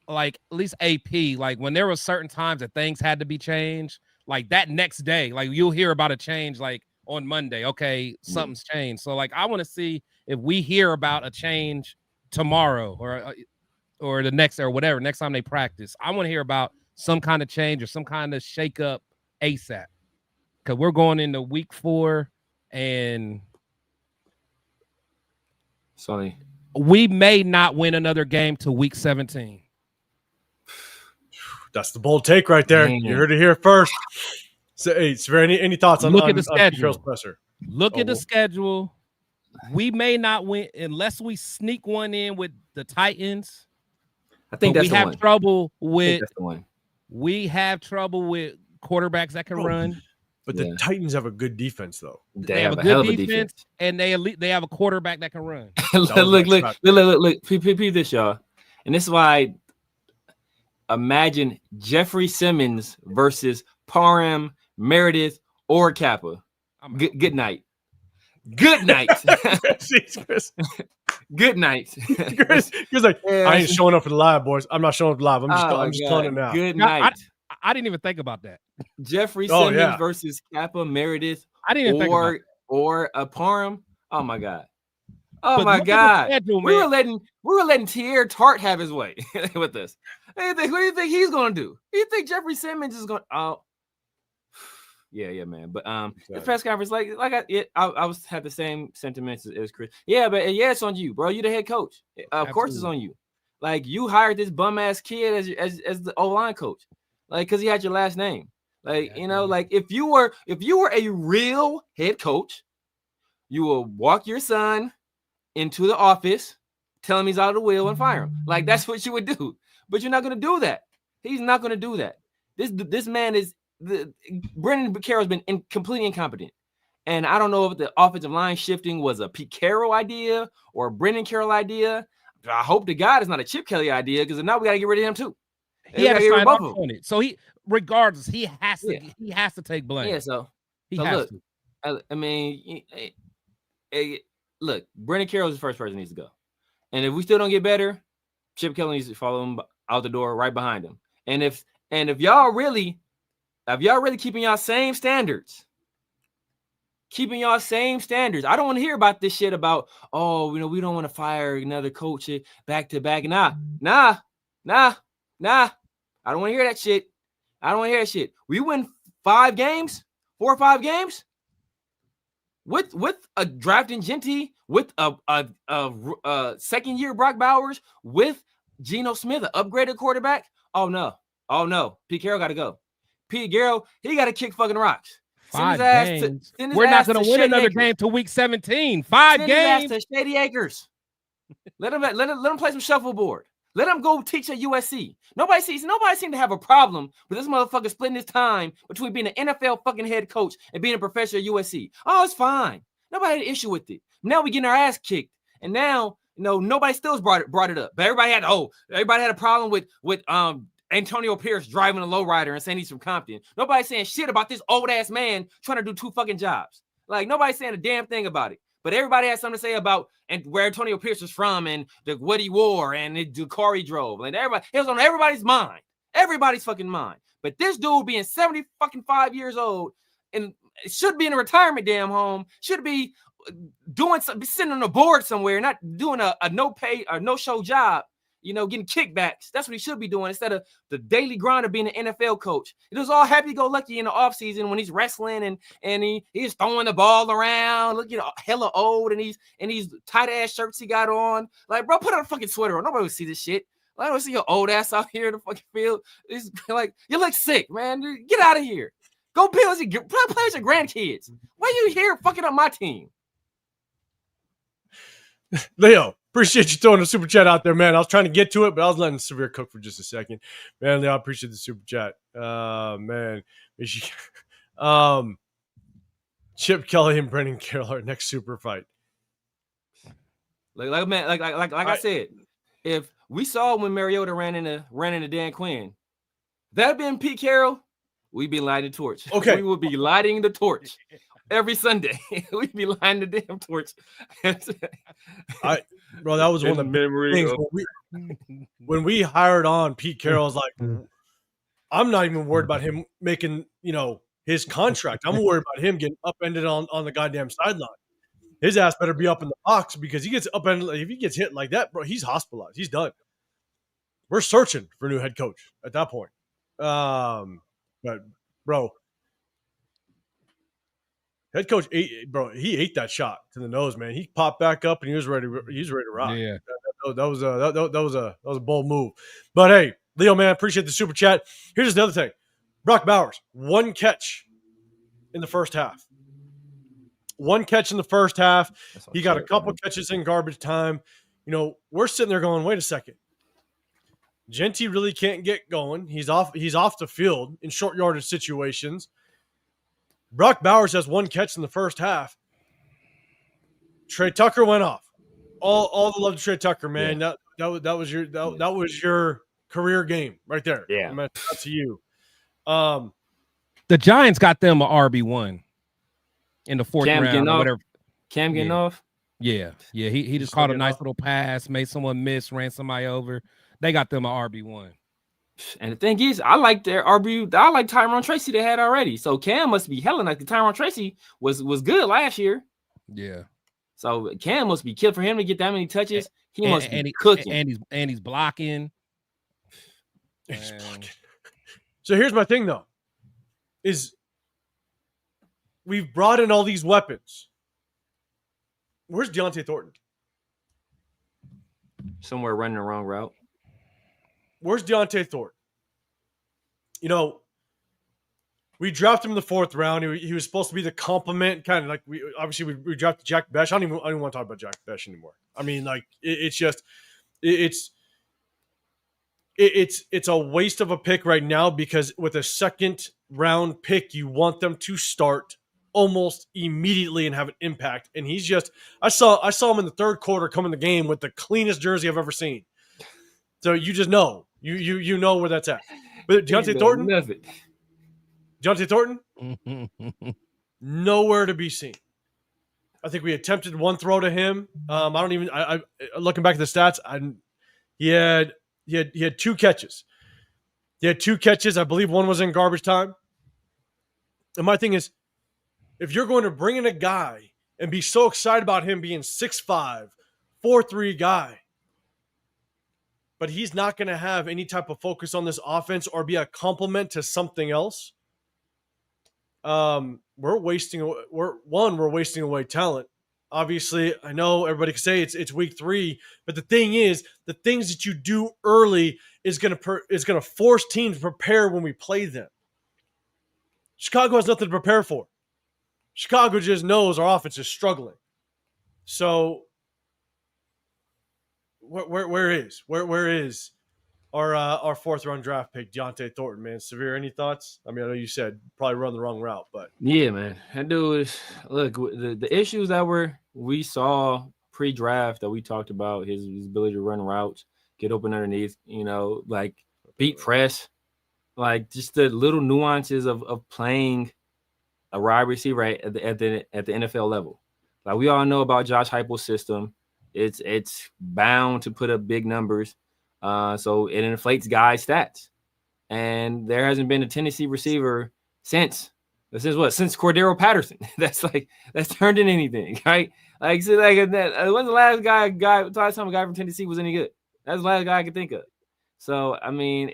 at least AP. Like when there were certain times that things had to be changed. Like that next day, like you'll hear about a change like on Monday. Okay, something's changed. So like I want to see if we hear about a change tomorrow or the next or whatever next time they practice. I want to hear about some kind of change or some kind of shake up ASAP. Because we're going into week 4 and sorry, we may not win another game till week 17. That's the bold take right there. Man. You heard it here first. So, hey, any thoughts on the schedule? Look at the schedule. We may not win unless we sneak one in with the Titans. I think that's we have trouble with. We have trouble with quarterbacks that can run. But the Titans have a good defense, though. They have a good defense, and they have a quarterback that can run. look, P this, y'all, and this is why. Imagine Jeffrey Simmons versus Parham, Meredith, or Kappa. Good night. Good night. Good night. Chris like, I ain't showing up for the live, boys. I'm not showing up live. I'm just calling it now. Good night. I didn't even think about that. Jeffrey Simmons versus Kappa, Meredith, I didn't even think about that. Or a Parham. Oh my God. Oh my God! Schedule, we were letting Tierre Tart have his way with this. What do you think he's gonna do? You think Jeffrey Simmons is going? Oh, yeah, man. But the press conference, I was had the same sentiments as Chris. Yeah, but it's on you, bro. You the head coach. Of course, it's on you. Like you hired this bum ass kid as the O-line coach, like because he had your last name. Like like if you were a real head coach, you will walk your son into the office, tell him he's out of the wheel and fire him. Like that's what you would do. But you're not going to do that. He's not going to do that. This man is Brendan Carroll's been completely incompetent. And I don't know if the offensive line shifting was a Pete Carroll idea or a Brendan Carroll idea. I hope to God it's not a Chip Kelly idea because now we got to get rid of him too. He had to sign off on it. So he has to take blame. Yeah, so has to. I mean, look, Brendan Carroll is the first person who needs to go. And if we still don't get better, Chip Kelly needs to follow him out the door right behind him. And if y'all really keeping y'all same standards, I don't want to hear about this shit about, we don't want to fire another coach back to back. Nah. I don't want to hear that shit. We win 4 or 5 games. With a drafting Genty, with a second year Brock Bowers, with Geno Smith, an upgraded quarterback. Oh no, Pete Carroll got to go. Pete Carroll, he got to kick fucking rocks. 5 games. We're not going to win another game till week 17. 5 games. To Shady Acres. Let him play some shuffleboard. Let him go teach at USC. Nobody seemed to have a problem with this motherfucker splitting his time between being an NFL fucking head coach and being a professor at USC. Oh, it's fine. Nobody had an issue with it. Now we getting our ass kicked, and now nobody still brought it up. But everybody had a problem with Antonio Pierce driving a lowrider and saying he's from Compton. Nobody's saying shit about this old ass man trying to do 2 fucking jobs. Like nobody's saying a damn thing about it. But everybody has something to say about and where Antonio Pierce was from and what he wore and the car he drove. And everybody, it was on everybody's mind. Everybody's fucking mind. But this dude being 75 years old and should be in a retirement damn home, should be doing something, sitting on a board somewhere, not doing a no pay or no show job, getting kickbacks. That's what he should be doing instead of the daily grind of being an NFL coach. It was all happy-go-lucky in the offseason when he's wrestling and he's throwing the ball around, looking hella old, and these tight-ass shirts he got on. Like, bro, put on a fucking sweater on. Nobody will see this shit. I don't see your old ass out here in the fucking field. It's like, you look sick, man. Get out of here. Go play with your grandkids. Why are you here fucking up my team? Leo, appreciate you throwing the super chat out there, man. I was trying to get to it, but I was letting Severe cook for just a second. Man, Leo, I appreciate the super chat. Man. Chip Kelly and Brendan Carroll are next super fight. Like I said, if we saw when Mariota ran into Dan Quinn, that had been Pete Carroll, we'd be lighting the torch. Okay. We would be lighting the torch. Every Sunday, we'd be lighting the damn torch. Bro, that was one of the memory things. When we hired on Pete Carroll, I was like, I'm not even worried about him making, his contract. I'm worried about him getting upended on the goddamn sideline. His ass better be up in the box because he gets upended. If he gets hit like that, bro, he's hospitalized. He's done. We're searching for a new head coach at that point. But bro. Head coach he ate that shot to the nose, man. He popped back up and he was ready to rock. Yeah, that was a bold move. But hey, Leo, man, appreciate the super chat. Here's the other thing: Brock Bowers, 1 catch in the first half. 1 catch in the first half. He got a couple catches in garbage time. We're sitting there going, wait a second. Genty really can't get going. He's off the field in short yardage situations. Brock Bowers has 1 catch in the first half. Trey Tucker went off. All the love to Trey Tucker, man. Yeah. That was your career game right there. Yeah, that's to you. The Giants got them a RB1 in the 4th round or whatever. Cam getting off. Yeah. He just caught a nice little pass, made someone miss, ran somebody over. They got them a RB1. And the thing is, I like their RB. I like Tyrone Tracy they had already. So Cam must be hella like the Tyrone Tracy was good last year. Yeah. So Cam must be killed for him to get that many touches. He must be cooking. And he's blocking. He's blocking. So here's my thing though: is we've brought in all these weapons. Where's Deontay Thornton? Somewhere running the wrong route. Where's Deontay Thornton? We drafted him in the 4th round. He was supposed to be the complement, kind of like we drafted Jack Besh. I don't even want to talk about Jack Besh anymore. I mean, like it's a waste of a pick right now because with a 2nd round pick, you want them to start almost immediately and have an impact. And he's just I saw him in the 3rd quarter come in the game with the cleanest jersey I've ever seen. So you just know. You know where that's at. But Deontay Thornton? Deontay Thornton? Nowhere to be seen. I think we attempted 1 throw to him. I looking back at the stats, he had 2 catches. He had 2 catches. I believe 1 was in garbage time. And my thing is, if you're going to bring in a guy and be so excited about him being 6'5", 4'3" guy, but he's not going to have any type of focus on this offense or be a complement to something else. We're wasting away talent. Obviously, I know everybody can say it's week 3, but the thing is, the things that you do early is going to force teams to prepare when we play them. Chicago has nothing to prepare for. Chicago just knows our offense is struggling. So where is our 4th round draft pick, Deontay Thornton, man? Severe, any thoughts? I mean, I know you said probably run the wrong route, but yeah, man, that dude is, look, the issues that we saw pre-draft that we talked about, his ability to run routes, get open underneath, like beat press, like just the little nuances of playing a wide receiver at the NFL level. Like we all know about Josh Heupel's system. It's bound to put up big numbers. So it inflates guys' stats. And there hasn't been a Tennessee receiver since Cordero Patterson. that's turned into anything, right? Like, so like that. When's the last last time a guy from Tennessee was any good? That's the last guy I could think of. So I mean,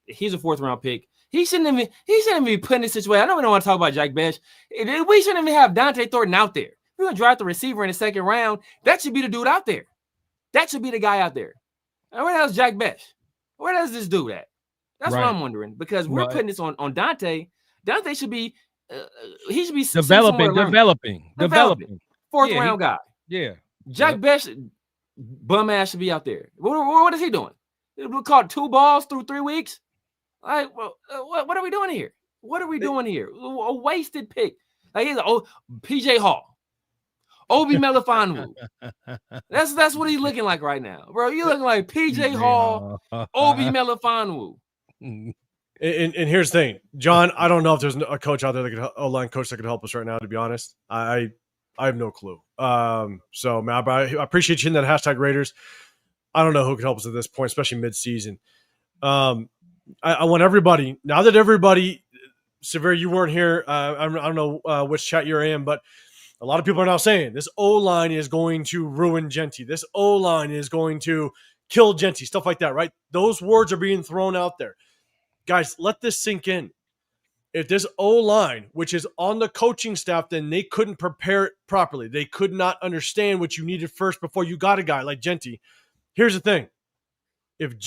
he's a 4th round pick. He shouldn't even be put in this situation. I know we don't want to talk about Jack Besh. We shouldn't even have Deontay Thornton out there. If we're gonna draft the receiver in the 2nd round, that should be the dude out there. That should be the guy out there. And where the hell's Jack Besh? Where does this dude at? That's what I'm wondering, because we're putting this on Dante. Dante should be he should be developing. 4th round guy. Yeah. Jack Besh, bum ass, should be out there. What is he doing? We caught 2 balls through 3 weeks. Like, what are we doing here? What are we doing here? A wasted pick. Like he's PJ Hall, Obi Melifonwu. That's what he's looking like right now, bro. You're looking like PJ Hall, Obi Melifonwu. And here's the thing, John. I don't know if there's a coach out there a line coach that could help us right now. To be honest, I have no clue. So man, I appreciate you in that hashtag Raiders. I don't know who could help us at this point, especially mid-season. I want everybody, now that everybody, Severe, you weren't here. I don't know which chat you're in, but a lot of people are now saying this O-line is going to ruin Genty. This O-line is going to kill Genty, stuff like that, right? Those words are being thrown out there. Guys, let this sink in. If this O-line, which is on the coaching staff, then they couldn't prepare it properly. They could not understand what you needed first before you got a guy like Genty. Here's the thing. If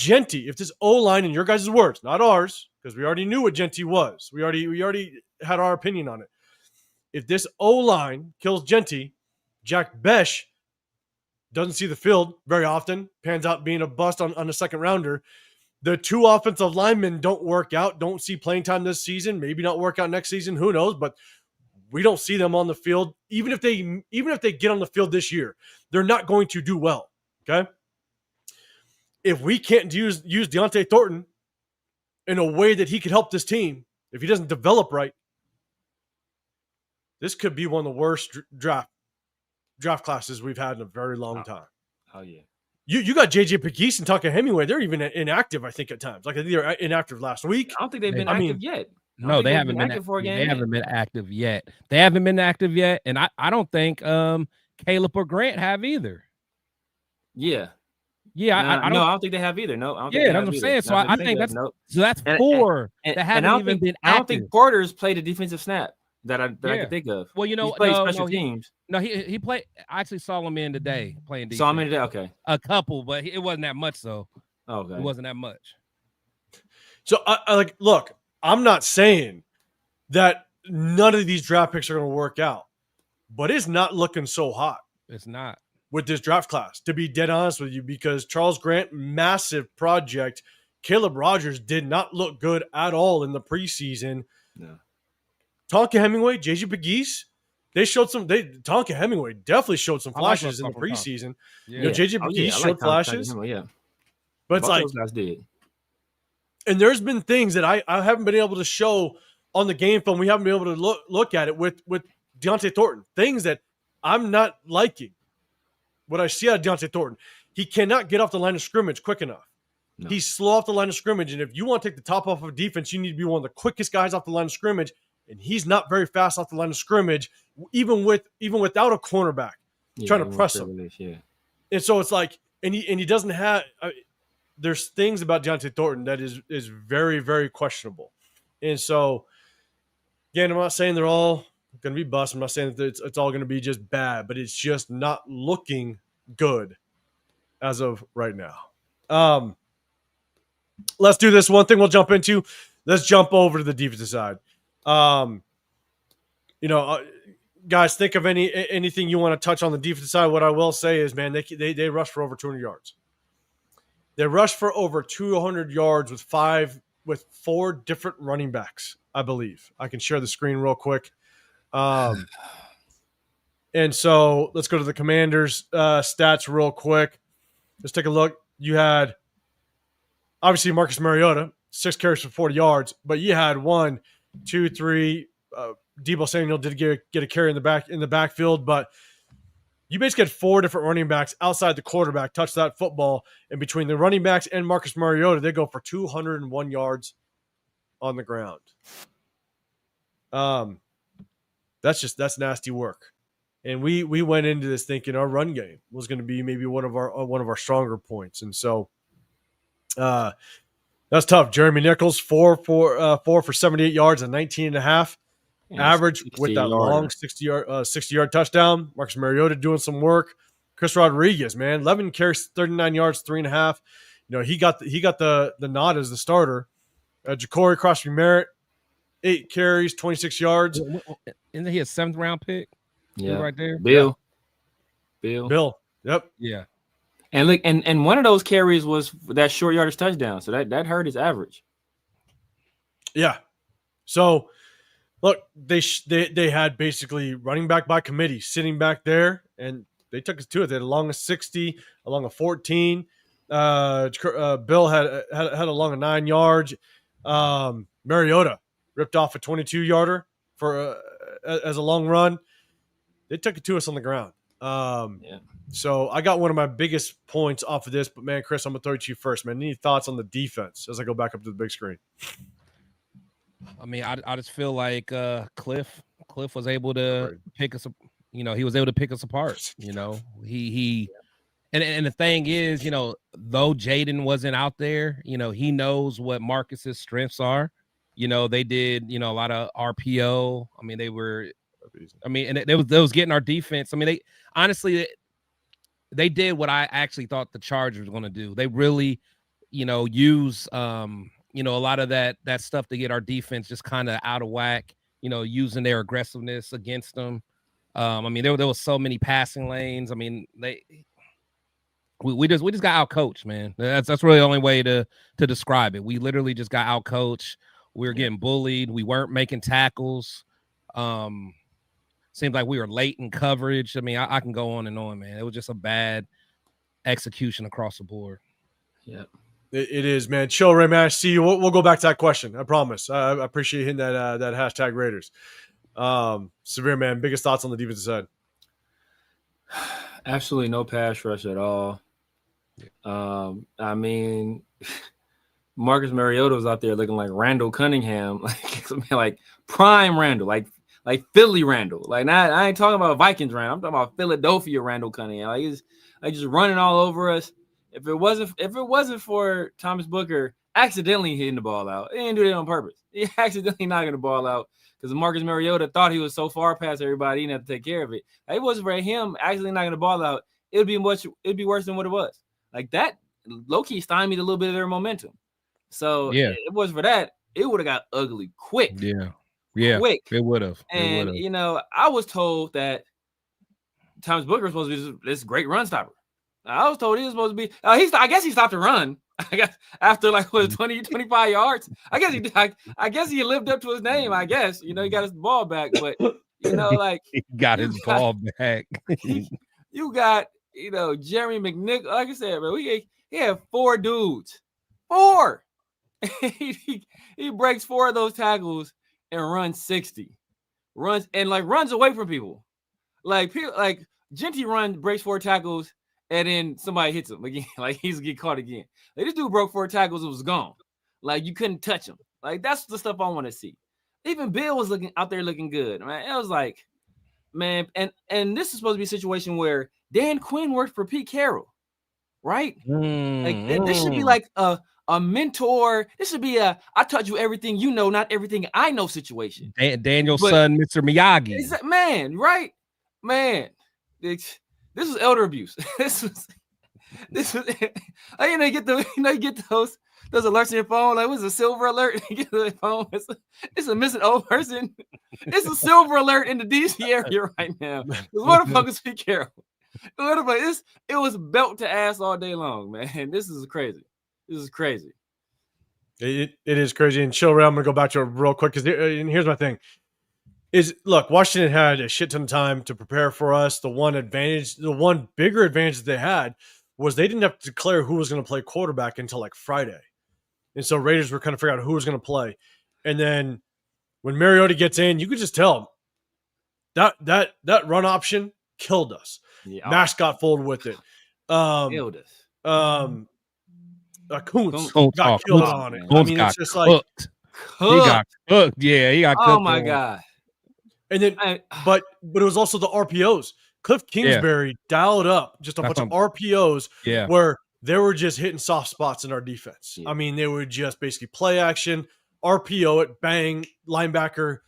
this O-line, in your guys' words, not ours, because we already knew what Genty was. We already had our opinion on it. If this O-line kills Genty, Jack Besh doesn't see the field very often, pans out being a bust on a 2nd rounder. The 2 offensive linemen don't work out, don't see playing time this season, maybe not work out next season, who knows, but we don't see them on the field. Even if they get on the field this year, they're not going to do well, okay? If we can't use Deontay Thornton in a way that he could help this team, if he doesn't develop right, this could be one of the worst draft classes we've had in a very long time. Oh yeah. You got JJ Pegues and Tucker Hemingway. They're even inactive, I think, at times. Like, they were inactive last week. I don't think they've been active yet. No, they haven't been active. They haven't been active yet. They haven't been active yet, and I don't think Caleb or Grant have either. Yeah. Yeah, I don't think they have either. No, I don't think that's what I'm saying. So I think that's four that haven't even been active. I don't think Porter's played a defensive snap that I can think of. Well, he's played special teams. He played. I actually saw him in today playing defense. Saw him in today. Okay, a couple, but it wasn't that much. So okay, it wasn't that much. So I look. I'm not saying that none of these draft picks are going to work out, but it's not looking so hot. It's not. With this draft class, to be dead honest with you, because Charles Grant, massive project. Caleb Rogers did not look good at all in the preseason. No. Tonka Hemingway, JJ Pegues, they showed some. Tonka Hemingway definitely showed some flashes in the preseason. Yeah. JJ Pegues showed flashes. But it's like, those guys did. And there's been things that I haven't been able to show on the game film. We haven't been able to look at it with Deontay Thornton. Things that I'm not liking. What I see out of Deontay Thornton, he cannot get off the line of scrimmage quick enough. No. He's slow off the line of scrimmage, and if you want to take the top off of defense, you need to be one of the quickest guys off the line of scrimmage, and he's not very fast off the line of scrimmage, even without a cornerback trying to press him. Yeah. And so it's like, and he doesn't have. There's things about Deontay Thornton that is very, very questionable, and so again, I'm not saying they're all going to be bust. I'm not saying that it's all going to be just bad, but it's just not looking good as of right now. Let's do this. One thing we'll jump into. Let's jump over to the defensive side. guys, think of anything you want to touch on the defense side. What I will say is, man, they rushed for over 200 yards. They rushed for over 200 yards with 4 different running backs, I believe. I can share the screen real quick. And so let's go to the Commanders' stats real quick. Let's take a look. You had, obviously, Marcus Mariota, 6 carries for 40 yards, but you had 1, 2, 3. Deebo Samuel did get a carry in the backfield, but you basically had 4 different running backs outside the quarterback touch that football, and between the running backs and Marcus Mariota, they go for 201 yards on the ground. That's nasty work. And we went into this thinking our run game was going to be maybe one of our stronger points, and so that's tough. Jeremy Nichols 4 for 78 yards and 19.5 average with that long 60-yard touchdown. Marcus Mariota doing some work. Chris Rodriguez, man, 11 carries, 39 yards, 3.5. You know, he got the nod as the starter. Ja'Cory Crosby-Merritt, 8 carries, 26 yards. Isn't he a 7th round pick? Yeah, right there. Bill. Yep. Yeah. And look, and one of those carries was that short yardage touchdown, so that hurt his average. Yeah. So, look, they had basically running back by committee sitting back there, and they took us to it. They had along a 60, along a 14. Bill had along a 9 yards. Mariota ripped off a 22-yarder for as a long run. They took it to us on the ground. So I got one of my biggest points off of this, but man, Chris, I'm gonna throw it to you first, man. Any thoughts on the defense as I go back up to the big screen? I mean, I just feel like Cliff was able to pick us. He was able to pick us apart. He and the thing is, though Jaden wasn't out there, he knows what Marcus's strengths are. They did a lot of RPO. I mean, and they was getting our defense. I mean, they did what I actually thought the Chargers were going to do. They really, use a lot of that stuff to get our defense just kind of out of whack, using their aggressiveness against them. I mean, there was so many passing lanes. I mean, we just got out coached, man. That's really the only way to describe it. We literally just got out coached. We were getting bullied. We weren't making tackles. Seems like we were late in coverage. I mean, I can go on and on, man. It was just a bad execution across the board. Yeah. It is, man. Chill, Ray, man. I see you. We'll go back to that question. I promise. I appreciate hitting that hashtag Raiders. Severe, man. Biggest thoughts on the defensive side? Absolutely no pass rush at all. I mean, Marcus Mariota was out there looking like Randall Cunningham, like prime Randall, like Philly Randall. Like, I ain't talking about Vikings Randall. I'm talking about Philadelphia Randall Cunningham. Like, he's like just running all over us. If it wasn't for Thomas Booker accidentally hitting the ball out, he didn't do that on purpose. He accidentally knocking the ball out because Marcus Mariota thought he was so far past everybody, he didn't have to take care of it. Like, if it wasn't for him accidentally knocking the ball out, it'd be worse than what it was. Like, that low-key stymied a little bit of their momentum. So if it wasn't for that, it would have got ugly quick. Yeah, quick. It would have. And I was told that Thomas Booker was supposed to be this great run stopper. I was told he was supposed to be. I guess he stopped the run. I guess after 20, 25 yards. I guess he lived up to his name. I guess he got his ball back, but he got his ball back. You got Jeremy McNichol. Like I said, man, he had 4 dudes. 4. he breaks 4 of those tackles and runs 60. Runs away from people. Like Genty breaks 4 tackles. And then somebody hits him again. Like, he's get caught again. Like, this dude broke 4 tackles. It was gone. Like, you couldn't touch him. Like, that's the stuff I want to see. Even Bill was out there looking good. Man, it was like, man. And this is supposed to be a situation where Dan Quinn worked for Pete Carroll, right? Like, this should be like a mentor. This should be I taught you everything you know, not everything I know situation. Daniel's son, Mr. Miyagi. Man, right? Man. This was elder abuse. This was, you get those alerts on your phone. Like, what's a silver alert? You get the phone. It's a missing old person. It's a silver alert in the DC area right now. What the fuck is Pete Carroll? It was belt to ass all day long, man. This is crazy. It is crazy. And chill around. I'm gonna go back to it real quick because here's my thing. Look, Washington had a shit ton of time to prepare for us. The one bigger advantage that they had was they didn't have to declare who was going to play quarterback until like Friday. And so Raiders were kind of figuring out who was going to play. And then when Mariota gets in, you could just tell that run option killed us. Yeah. Nash got fooled with it. Killed us. Kuntz got killed on it. I mean, it's just like he got cooked. Yeah, he got cooked. Oh my God. And then, but it was also the RPOs. Cliff Kingsbury dialed up just a bunch of RPOs where they were just hitting soft spots in our defense. Yeah. I mean, they would just basically play action, RPO it, bang, linebacker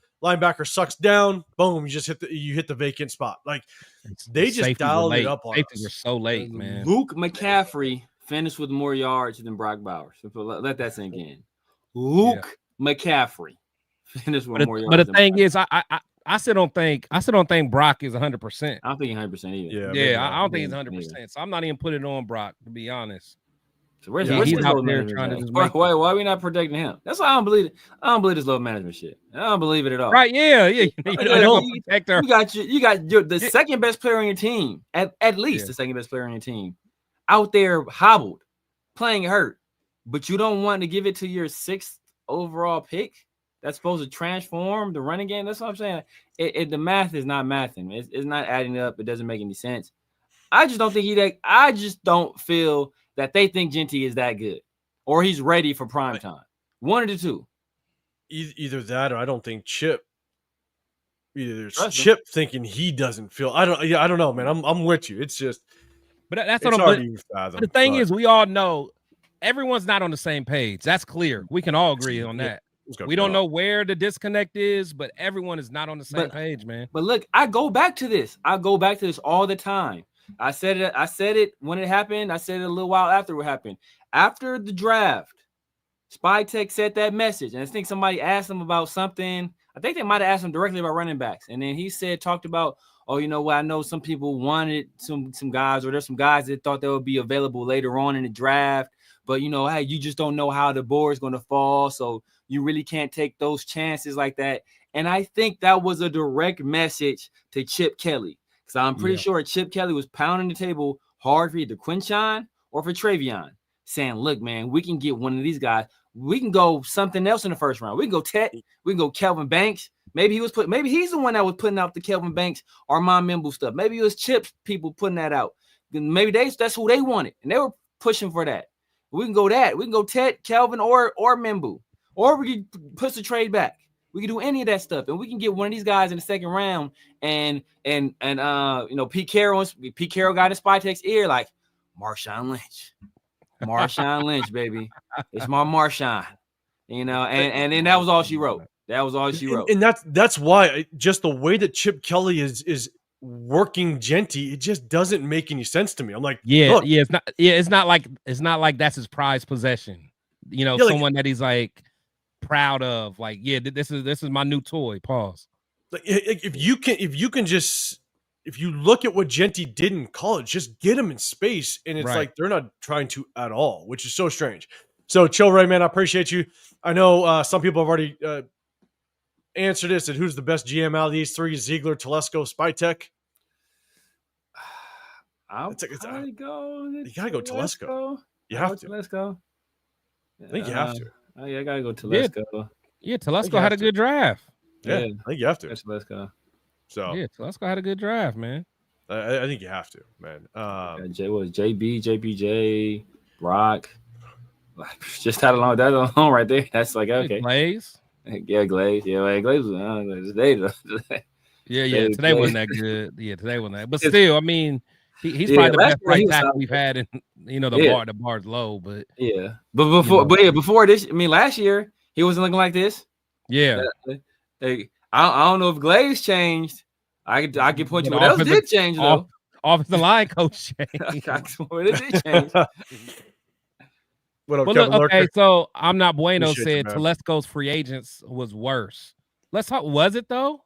sucks down, boom, you just hit the vacant spot. Like they just dialed it up on Safeties were so late, man. Luke McCaffrey finished with more yards than Brock Bowers. So let that sink in. Luke McCaffrey finished with more yards. But the thing is, I still don't think Brock is 100%. I don't think 100% either. Yeah, I don't think he's 100%. So I'm not even putting it on Brock, to be honest. So where's he's out there trying to just why are we not protecting him? That's why I don't believe it. I don't believe this load management shit. I don't believe it at all. Right? Yeah. You got the second best player on your team, at least the second best player on your team, out there hobbled, playing hurt, but you don't want to give it to your 6th overall pick. That's supposed to transform the running game. That's what I'm saying. The math is not mathing. It's not adding up. It doesn't make any sense. I just don't think I just don't feel that they think Genty is that good or he's ready for prime time. One of the two. Either that or I don't think Chip. Either it's Chip thinking he doesn't feel. I don't know, man. I'm with you. It's just. But that's what I'm saying. The thing is, we all know everyone's not on the same page. That's clear. We can all agree on that. We don't know where the disconnect is, but everyone is not on the same page, man. But look, I go back to this all the time. I said it when it happened. I said it a little while after it happened. After the draft, Spytech said that message, and I think somebody asked him about something. I think they might have asked him directly about running backs, and then he talked about, oh, you know what? I know some people wanted some guys, or there's some guys that thought they would be available later on in the draft, but hey, you just don't know how the board is going to fall, so you really can't take those chances like that. And I think that was a direct message to Chip Kelly. Because I'm pretty sure Chip Kelly was pounding the table hard for either Quinshon or for Travion, saying, look, man, we can get one of these guys. We can go something else in the first round. We can go Tet. We can go Kelvin Banks. Maybe he's the one that was putting out the Kelvin Banks, Armand Membu stuff. Maybe it was Chip's people putting that out. Maybe that's who they wanted, and they were pushing for that. We can go that. We can go Tet, Kelvin, or Membu. Or we can push the trade back. We can do any of that stuff, and we can get one of these guys in the second round. And Pete Carroll got in Spytech's ear like Marshawn Lynch, baby. It's my Marshawn, and then that was all she wrote. And that's why just the way that Chip Kelly is working Genty, it just doesn't make any sense to me. I'm like, it's not like that's his prized possession. Someone that he's like proud of, like, this is my new toy. Pause. Like, if you look at what Genty did in college, just get him in space, and it's like they're not trying to at all, which is so strange. So chill, Ray, man, I appreciate you. I know some people have already answered this. And who's the best GM out of these three? Ziegler, Telesco, Spytech. I'll probably go. You gotta go Telesco. You have to. Telesco. I think you have to. Oh yeah, I gotta go Telesco. Yeah, Telesco had a good draft. Yeah, I think you have to. Telesco. So Telesco had a good draft, man. I think you have to, man. JB, JPJ, Brock. Just had that alone right there. That's like okay. Glaze. Yeah, Glaze. Yeah, Glaze was today. Today wasn't that good. Yeah, today wasn't that. But still, I mean, he's probably the best right tackle we've had. In the bar's low, but before this, I mean, last year he wasn't looking like this. Yeah. I don't know if Glaze changed. I can point you what else did change though. offensive line coach changed. What did it change? What up, But Kevin look, okay, Lurker? so I'm not bueno Appreciate you, said man. Telesco's free agents was worse. Let's talk. Was it though?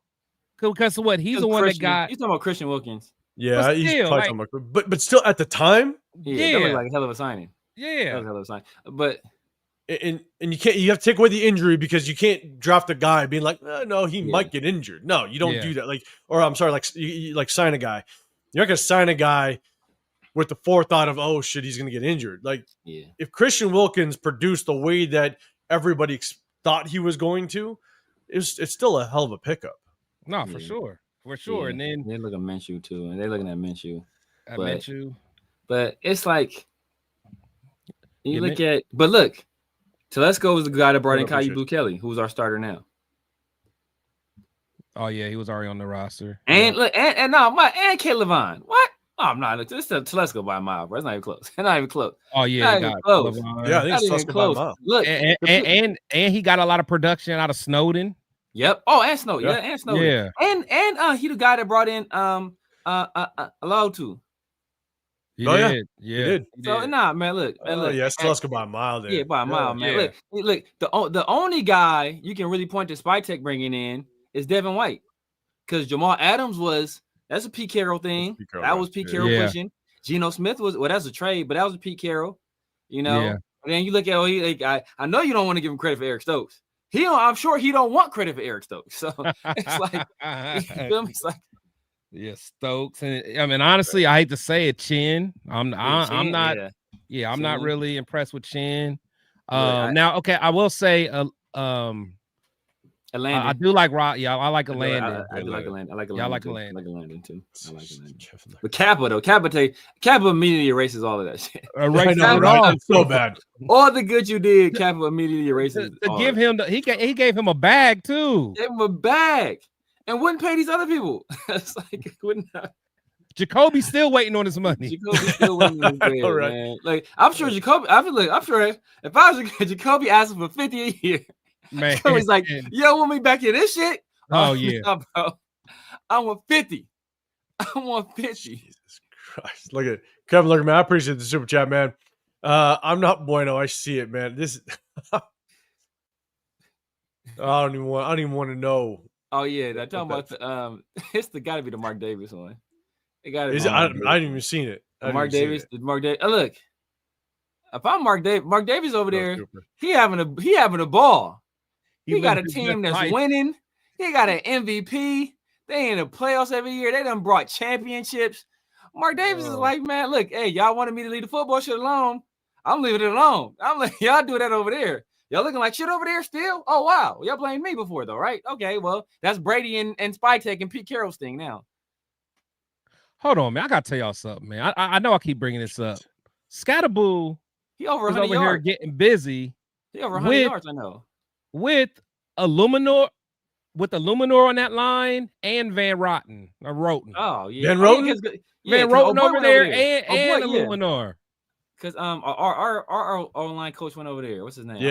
Because what he's the one that got. You talking about Christian Wilkins? Yeah, But he's still, probably like- talking about, but still at the time, Yeah, that looked like a hell of a signing. That Yeah. was a hell of a signing. But and you have to take away the injury because you can't draft a guy being like, no, he might get injured. No, you don't do that. Like, or I'm sorry, like you like sign a guy. You're not gonna sign a guy with the forethought of, oh shit, he's gonna get injured. Like, if Christian Wilkins produced the way that everybody thought he was going to, it's still a hell of a pickup. No, for sure. For sure. And then they're looking at Minshew too, and they're looking at Minshew. But it's like you look at, but look, Telesco was the guy that brought in Caillou Blue Kelly, who's our starter now. Oh yeah, he was already on the roster. And look, and Kate Levine. What? Oh, I'm not. This is Telesco by a mile, bro. It's not even close. It's not even close. Oh yeah, not even close. Yeah, I think it's Telesco by a mile. Look, and he got a lot of production out of Snowden. Yep. Oh, and Snowden. Yeah, and Snowden. Yeah. And he the guy that brought in Lotu. He did. So nah, man. Look. Yeah, it's Telesco by a mile there. Yeah, by a mile, man. Look. The only guy you can really point to Spytek bringing in is Devin White, because Jamal Adams that's a Pete Carroll thing. That was Pete Carroll pushing. Geno Smith that's a trade, but that was a Pete Carroll. You know. Yeah. And then you look at I know you don't want to give him credit for Eric Stokes. I'm sure he don't want credit for Eric Stokes. So it's like, you feel me? It's like, yeah, Stokes. And I mean, honestly, I hate to say it, Chin. I'm not really impressed with Chin. Now, okay, I will say I do like Rob. Yeah, I like Alandon. I do like Alandon. I like Alandon. Yeah, I like too. Alandon. I like Alandon too. I like Alandon. But Kappa immediately erases all of that shit. Right? So bad. All the good you did, Kappa immediately erases. To give him he gave him a bag too. Gave him a bag and wouldn't pay these other people. It's like wouldn't. Jacoby's still waiting on his money. Jacoby's still waiting on his money, man. Like I'm sure Jacoby. I'm sure if I was Jacoby asking for 50 a year. Man, he's like, yo, want me back in this shit? Oh yeah, bro. I want 50. I want 50. Jesus Christ. Look at Kevin. Look, man. I appreciate the super chat, man. I'm not bueno. I see it, man. This I don't even want to know. Oh yeah, I'm talking about it's gotta be the Mark Davis one. It gotta be. I haven't even seen it. Mark Davis. Look, if I'm Mark Davis over there, he having a ball. He got a team that's winning. He got an MVP. They in the playoffs every year. They done brought championships. Mark Davis is like, man, look, hey, y'all wanted me to leave the football shit alone. I'm leaving it alone. I'm like, y'all do that over there. Y'all looking like shit over there still? Oh, wow. Y'all blamed me before, though, right? Okay, well, that's Brady and Spytek and Pete Carroll's thing now. Hold on, man. I got to tell y'all something, man. I know I keep bringing this up. Scatterboo, he over 100 over yards. here getting busy. He over 100 yards, I know. With Illuminor on that line and Van Roten. Oh, yeah. Van Roten? Van Roten over there and Illuminor. Because our online coach went over there. What's his name?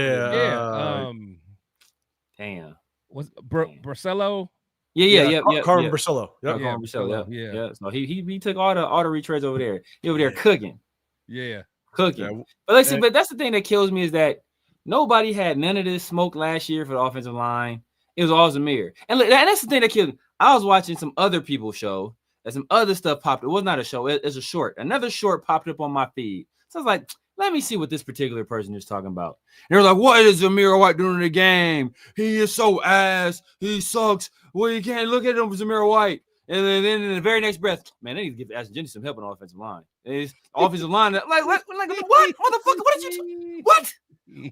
Damn. Was Bracello? Yeah. Carmen Bracello. Carmen Bracello. Yeah. So he took all the retreads over there. He over there cooking. Yeah. Cooking. Yeah. But listen, but that's the thing that kills me is that nobody had none of this smoke last year for the offensive line. It was all Zamir. And that's the thing that killed me. I was watching some other people's show and some other stuff popped. It was not a show. It's a short. Another short popped up on my feed. So I was like, let me see what this particular person is talking about. And they're like, what is Zamir White doing in the game? He is so ass. He sucks. Well, you can't look at him, Zamir White. And then in the very next breath, man, they need to give Ashton Jennings some help on the offensive line. It's offensive line. Like what, motherfucker? What did you?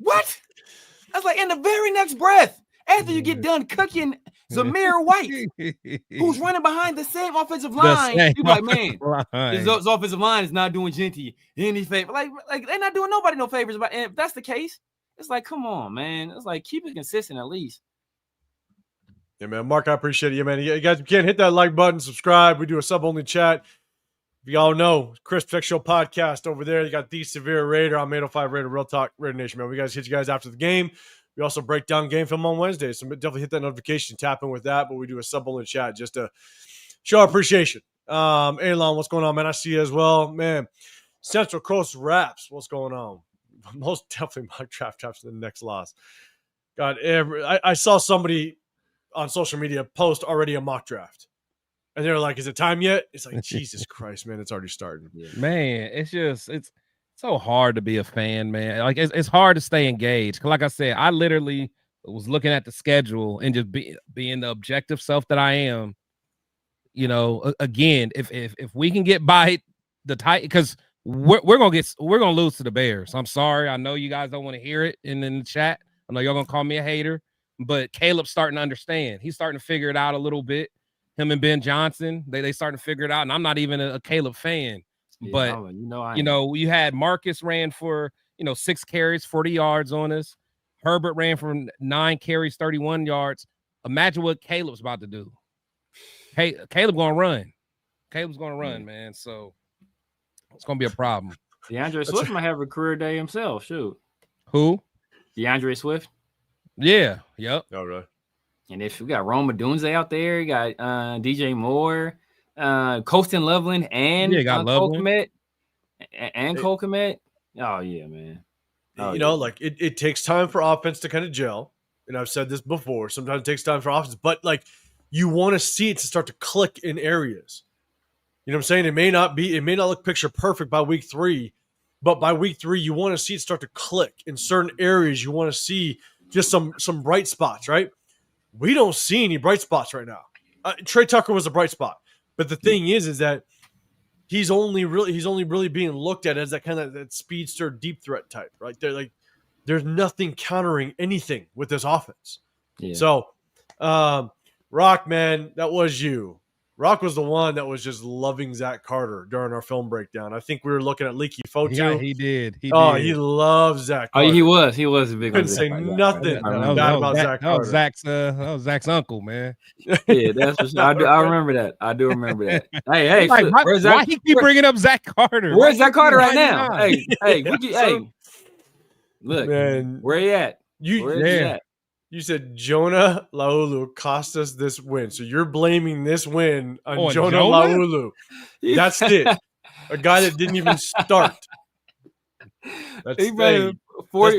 What? I was like, in the very next breath, after you get done cooking Zamir White, who's running behind the same offensive line, you're like, man, this offensive line is not doing Genty any favor. Like they're not doing nobody no favors. But if that's the case, it's like, come on, man. It's like, keep it consistent at least. Yeah, man. Mark, I appreciate it. Yeah, man. You guys can hit that like button, subscribe. We do a sub-only chat. If y'all know, Chris Tech Show podcast over there. You got the Severe Raider. I'm 805 Raider, Real Talk Raider Nation, man. We guys hit you guys after the game. We also break down game film on Wednesday, so definitely hit that notification, tap in with that. But we do a sub-only chat just to show our appreciation. Elon, what's going on, man? I see you as well, man. Central Coast Raps, what's going on? Most definitely my draft to the next loss. God, I saw somebody on social media post already a mock draft. And they're like, is it time yet? It's like, Jesus Christ, man, it's already starting. Man, it's so hard to be a fan, man. Like it's hard to stay engaged. Like I said, I literally was looking at the schedule and just being the objective self that I am. You know, again, if we can get by the tight, because we're gonna lose to the Bears. I'm sorry. I know you guys don't want to hear it in the chat. I know y'all gonna call me a hater, but Caleb's starting to understand. He's starting to figure it out a little bit. Him and Ben Johnson, they starting to figure it out. And I'm not even a Caleb fan, but you had Marcus ran for 6 carries, 40 yards on us. Herbert ran for 9 carries, 31 yards. Imagine what Caleb's about to do. Hey, Caleb's gonna run. Man. So it's gonna be a problem. DeAndre Swift might have a career day himself. Shoot. Who? DeAndre Swift. Yeah. Yep. Oh, really? And if we got Rome Odunze out there, you got DJ Moore, Colston Loveland, and Cole Kmet. And Cole Kmet. Oh, yeah, man. Like it takes time for offense to kind of gel. And I've said this before. Sometimes it takes time for offense. But, like, you want to see it to start to click in areas. You know what I'm saying? It may not look picture perfect by week 3. But by week 3, you want to see it start to click in certain areas. You want to see just some bright spots, right? We don't see any bright spots right now. Trey Tucker was a bright spot, but the thing is that he's only really being looked at as that kind of that speedster deep threat type, right? There's nothing countering anything with this offense. Yeah. So, Rock, man, that was you. Rock was the one that was just loving Zach Carter during our film breakdown. I think we were looking at Leaky Photo. Yeah, he did. He loves Zach Carter. Oh, he was a big one. Couldn't say nothing bad about Zach Carter. That was Zach's uncle, man. Yeah, that's for sure. I remember that. I do remember that. Hey, like, why he keep bringing up Zach Carter? Where's Zach Carter right now? Hey, look, man, where he at? Where he at? You said Jonah Laulu cost us this win. So you're blaming this win on Jonah Laulu. That's it. A guy that didn't even start. That's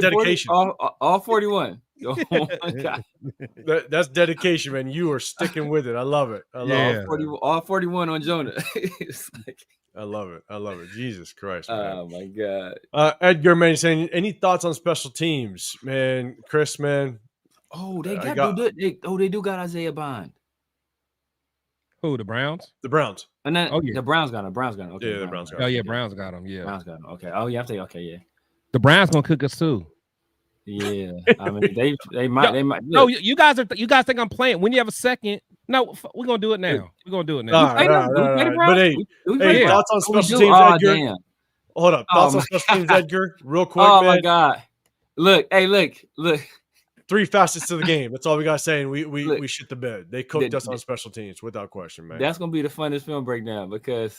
dedication. All 41. Oh, my God. That's dedication, man. You are sticking with it. I love it. All 41 on Jonah. I love it. Jesus Christ, man. Oh, my God. Edgar, man, saying, any thoughts on special teams? Man, Chris, man. Oh, they do got Isaiah Bond. Who, the Browns? The Browns. And then the Browns got him. Okay, yeah, the Browns got him. Oh, yeah, Browns got him. Yeah. Browns got him. Okay. Oh, yeah, yeah. The Browns gonna cook us too. Yeah. I mean, they might. No, you guys think I'm playing. When you have a second, no, we're gonna do it now. We're gonna do it now. But hey, thoughts on special teams, Edgar? Damn. Hold up. Thoughts on special teams, Edgar? Real quick, man. My God. Look. 3 fastest to the game. That's all we got to say. And we shit the bed. They cooked us on special teams without question, man. That's gonna be the funnest film breakdown because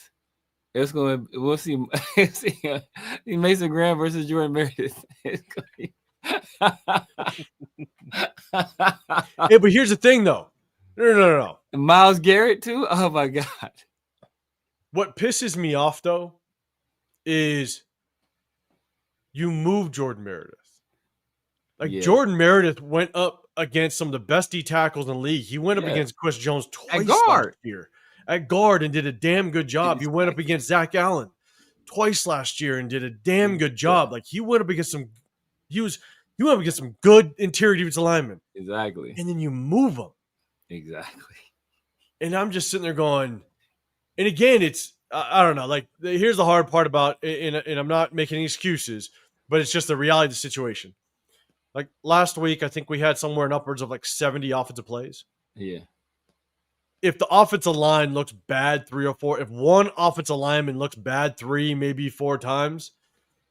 we'll see Mason Graham versus Jordan Meredith. Hey, but here's the thing, though. No. Myles Garrett too. Oh my God. What pisses me off though is you move Jordan Meredith. Jordan Meredith went up against some of the best D tackles in the league. He went up against Chris Jones twice last year at guard and did a damn good job. He went up against Zach Allen twice last year and did a damn good job. Like he went up against some good interior defensive linemen. Exactly. And then you move them. Exactly. And I'm just sitting there going, and again, it's I don't know. Like here's the hard part about it, and I'm not making any excuses, but it's just the reality of the situation. Like last week, I think we had somewhere in upwards of like 70 offensive plays. Yeah. If the offensive line looks bad 3 or 4, if one offensive lineman looks bad 3, maybe 4 times,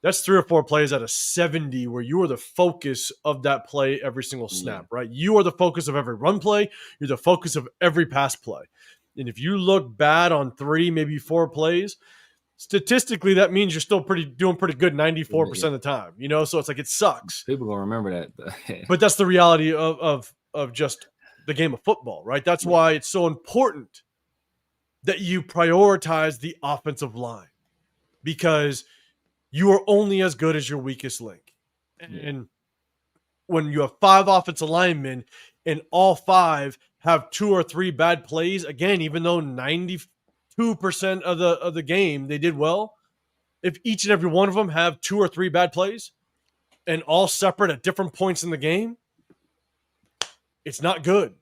that's 3 or 4 plays out of 70 where you are the focus of that play every single snap, right? You are the focus of every run play. You're the focus of every pass play. And if you look bad on 3, maybe 4 plays, statistically, that means you're still doing pretty good 94% of the time, So it's like it sucks. People gonna remember that, but that's the reality of just the game of football, right? That's why it's so important that you prioritize the offensive line, because you are only as good as your weakest link. And when you have 5 offensive linemen and all 5 have 2 or 3 bad plays, again, even though 92% of the game they did well, if each and every one of them have 2 or 3 bad plays and all separate at different points in the game, it's not good.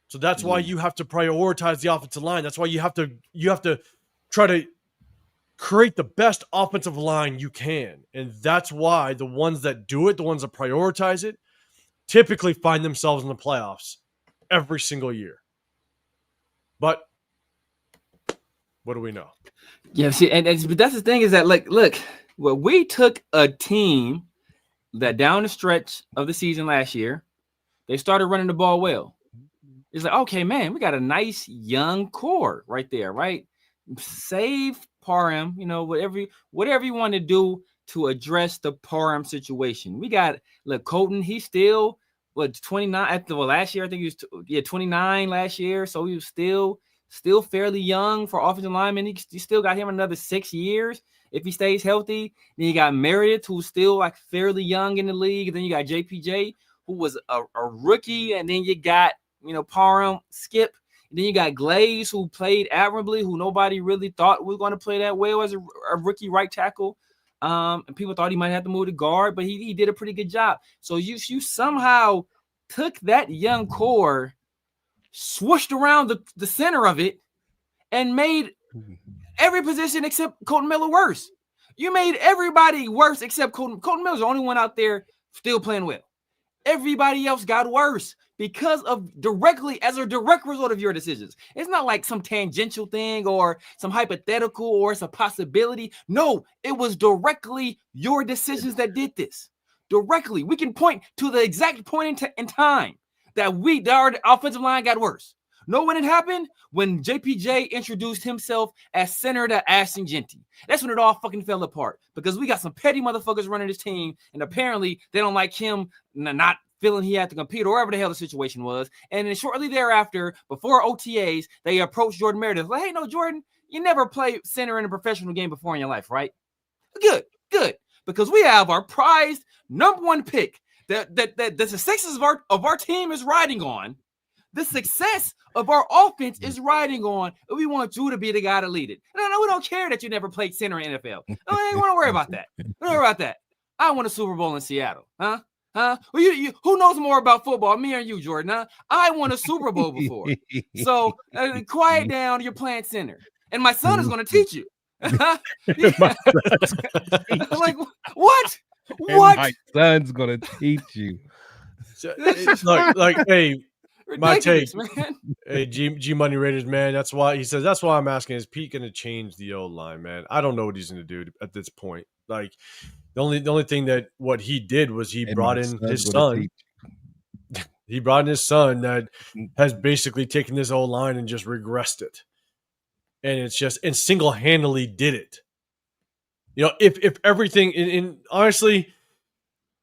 So that's why you have to prioritize the offensive line. That's why you have to try to create the best offensive line you can. And that's why the ones that do it, the ones that prioritize it, typically find themselves in the playoffs every single year. But what do we know? Yeah, see, but that's the thing is that, like, look, well, we took a team that down the stretch of the season last year, they started running the ball well. It's like, okay, man, we got a nice young core right there, right? Save Parham, whatever you want to do to address the Parham situation. We got, look, Colton, he's still 29 last year. I think he was 29 last year, so he was still fairly young for offensive lineman. You still got him another 6 years if he stays healthy. Then you got Meredith, who's still like fairly young in the league. And then you got JPJ, who was a rookie, and then you got Parham, Skip. And then you got Glaze, who played admirably, who nobody really thought was going to play that well as a rookie right tackle. And people thought he might have to move to guard, but he did a pretty good job. So you somehow took that young core, swooshed around the center of it, and made every position except Colton Miller worse. You made everybody worse except Colton. Colton Miller's the only one out there still playing well. Everybody else got worse because of as a direct result of your decisions. It's not like some tangential thing or some hypothetical or it's a possibility. No, it was directly your decisions that did this. Directly. We can point to the exact point in time that our offensive line got worse. Know when it happened? When JPJ introduced himself as center to Ashton Genty. That's when it all fucking fell apart, because we got some petty motherfuckers running this team, and apparently they don't like him not feeling he had to compete or whatever the hell the situation was. And then shortly thereafter, before OTAs, they approached Jordan Meredith like, hey, no, Jordan, you never played center in a professional game before in your life, right? Good. Because we have our prized number 1 pick that the successes of our team is riding on. The success of our offense is riding on, and we want you to be the guy to lead it. No, we don't care that you never played center in NFL. No, I ain't want to worry about that. Don't worry about that. I won a Super Bowl in Seattle. Huh? Well, who knows more about football, me or you, Jordan? Huh? I won a Super Bowl before. So quiet down. You're playing center, and my son is going to teach you. Like what? What? My son's going to teach you. It's like, hey. My take, man. Hey, G Money Raiders, man. That's why he says. That's why I'm asking: is Pete going to change the O line, man? I don't know what he's going to do at this point. Like the only thing that what he did was he brought in his son. He brought in his son that has basically taken this O line and just regressed it, and it's just and single-handedly did it. If everything in honestly.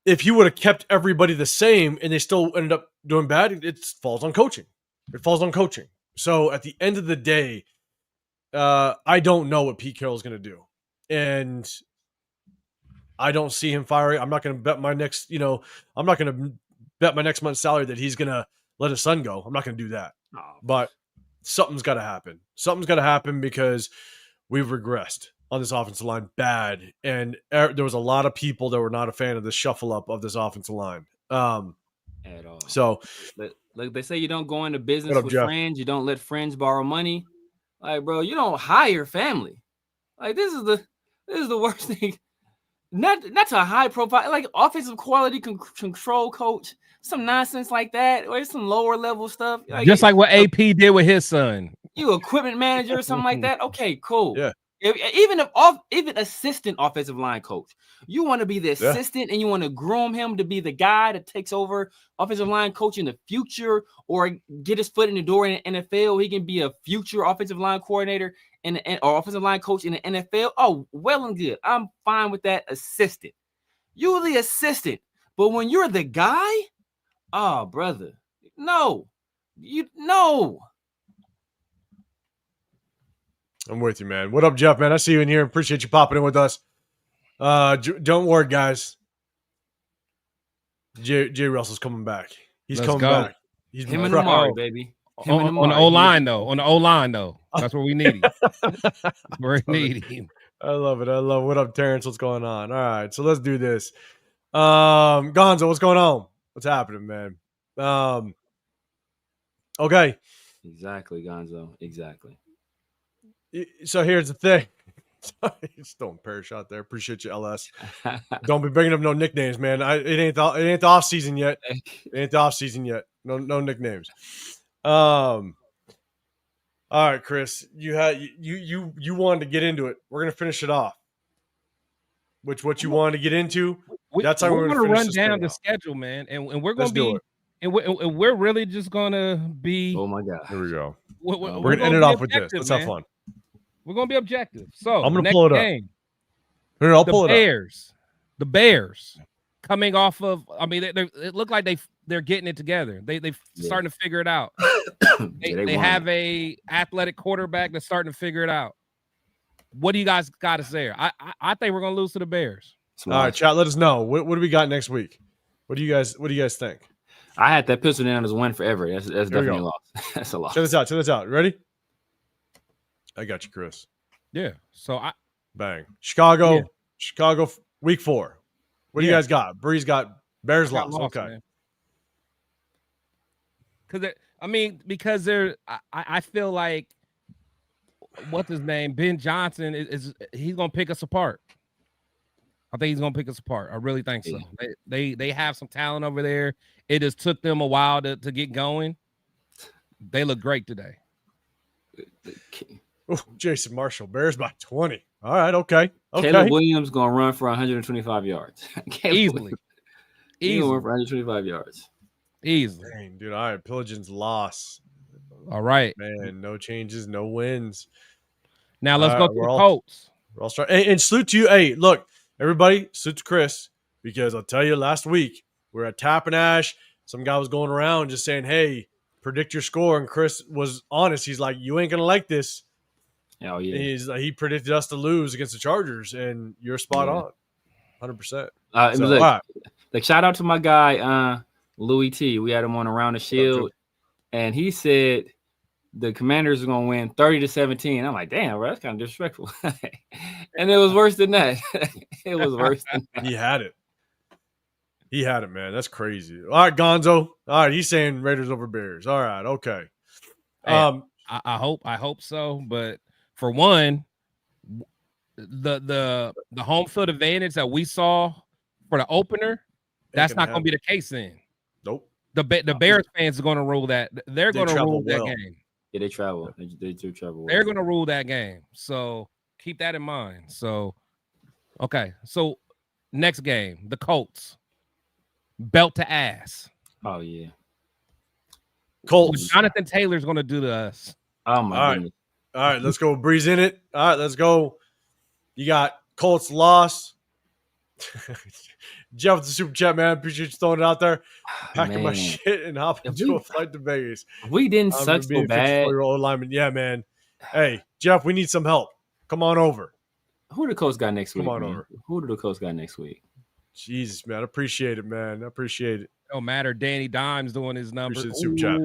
If he would have kept everybody the same and they still ended up doing bad, it falls on coaching. So at the end of the day, I don't know what Pete Carroll is going to do. And I don't see him firing. I'm not going to bet my next, I'm not going to bet my next month's salary that he's going to let his son go. I'm not going to do that. But something's got to happen. Something's got to happen because we've regressed on this offensive line bad. And there was a lot of people that were not a fan of the shuffle up of this offensive line. At all. So like they say, you don't go into business with friends. You don't let friends borrow money. Like, bro, you don't hire family. Like this is the worst thing. Not to a high profile, like offensive quality control coach, some nonsense like that, or some lower level stuff. Just like what AP did with his son. You equipment manager or something like that. Okay, cool. Yeah. Even assistant offensive line coach, you want to be the assistant and you want to groom him to be the guy that takes over offensive line coach in the future or get his foot in the door in the NFL. He can be a future offensive line coordinator or offensive line coach in the NFL. Oh, well and good. I'm fine with that assistant. You're the assistant. But when you're the guy, oh, brother, no. I'm with you, man. What up, Jeff, man? I see you in here. Appreciate you popping in with us. Don't worry, guys. Jay Russell's coming back. He's coming back. He's him and Amari, baby. On the O-line, though. On the O-line, though. That's where we need him. We need him. I love it. What up, Terrence? What's going on? All right, so let's do this. Gonzo, what's going on? What's happening, man? Okay. Exactly, Gonzo. Exactly. So here's the thing. Just throwing Parrish out there. Appreciate you, LS. Don't be bringing up no nicknames, man. It ain't the off season yet. It ain't the off season yet. No nicknames. All right, Chris. You wanted to get into it. We're gonna finish it off. What you wanted to get into? That's how we're gonna run down the schedule, man, and we're gonna be. And we're really just gonna be. Oh my God! Here we go. We're gonna end it off with this. Let's have fun. We're gonna be objective. So I'm gonna pull it up. I'll pull it up. The Bears, coming off of. I mean, it looked like they're getting it together. They starting to figure it out. they have a athletic quarterback that's starting to figure it out. What do you guys got us there? I think we're gonna lose to the Bears. All right, chat. Let us know. What do we got next week? What do you guys think? I had that penciled in as a win forever. That's definitely a loss. That's a loss. Check this out. Ready? I got you, Chris. Yeah. So bang. Chicago, week 4. What do you guys got? Breeze got Bears lost. Okay. Because I feel like what's his name? Ben Johnson he's gonna pick us apart. I think he's gonna pick us apart. I really think so. They have some talent over there. It just took them a while to get going. They look great today. Ooh, Jason Marshall, Bears by 20. All right, okay. Caleb Williams gonna run for 125 yards. Easily. Run for 125 yards. Easily. Dang, dude. All right, Pillaging's loss. All right, man. No changes, no wins. Now let's go to the Colts. We're all starting. And salute to you. Hey, look, everybody, salute to Chris, because I'll tell you, last week we were at Tap and Ash. Some guy was going around just saying, "Hey, predict your score," and Chris was honest. He's like, "You ain't gonna like this." Oh yeah. He predicted us to lose against the Chargers, and you're spot on, 100%. Like shout out to my guy Louis T. We had him on Around the Shield, and he said the Commanders are gonna win 30-17. I'm like, damn, bro, that's kind of disrespectful. And it was worse than that. It was worse than that. He had it, man. That's crazy. All right, Gonzo. All right, he's saying Raiders over Bears. All right, okay. Hey, I hope so, but for one, the home field advantage that we saw for the opener, that's not going to be the case then. Nope. The Bears fans are going to rule that. They're going to rule that game. Yeah, they travel. They do travel. They're going to rule that game. So keep that in mind. So, okay. So next game, the Colts. Belt to ass. Oh, yeah. Colts. What Jonathan Taylor's going to do to us. Oh, my goodness. All right, let's go. Breeze in it. All right, let's go. You got Colts loss. Jeff with the super chat, man. Appreciate you throwing it out there. Packing my shit and hopping into a flight to Vegas. We didn't suck so bad. Lineman. Yeah, man. Hey, Jeff, we need some help. Come on over. Who the Colts got next week? Come on over. Who do the Colts got next week? Jesus, man. I appreciate it, man. I appreciate it. Don't matter. Danny Dimes doing his numbers. Super chat.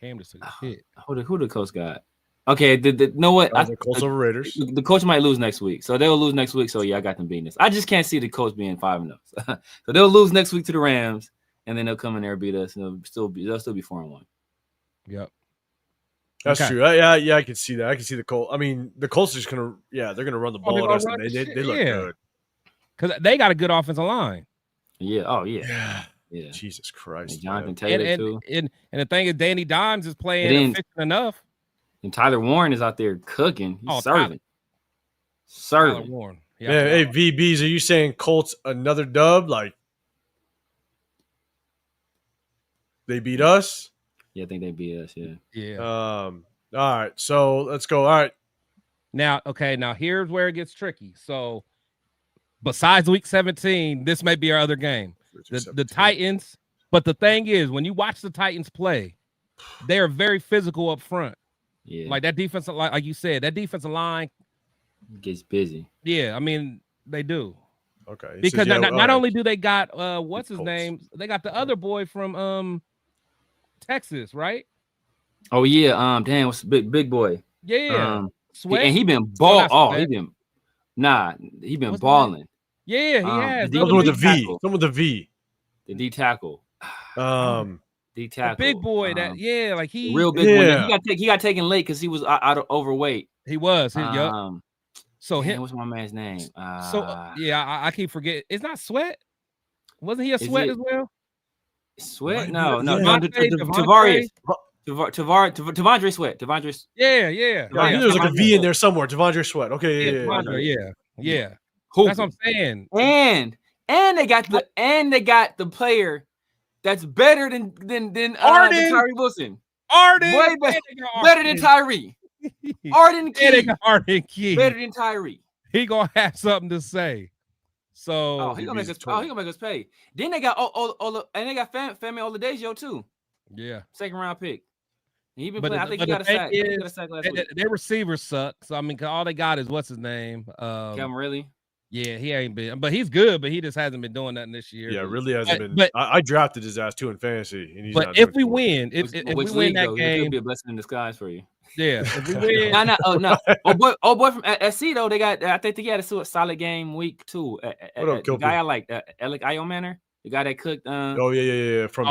Cam just took a hit. Who the Colts got? Okay, you know what? The Colts over Raiders. The Colts might lose next week, so they'll lose next week. So yeah, I got them beating this. I just can't see the Colts being 5-0. So they'll lose next week to the Rams, and then they'll come in there and beat us, and they'll still be 4-1. Yep, that's true. Yeah, I can see that. I can see the Colts. I mean, the Colts are just gonna, they're gonna run the ball at us, and they look good because they got a good offensive line. Yeah. Oh yeah. Yeah. Jesus Christ. And Jonathan Taylor too. And the thing is, Danny Dimes is playing efficient enough. And Tyler Warren is out there cooking. He's serving. Tyler Warren. Yeah. Hey, VBs, are you saying Colts another dub? Like they beat us? Yeah, I think they beat us. Yeah. Yeah. All right. So let's go. All right. Now, here's where it gets tricky. So besides week 17, this may be our other game. The Titans. But the thing is, when you watch the Titans play, they are very physical up front. Yeah, Like that defensive line, like you said, that defensive line gets busy. Yeah, I mean they do. Okay. Because says, not only do they got what's his Colts. name, they got the other boy from Texas, right? Oh yeah, damn, what's big boy? Yeah, Sweat, and he been he been balling. Yeah, he has. Someone with a V. Someone with a V. The D tackle. D tackle. Big boy. Like he real big one. He got taken late because he was out of overweight. He was. So what's my man's name? I keep forgetting. It's not Sweat. Wasn't he a Sweat as well? Sweat? No. Tavarius. Tavondre Sweat. Tavondre. Yeah. I knew there was like a V in there somewhere. Tavondre Sweat. Okay. Yeah. That's what I'm saying. And they got the player that's better than Tyree Wilson. Arden. Way better than Tyree. Arden Key. Arden Key. Better than Tyree. He gonna have something to say. So he gonna make us pay. Then they got and they got Femi Oladipo too. Yeah, second round pick. And he been playing. I think he got a sack. Last week. Their receivers suck. So I mean, all they got is what's his name? Calvin Ridley. Yeah, he ain't been, but he's good. But he just hasn't been doing nothing this year. Yeah, really hasn't been. But I drafted his ass too in fantasy. And he's but if we win, if we win that game, it could be a blessing in disguise for you. Yeah, if we win. no. Oh boy from SC though. They got. I think they had a solid game week 2. The guy I like, Alec Iomanner, the guy that cooked. From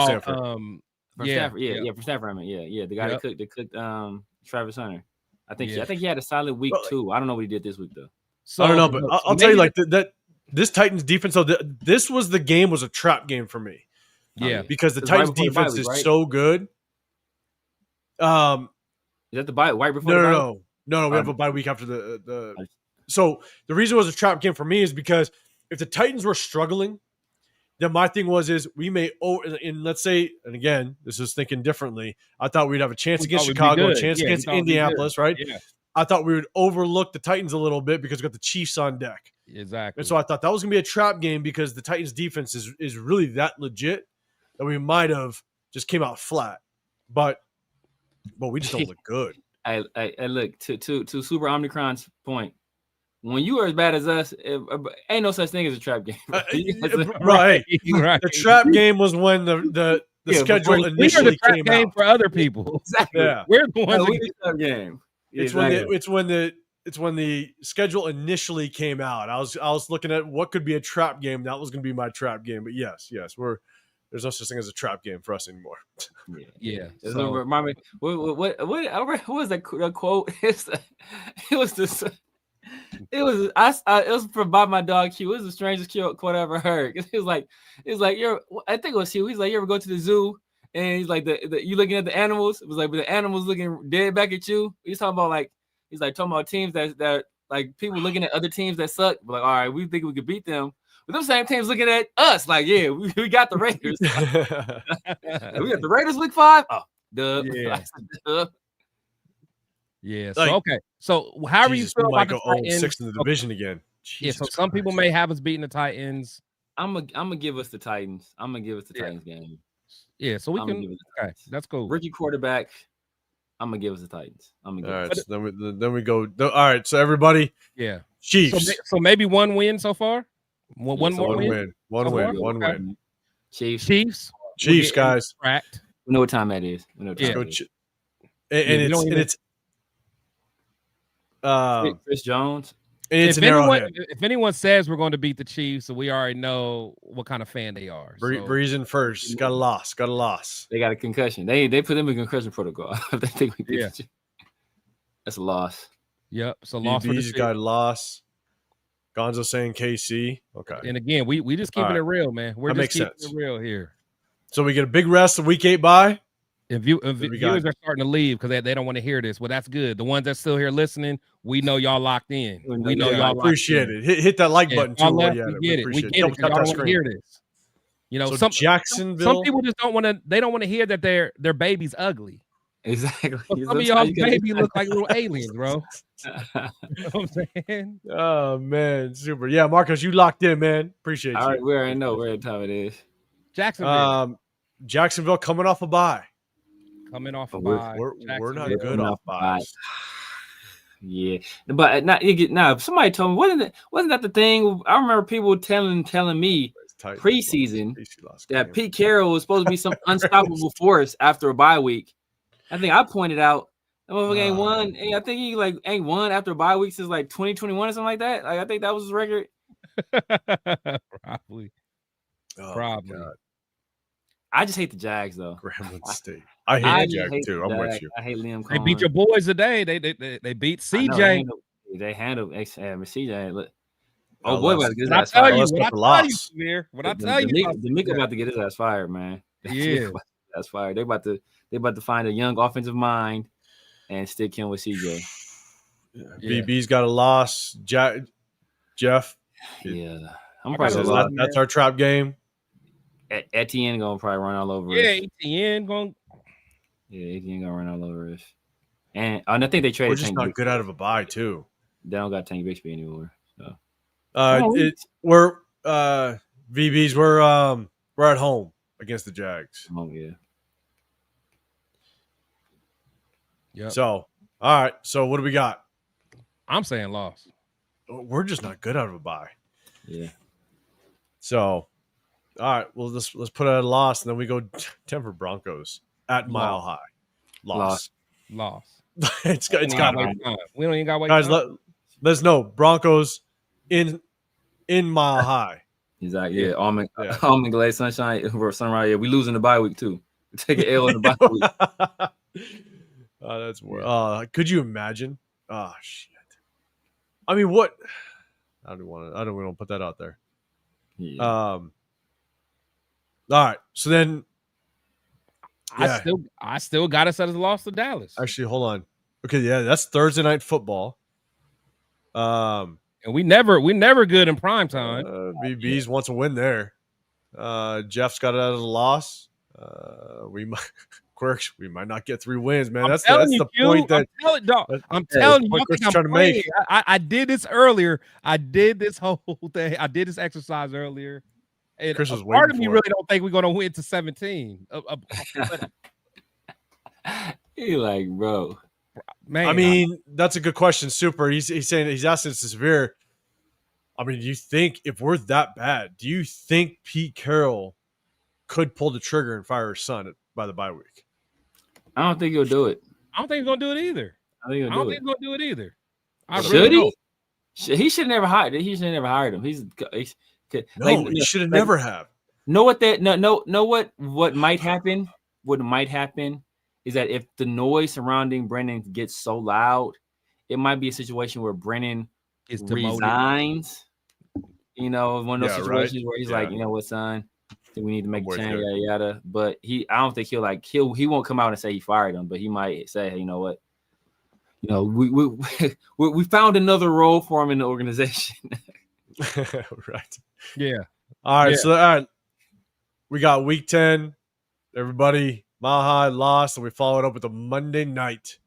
Stanford. From Stanford. From Stanford. The guy that cooked Travis Hunter. I think he had a solid week 2. I don't know what he did this week though. So, I don't know, but I'll tell you like that. This Titans defense. So this was a trap game for me. Yeah, because the Titans defense is so good. Is that the bye right before? No. We have a bye week after the. So the reason it was a trap game for me is because if the Titans were struggling, then my thing is we may and let's say, and again, this is thinking differently. I thought we'd have a chance against Chicago, a chance against Indianapolis, right? Yeah. I thought we would overlook the Titans a little bit because we got the Chiefs on deck. Exactly. And so I thought that was going to be a trap game because the Titans defense is really that legit that we might have just came out flat. But we just don't look good. I look to Super Omicron's point. When you are as bad as us, ain't no such thing as a trap game. Right. The trap game was when the schedule initially came out. Game for other people. Exactly. Yeah. We're the ones that trap game. It's when the schedule initially came out. I was looking at what could be a trap game. That was going to be my trap game. But yes, there's no such thing as a trap game for us anymore. Yeah. So, remind me, what was that quote? It was from by my dog Q. It was the strangest quote I ever heard. It was like I think it was Q. He's like, you ever go to the zoo? And he's like, you looking at the animals. It was like, but the animals looking dead back at you. He's talking about teams that like people looking at other teams that suck. But like, all right, we think we could beat them. But them same teams looking at us like, yeah, we got the Raiders. We got the Raiders week 5. Oh, dub. Yeah. Yeah. So okay. So how are you feel about the Titans? 6 in the division again. Jesus so some people may have us beating the Titans. I'm gonna give us the Titans. I'm gonna give us the Titans game. Yeah, so we can. Okay, that's cool. Rookie quarterback. I'm gonna give us the Titans. I'm gonna give. All right, so then we go. All right, so everybody. Yeah. Chiefs. So maybe one win so far. One more win. One win. Chiefs, guys. Cracked. We know what time that is. We know what time it is. Chris Jones. If anyone says we're going to beat the Chiefs, so we already know what kind of fan they are. Reason first. Got a loss. They got a concussion. They put them in concussion protocol. They think we beat the Chiefs. That's a loss. Yep. So loss for the Chiefs. Got a loss. Gonzo saying KC. Okay. And again, we just keeping it real, man. We're just keeping it real here. So we get a big rest, a week 8 bye. If viewers are starting to leave because they don't want to hear this, well, that's good. The ones that's still here listening, we know y'all locked in. We know y'all appreciate it. Hit that like button too. We get it. We get it. Y'all don't want to hear this. You know, so Jacksonville. Some people just don't want to. They don't want to hear that their baby's ugly. Exactly. So some of y'all's baby look like little aliens, bro. You know what I'm saying? Oh man, super. Yeah, Marcus, you locked in, man. Appreciate you. All right, we already know where the time it is. Jacksonville coming off a bye. coming off a We're bye. not good off buys. Yeah, but now somebody told me wasn't that the thing? I remember people telling me preseason that Pete Carroll was supposed to be some unstoppable force after a bye week. I think I pointed out that motherfucker ain't won. Hey, I think he ain't won after a bye week since 2021 or something like that. I think that was his record. Probably. I just hate the Jags though. Grambling State. I hate the Jags too. I'm with you. I hate Liam Cohen. They beat your boys today. They beat CJ. They handled CJ. Look. Oh boy, about to get his ass fired. What I tell you, D'Amico about to get his ass fired, man. Yeah, that's fired. They about to find a young offensive mind and stick him with CJ. BB's got a loss. Jeff. Yeah, that's our trap game. Etienne gonna probably run all over us. Etienne gonna run all over us. And I think they traded. We're just not good out of a bye too. They don't got Tank Bixby anymore. So we're VBs. We're at home against the Jags. Oh yeah. Yeah. So all right. So what do we got? I'm saying loss. We're just not good out of a bye. Yeah. So all right. Well, let's put out a loss, and then we go Denver Broncos at Mile High. Loss. It's got we don't even got to wait. Guys, let us know Broncos in Mile High. Exactly. Yeah. Almond Glade Sunshine or Sunrise. Yeah, we losing the bye week too. We take an L in the bye week. That's could you imagine? Oh shit. I mean, what? I don't want to put that out there. Yeah. All right. So then, I still got us as a loss to Dallas. Actually, hold on. Okay, yeah, that's Thursday night football. And we never good in prime time. BB's wants a win there. Jeff's got it as a loss. We might not get 3 wins, man. That's the point that I'm telling you, I'm trying to make. I did this earlier. I did this whole thing. I did this exercise earlier. And Chris was part of me really don't think we're gonna win to 17. He like, bro. Man, I mean, that's a good question. Super. He's saying he's asking severe. I mean, do you think if we're that bad, do you think Pete Carroll could pull the trigger and fire his son by the bye week? I don't think he'll do it. I don't think he's gonna do it either. I don't think he's gonna do it either. Should he? He should never hired. He should never hired him. He should have never have. Know what might happen? What might happen is that if the noise surrounding Brennan gets so loud, it might be a situation where Brennan resigns. You know, one of those situations where he's like, you know what, son, I think we need to make a change, yada yada. But I don't think he won't come out and say he fired him, but he might say, hey, you know what? You know, we found another role for him in the organization. Right. Yeah. All right. So, all right. We got week 10. Everybody, Mile High lost, and we followed up with a Monday night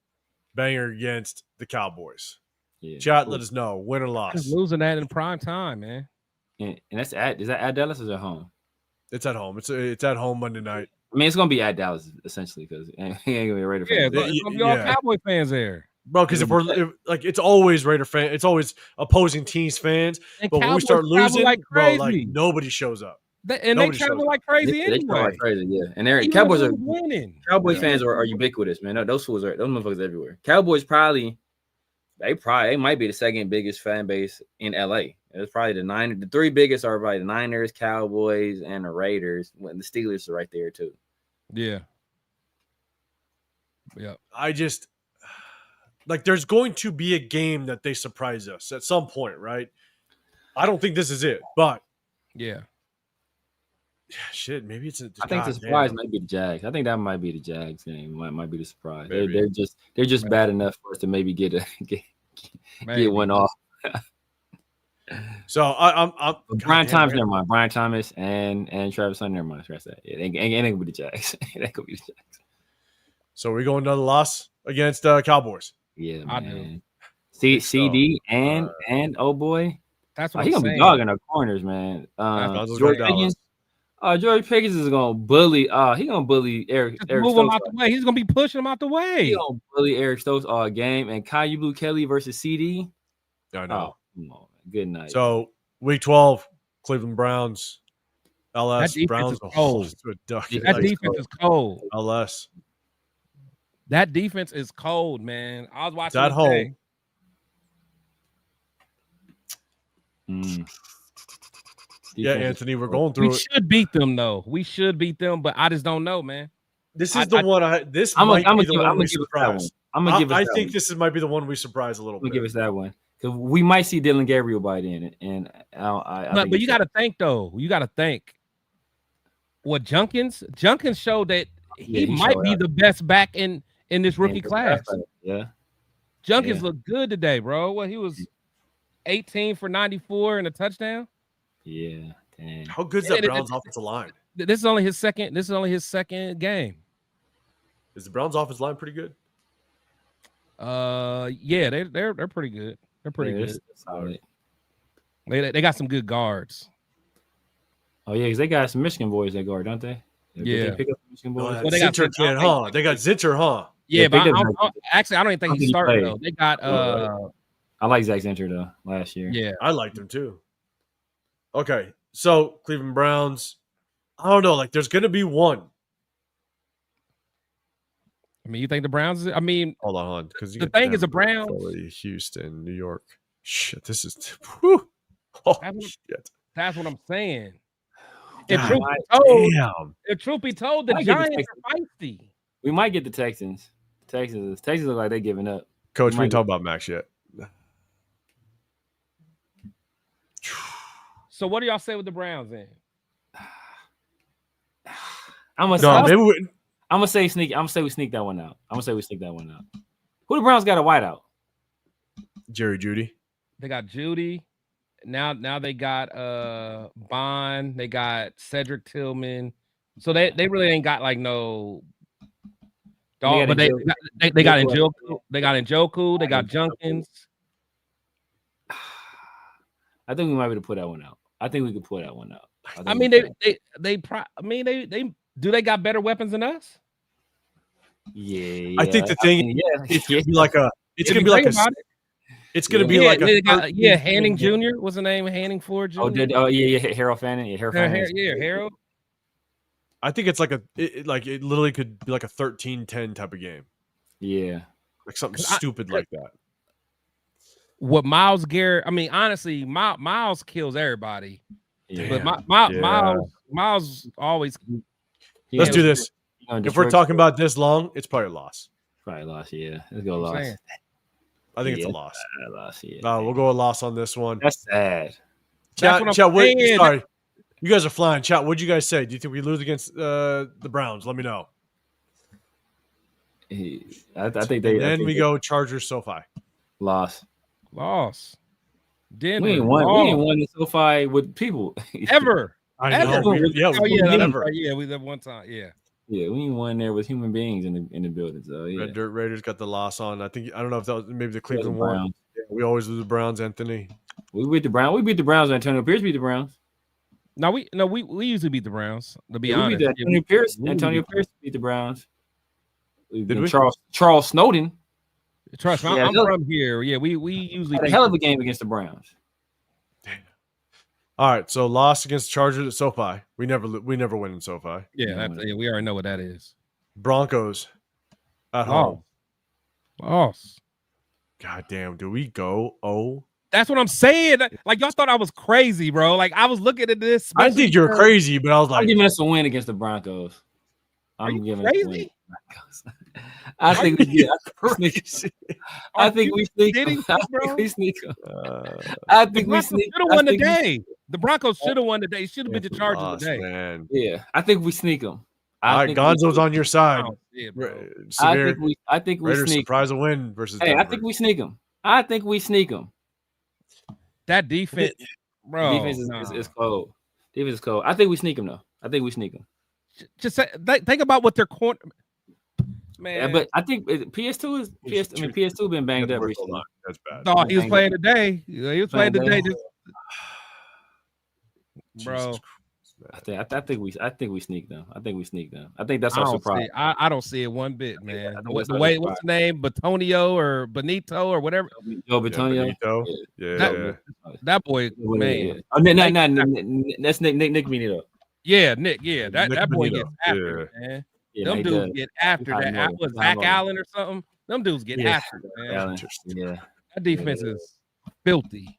banger against the Cowboys. Yeah. Chat, let us know. Win or loss. Just losing that in prime time, man. And is that at Dallas or is it at home? It's at home. It's at home Monday night. I mean, it's gonna be at Dallas essentially because he ain't gonna be a Raider fan. Yeah, but it's gonna be all Cowboy fans there. Bro, because it's always Raider fan, it's always opposing teams fans. And but when we start losing, nobody shows up. They travel like crazy anyway. They travel like crazy, yeah. And Cowboys are winning. Cowboy fans are ubiquitous, man. Those motherfuckers everywhere. Cowboys they might be the second biggest fan base in LA. It's probably the 3 biggest are probably the Niners, Cowboys, and the Raiders. When the Steelers are right there too. Yeah. Yeah. I just there's going to be a game that they surprise us at some point, right? I don't think this is it, but yeah. Shit, maybe it's. I think the surprise might be the Jags. I think that might be the Jags game. Might be the surprise. They're just bad enough for us to maybe get one off. So I'm Brian Thomas, never mind. Brian Thomas and Travis Hunter, never mind. Scratch that. Yeah, it ain't gonna be the Jags. That could be the Jags. So we're going another loss against Cowboys. Yeah, man. CD and oh boy, that's what he's gonna be dogging our corners, man. George Pickens. George Pickens is gonna bully. He gonna bully Eric. Just Eric move Stokes him out the way. He's gonna be pushing him out the way. He gonna bully Eric Stokes all game. And Caillou Blue Kelly versus CD. I know. Come on, good night. So week 12, Cleveland Browns. LS That Browns. defense is cold. That defense is cold. LS. That defense is cold, man. I was watching that home. Yeah, Anthony, we're going through. We should beat them, though. We should beat them, but I just don't know, man. This is the one. This might be the one we surprise. I think this might be the one we surprise a little bit. Give us that one because we might see Dylan Gabriel by then, and but you got to think though. You got to think. What Jenkins showed that he might be the best back in this rookie class. Yeah, Jenkins looked good today, bro. What he was 18 for 94 and a touchdown. Yeah, dang. How good's that Browns offensive line? This is only his second. This is only his second game. Is the Browns offensive line pretty good? Yeah, they're pretty good. They're pretty good. Solid. They got some good guards. Oh yeah, because they got some Michigan boys that guard, don't they? Yeah. They pick up Michigan boys. Well, they got Zinter kid, huh? They got Zinter, huh? Yeah, but actually, I don't even think he started though. They got I like Zach Zinter though last year. Yeah, I liked him too. Okay, so Cleveland Browns. I don't know. Like, there's gonna be one. I mean, you think the Browns? I mean, hold on, because the thing is, the Browns, Philly, Houston, New York. Shit, this is. Whew. Oh shit. That's what I'm saying. If truth be told, the Giants are feisty. We might get the Texans. Texans look like they're giving up. Coach, we ain't talking about Max yet. So what do y'all say with the Browns then? I'm gonna say we sneak that one out. Who the Browns got a whiteout? Jerry Jeudy. They got Jeudy. Now they got Bond. They got Cedric Tillman. So they really ain't got like no dog, but they got Njoku. They got Njoku. They got Jenkins. I think we might be able to put that one out. I think we could pull that one out. I mean, they do they got better weapons than us? Yeah. I think the thing, it's gonna be like a. It's gonna be like a. It's gonna be like a. Hanning Jr. What's the name? Hanning Ford Jr. Harold Fanning. Yeah, Harold. I think it's like it literally could be like a 13-10 type of game. Yeah, like something stupid like that. What Myles Garrett? I mean, honestly, Myles kills everybody. Yeah. But Myles always. Let's do this. If we're talking about this long, it's probably a loss. Probably a loss. Yeah, let's go loss. I think it's a loss. Yeah. We'll go a loss on this one. That's sad. Chat, sorry. You guys are flying. Chat, what'd you guys say? Do you think we lose against the Browns? Let me know. I think they. Then we go Chargers SoFi. Loss. Denver. We ain't won the SoFi with people ever. I know. Never. Yeah, we did one time. Yeah. Yeah, we ain't won there with human beings in the building. So yeah. Red Dirt Raiders got the loss on. I don't know if that was maybe the Cleveland one. Yeah, we always lose the Browns, Anthony. We beat the Browns. We beat the Browns. Antonio Pierce beat the Browns. We usually beat the Browns. To be honest, Antonio Pierce beat the Browns. Did we? Charles Snowden. Trust me, I'm from here. Yeah, we usually had a hell of a game against the Browns. Damn. All right, so loss against the Chargers at SoFi. We never win in SoFi. Yeah, we already know what that is. Broncos at home. Loss. God damn, do we go? Oh, that's what I'm saying. Like, y'all thought I was crazy, bro. Like, I was looking at this. I think you're crazy, but I was like, I'm giving us a win against the Broncos. I'm giving us a win. I think we sneak them. I think we sneak them. I think we should have won the day. The Broncos should have won the day. Should have been the Chargers today. Man. Yeah, I think we sneak them. All right, Gonzo's on your side. I think we Raiders sneak. Surprise a win versus. Hey, I think we sneak them. That defense, bro. Defense is cold. Defense is cold. I think we sneak them though. Just think about what their corner. Man, yeah, but I think PS2 PS2 been banged up recently. That's bad. No, he was playing today. He was playing today. Bro, I think we sneak them. I think we sneak them. I think that's our surprise. I don't see it one bit, man. The way what's the name, Batonio or Benito or whatever. Batonio. Yeah. That boy, man. Oh, no, that's Nick Benito. Yeah, Nick. Yeah, that boy gets after it, man. Yeah, them dudes get after that. I was Zach Allen or something. Them dudes get after it, man. Yeah, that defense is filthy.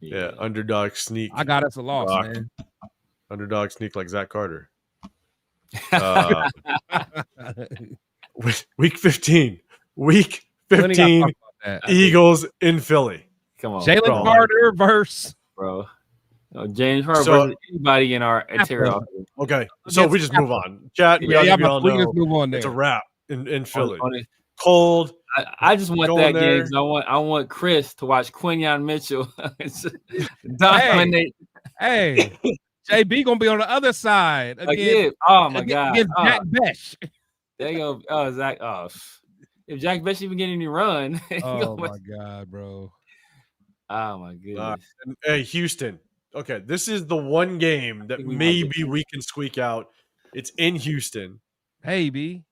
Yeah, underdog sneak. I got us a loss, man. Underdog sneak like Zach Carter. Week 15. Week 15. Eagles in Philly. Come on, Jalen Carter versus bro. James Harden versus anybody in our interior. Okay, so we just move on. Chat. We just move on. There. It's a wrap in Philly. Cold. I just want that game. I want Chris to watch Quinyon Mitchell dominate. Hey, JB gonna be on the other side again. Oh my god, against Jack Besh. There you go. Oh, Zach. Oh, if Jack Besh even getting any run. Oh my god, bro. Oh my goodness. Hey, Houston. Okay, this is the one game that maybe we can squeak out. It's in Houston. Maybe.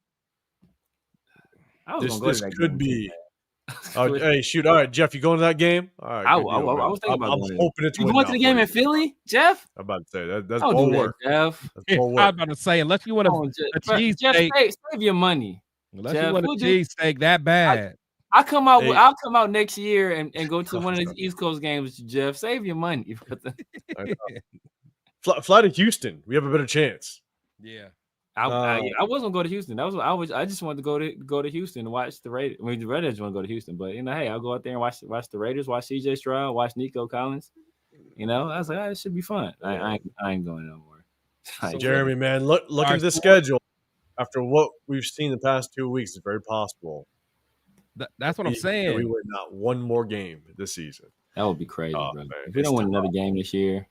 This could be. Hey, shoot! All right, Jeff, you going to that game? All right, I was thinking about. I'm hoping it's. You going to the game in Philly, Jeff? I'm about to say that's bold work, Jeff. I was about to say, unless you want a cheesesteak, save your money. Unless you want a cheesesteak that bad. I'll come out next year and go to one of these East Coast games, Jeff. Save your money. Fly to Houston. We have a better chance. Yeah. I was gonna go to Houston. I just wanted to go to Houston and watch the Raiders. I mean, the Raiders want to go to Houston, but hey, I'll go out there and watch the Raiders, watch CJ Stroud, watch Nico Collins. I was like, it should be fun. I ain't going no more. Jeremy, man, look at the schedule. After what we've seen the past 2 weeks, it's very possible. That's what I'm saying. We win not one more game this season. That would be crazy, bro. Man, if we don't win another game this year,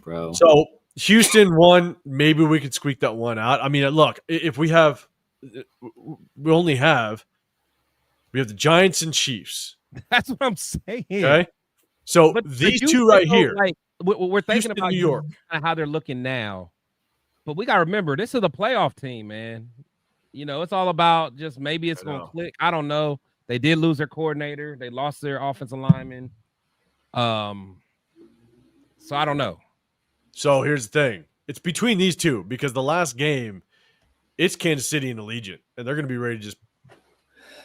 bro. So Houston won. Maybe we could squeak that one out. I mean, look, if we have the Giants and Chiefs. That's what I'm saying. Okay. So these two right here. Like, we're thinking Houston, about New York, how they're looking now. But we got to remember, this is a playoff team, man. It's all about just maybe it's going to click. I don't know. They did lose their coordinator. They lost their offensive lineman. So I don't know. So here's the thing. It's between these two because the last game, it's Kansas City and Allegiant, and they're going to be ready to just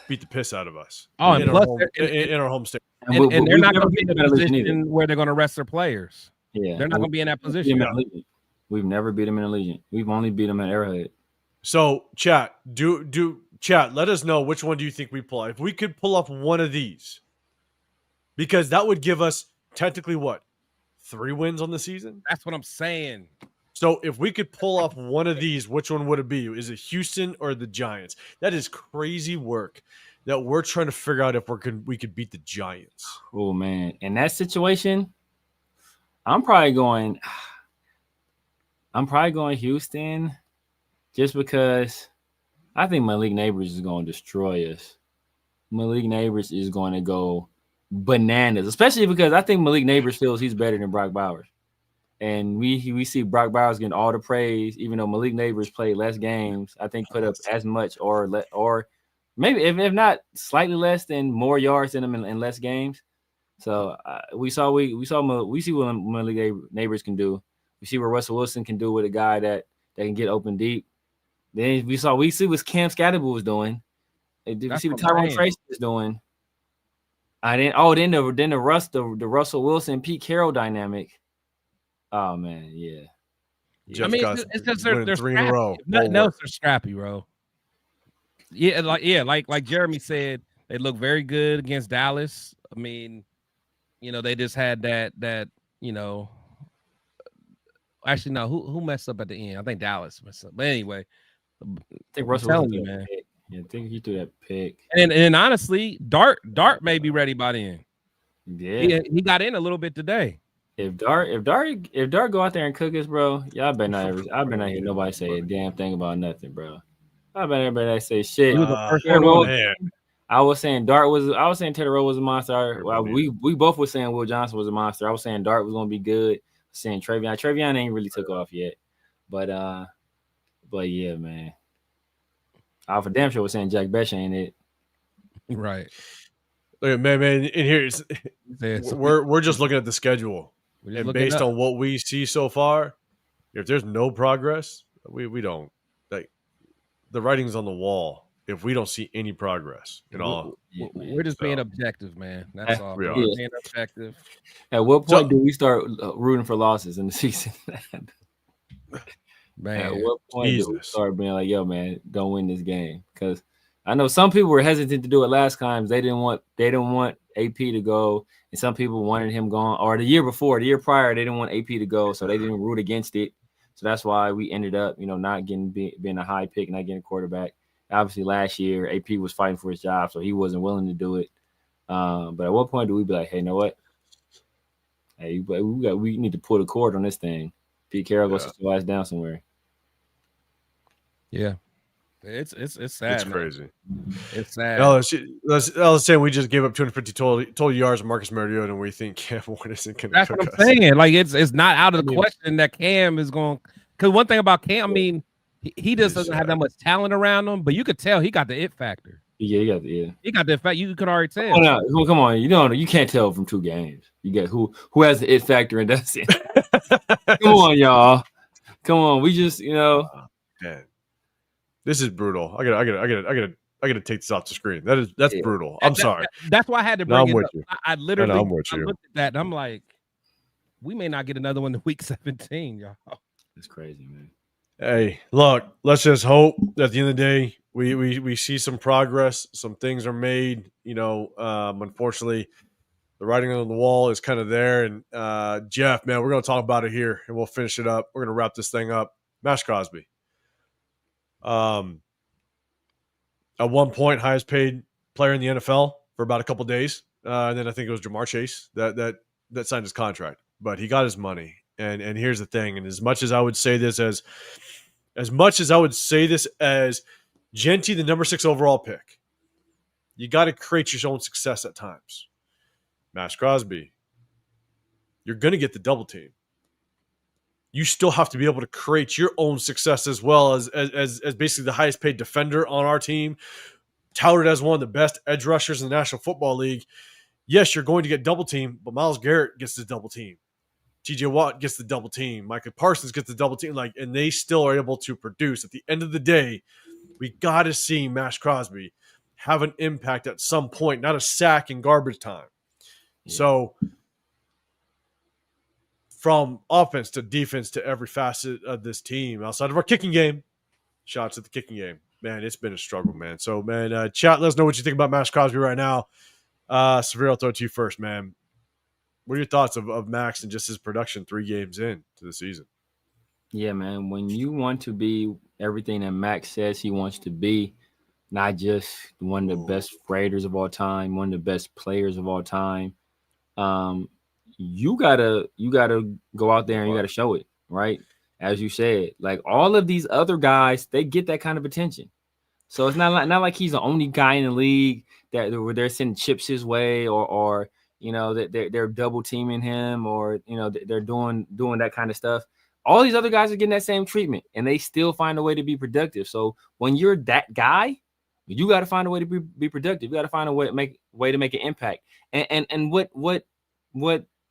beat the piss out of us. Oh, and plus in our home state. And they're not going to be in a position where they're going to rest their players. Yeah, they're not going to be in that position. We've never beat them in Allegiant. We've only beat them at Arrowhead. So, chat, let us know which one do you think we pull. If we could pull off one of these, because that would give us technically what? 3 wins on the season? That's what I'm saying. So if we could pull off one of these, which one would it be? Is it Houston or the Giants? That is crazy work that we're trying to figure out if we could beat the Giants. Oh, man. In that situation, I'm probably going Houston just because I think Malik Neighbors is going to destroy us. Malik Neighbors is going to go bananas, especially because I think Malik Neighbors feels he's better than Brock Bowers. And we see Brock Bowers getting all the praise, even though Malik Neighbors played less games. I think put up as much or maybe if not slightly less than more yards than him in less games. So we see what Malik Neighbors can do. We see what Russell Wilson can do with a guy that can get open deep. Then we see what Cam Scatterbull was doing. We see what Tyrone Tracy is doing. Then the Russell Wilson Pete Carroll dynamic. Oh man, yeah. I mean, it's because they're 3 in a row. Nothing else, they're scrappy, bro. Like Jeremy said, they look very good against Dallas. I mean, they just had that. Actually, no. Who messed up at the end? I think Dallas messed up. But anyway, I think Russell Wilson, man. Yeah, I think he threw that pick. And honestly, Dart may be ready by then. Yeah, he got in a little bit today. If Dart go out there and cook us, bro, y'all better not hear nobody say a damn thing about nothing, bro. I bet everybody say shit. I was saying Teddy Rowe was a monster. We both were saying Will Johnson was a monster. I was saying Dart was gonna be good. Seeing Travion ain't really took off yet, but yeah, man. I for damn sure was saying Jack Besh ain't it. Right. Look, man, and here we're just looking at the schedule, and based on what we see so far, if there's no progress, we don't like the writing's on the wall. If we don't see any progress at all, we're just being objective, man. That's all. We're being objective. At what point do we start rooting for losses in the season? Man, at what point do we start being like, yo, man, don't win this game? Because I know some people were hesitant to do it last time. They didn't want AP to go, and some people wanted him gone. Or the year prior, they didn't want AP to go, so they didn't root against it. So that's why we ended up, not being a high pick, not getting a quarterback. Obviously, last year AP was fighting for his job, so he wasn't willing to do it. But at what point do we be like, hey, you know what? Hey, we need to pull the cord on this thing. Pete Carroll goes to ass down somewhere. Yeah. It's sad. It's crazy. It's sad. Let's say we just gave up 250 total yards of Marcus Mariota, and we think Cam Ward isn't going to. That's what I'm saying. Like it's not out of the question that Cam is going. Because one thing about Cam, I mean, he just doesn't have that much talent around him, but you could tell he got the it factor. Yeah, he got the fact. You could already tell. Come on, you can't tell from 2 games. You get who has the it factor and does it. Come on, y'all. Come on, we just Man. This is brutal. I gotta take this off the screen. That's brutal. I'm sorry. That's why I had to bring it up. You. I literally looked at that and I'm like, we may not get another one in week 17, y'all. It's crazy, man. Hey, look, let's just hope that at the end of the day we see some progress, some things are made. Unfortunately, the writing on the wall is kind of there. And Jeff, man, we're gonna talk about it here and we'll finish it up. We're gonna wrap this thing up. Max Crosby. At one point, highest paid player in the NFL for about a couple days, and then I think it was Jamar Chase that signed his contract. But he got his money, and here's the thing. And as much as I would say this as Genty, the number 6 overall pick, you got to create your own success at times. Max Crosby, you're going to get the double team. You still have to be able to create your own success as well as basically the highest paid defender on our team, touted as one of the best edge rushers in the National Football League. Yes, you're going to get double team, but Myles Garrett gets the double team. TJ Watt gets the double team. Micah Parsons gets the double team. And they still are able to produce. At the end of the day, we got to see Max Crosby have an impact at some point, not a sack in garbage time. Yeah. So from offense to defense to every facet of this team outside of our kicking game, shots at the kicking game. Man, it's been a struggle, man. So, man, chat, let us know what you think about Max Crosby right now. Severe, I'll throw it to you first, man. What are your thoughts of Max and just his production 3 games in to the season? Yeah, man, when you want to be everything that Max says he wants to be, not just one of the best Raiders of all time, one of the best players of all time, you gotta go out there and you gotta show it, right? As you said, like all of these other guys, they get that kind of attention. So it's not like he's the only guy in the league where they're sending chips his way or that they're double teaming him or they're doing that kind of stuff. All these other guys are getting that same treatment and they still find a way to be productive. So when you're that guy, you got to find a way to be productive. You got to find a way to make an impact. And what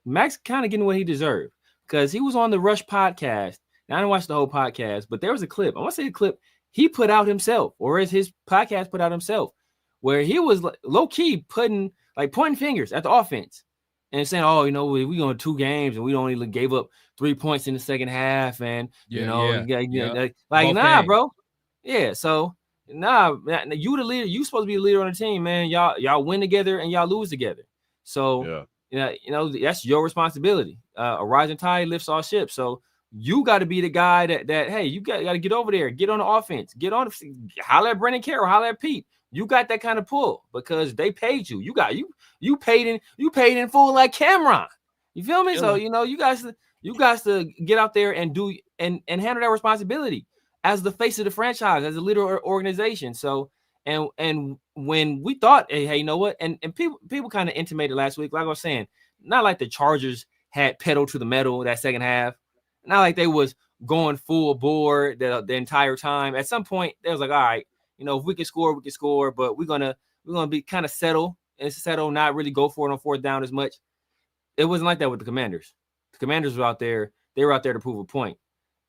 Max kind of getting what he deserved because he was on the Rush podcast. Now I didn't watch the whole podcast, but there was a clip. I want to say a clip he put out himself, or as his podcast put out himself, where he was low key pointing fingers at the offense and saying, "Oh, we going 2 games and we only gave up 3 points in the second half, and nah, bro, yeah, so." Nah, you the leader. You supposed to be the leader on the team, man. Y'all win together and y'all lose together. So that's your responsibility. A rising tide lifts all ships. So you got to be the guy that hey, you got to get over there, get on the offense, holler at Pete Carroll, holler at Pete. You got that kind of pull because they paid you. You paid in full like Cameron. You feel me? So you guys to get out there and do and handle that responsibility as the face of the franchise, as a leader organization. So, and when we thought, hey, you know what? And people kind of intimated last week, like I was saying, not like the Chargers had pedal to the metal that second half. Not like they was going full bore the entire time. At some point, they was like, all right, if we can score, we can score, but we're gonna be kind of settle, not really go for it on fourth down as much. It wasn't like that with the Commanders. The Commanders were out there. They were out there to prove a point.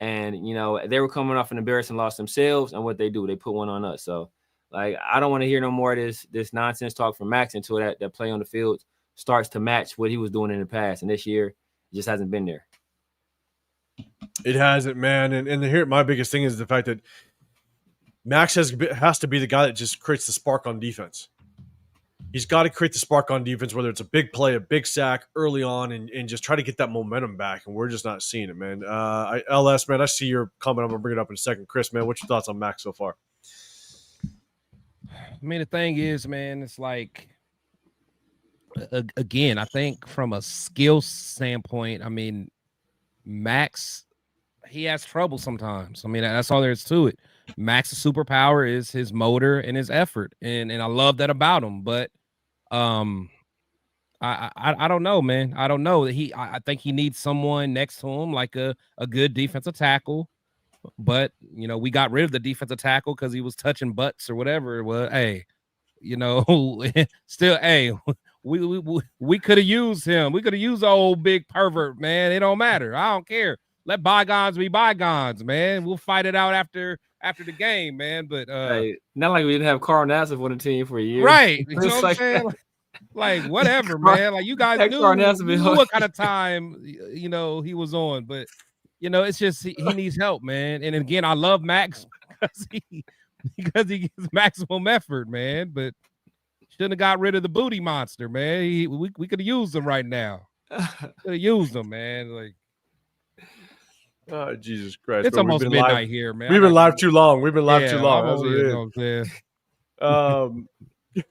And, they were coming off an embarrassing loss themselves. And what they do, they put one on us. So, like, I don't want to hear no more of this nonsense talk from Max until that play on the field starts to match what he was doing in the past. And this year, it just hasn't been there. It hasn't, man. And here, my biggest thing is the fact that Max has to be the guy that just creates the spark on defense. He's got to create the spark on defense, whether it's a big play, a big sack early on, and just try to get that momentum back. And we're just not seeing it, man. LS, man, I see your comment. I'm going to bring it up in a second. Chris, man, what's your thoughts on Max so far? I mean, the thing is, man, it's like, again, I think from a skill standpoint, I mean, Max, he has trouble sometimes. I mean, that's all there is to it. Max's superpower is his motor and his effort, and I love that about him. But I don't know, man. I don't know. I think he needs someone next to him, like a good defensive tackle. But we got rid of the defensive tackle because he was touching butts or whatever it was. Hey, still, hey, we could have used him. We could have used the old big pervert, man. It don't matter. I don't care. Let bygones be bygones, man. We'll fight it out after the game, man. But hey, not like we didn't have Carl Nassif on the team for a year, right? You know what I'm saying? Like whatever, man. Like you guys knew what kind of time he was on, but it's just he needs help, man. And again, I love Max because he gives maximum effort, man. But shouldn't have got rid of the booty monster, man. We could have used him right now. Could have used him, man. Like. Oh, Jesus Christ. It's almost midnight here, man. We've been live too long. That's what it is.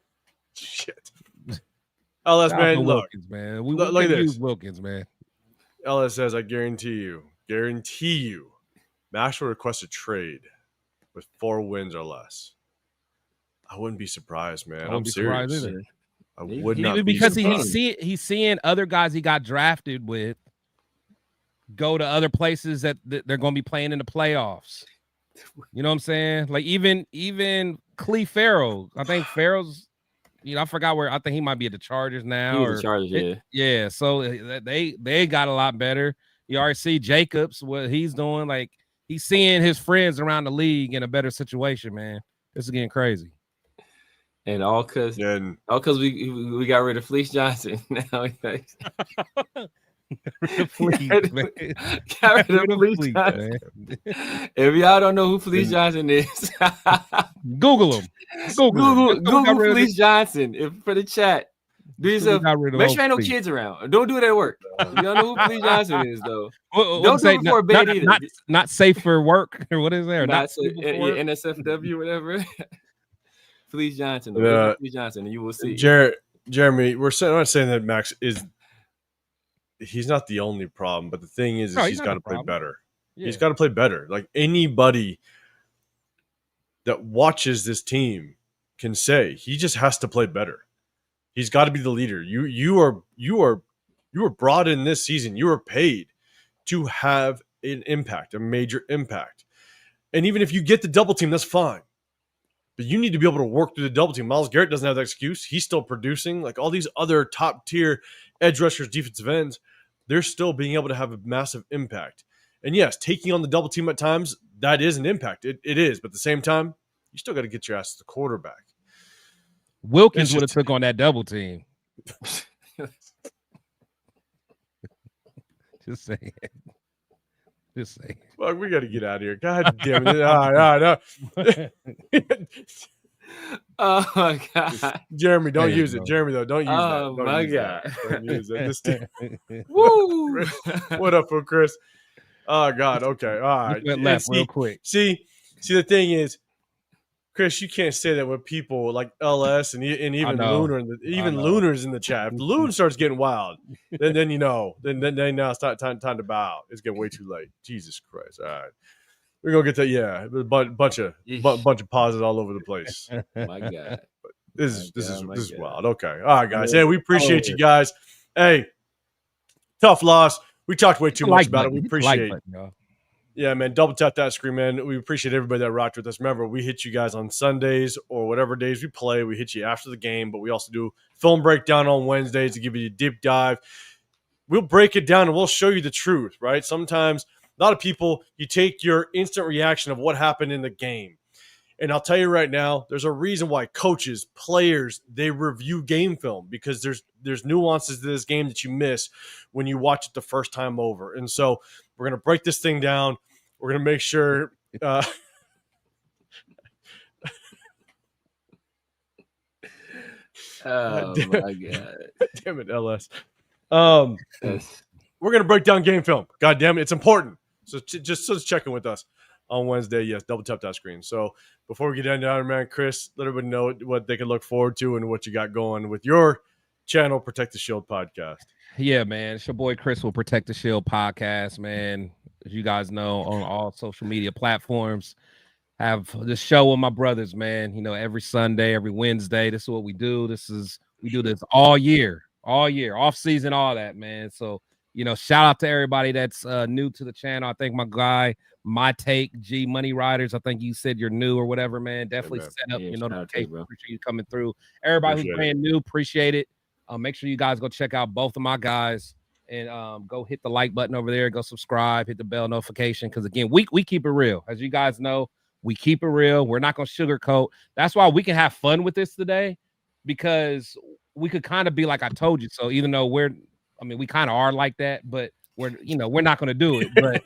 Shit. LS, man, look. Wilkins, man. We look at this. Wilkins, man. LS says, I guarantee you, Max will request a trade with 4 wins or less. I wouldn't be surprised, man. I'm serious. I would not be because surprised. he's seeing other guys he got drafted with go to other places that they're going to be playing in the playoffs. You know what I'm saying? Like even Clee Farrell. I think Farrell's, I forgot where. I think he might be at the Chargers now. The Chargers, yeah. Yeah. So they got a lot better. You already see Jacobs, what he's doing. Like he's seeing his friends around the league in a better situation, man. This is getting crazy. And all because we got rid of Fleece Johnson. Now Fleece, man. Got rid of Fleece Johnson. If y'all don't know who Fleece Johnson is, Google him. Google Fleece Johnson for the chat. Make sure ain't no kids around. Don't do it at work. You don't know who Fleece Johnson is, though. Don't do it before bed either. Not safe for work, or what is there? Not NSFW, whatever. Fleece Johnson. Fleece Johnson, and you will see. Jeremy, we're not saying that Max is. He's not the only problem, but the thing is he's got to play better. Yeah. He's got to play better. Like anybody that watches this team can say, he just has to play better. He's got to be the leader. You are brought in this season. You are paid to have an impact, a major impact. And even if you get the double team, that's fine. But you need to be able to work through the double team. Myles Garrett doesn't have that excuse. He's still producing. Like all these other top tier edge rushers, defensive ends, they're still being able to have a massive impact. And yes, taking on the double team at times, that is an impact. It is. But at the same time, you still got to get your ass to the quarterback. Wilkins would have took on that double team. Just saying. Fuck, we got to get out of here. God damn it. All right. Oh, my God. Jeremy, don't use it. Jeremy, though, don't use that. Oh, my God. Don't use it. Woo! What up for Chris? Oh, God. Okay. All right. Went left real quick. See, the thing is, Chris, you can't say that with people like LS and even Lunar, Lunar's in the chat. If Loon starts getting wild, then now it's time to bow out. It's getting way too late. Jesus Christ! All right, we're gonna get to a bunch of pauses all over the place. My God, this is wild. Okay, all right, guys. Hey, we appreciate you guys. Hey, tough loss. We talked way too much about it. We appreciate it. Button, yeah, man. Double tap that screen, man. We appreciate everybody that rocked with us. Remember, we hit you guys on Sundays or whatever days we play. We hit you after the game, but we also do film breakdown on Wednesdays to give you a deep dive. We'll break it down and we'll show you the truth, right? Sometimes a lot of people, you take your instant reaction of what happened in the game. And I'll tell you right now, there's a reason why coaches, players, they review game film because there's nuances to this game that you miss when you watch it the first time over. And so we're going to break this thing down. We're going to make sure Oh, my God. Damn it, LS. Yes. We're going to break down game film. God damn it, it's important. So just check in with us on Wednesday. Yes, double tap that screen. So before we get down, man, Chris, let everybody know what they can look forward to and what you got going with your channel, Protect the Shield podcast. Yeah, man. It's your boy Chris will Protect the Shield podcast, man. As you guys know, on all social media platforms. Have this show with my brothers, man. You know, every Sunday, every Wednesday. This is what we do. We do this all year, off season, all that, man. So, you know, shout out to everybody that's new to the channel. I think my guy, My Take, G Money Riders. I think you said you're new or whatever, man. Definitely set up, Yeah, you shout know, out to you, bro. appreciate you coming through. Everybody Appreciate who's brand new, appreciate it. Make sure you guys go check out both of my guys and go hit the like button over there. Go subscribe, hit the bell notification. Because again, we keep it real. As you guys know, we keep it real. We're not going to sugarcoat. That's why we can have fun with this today, because we could kind of be like, I told you so, even though we kind of are like that, but we're not going to do it. But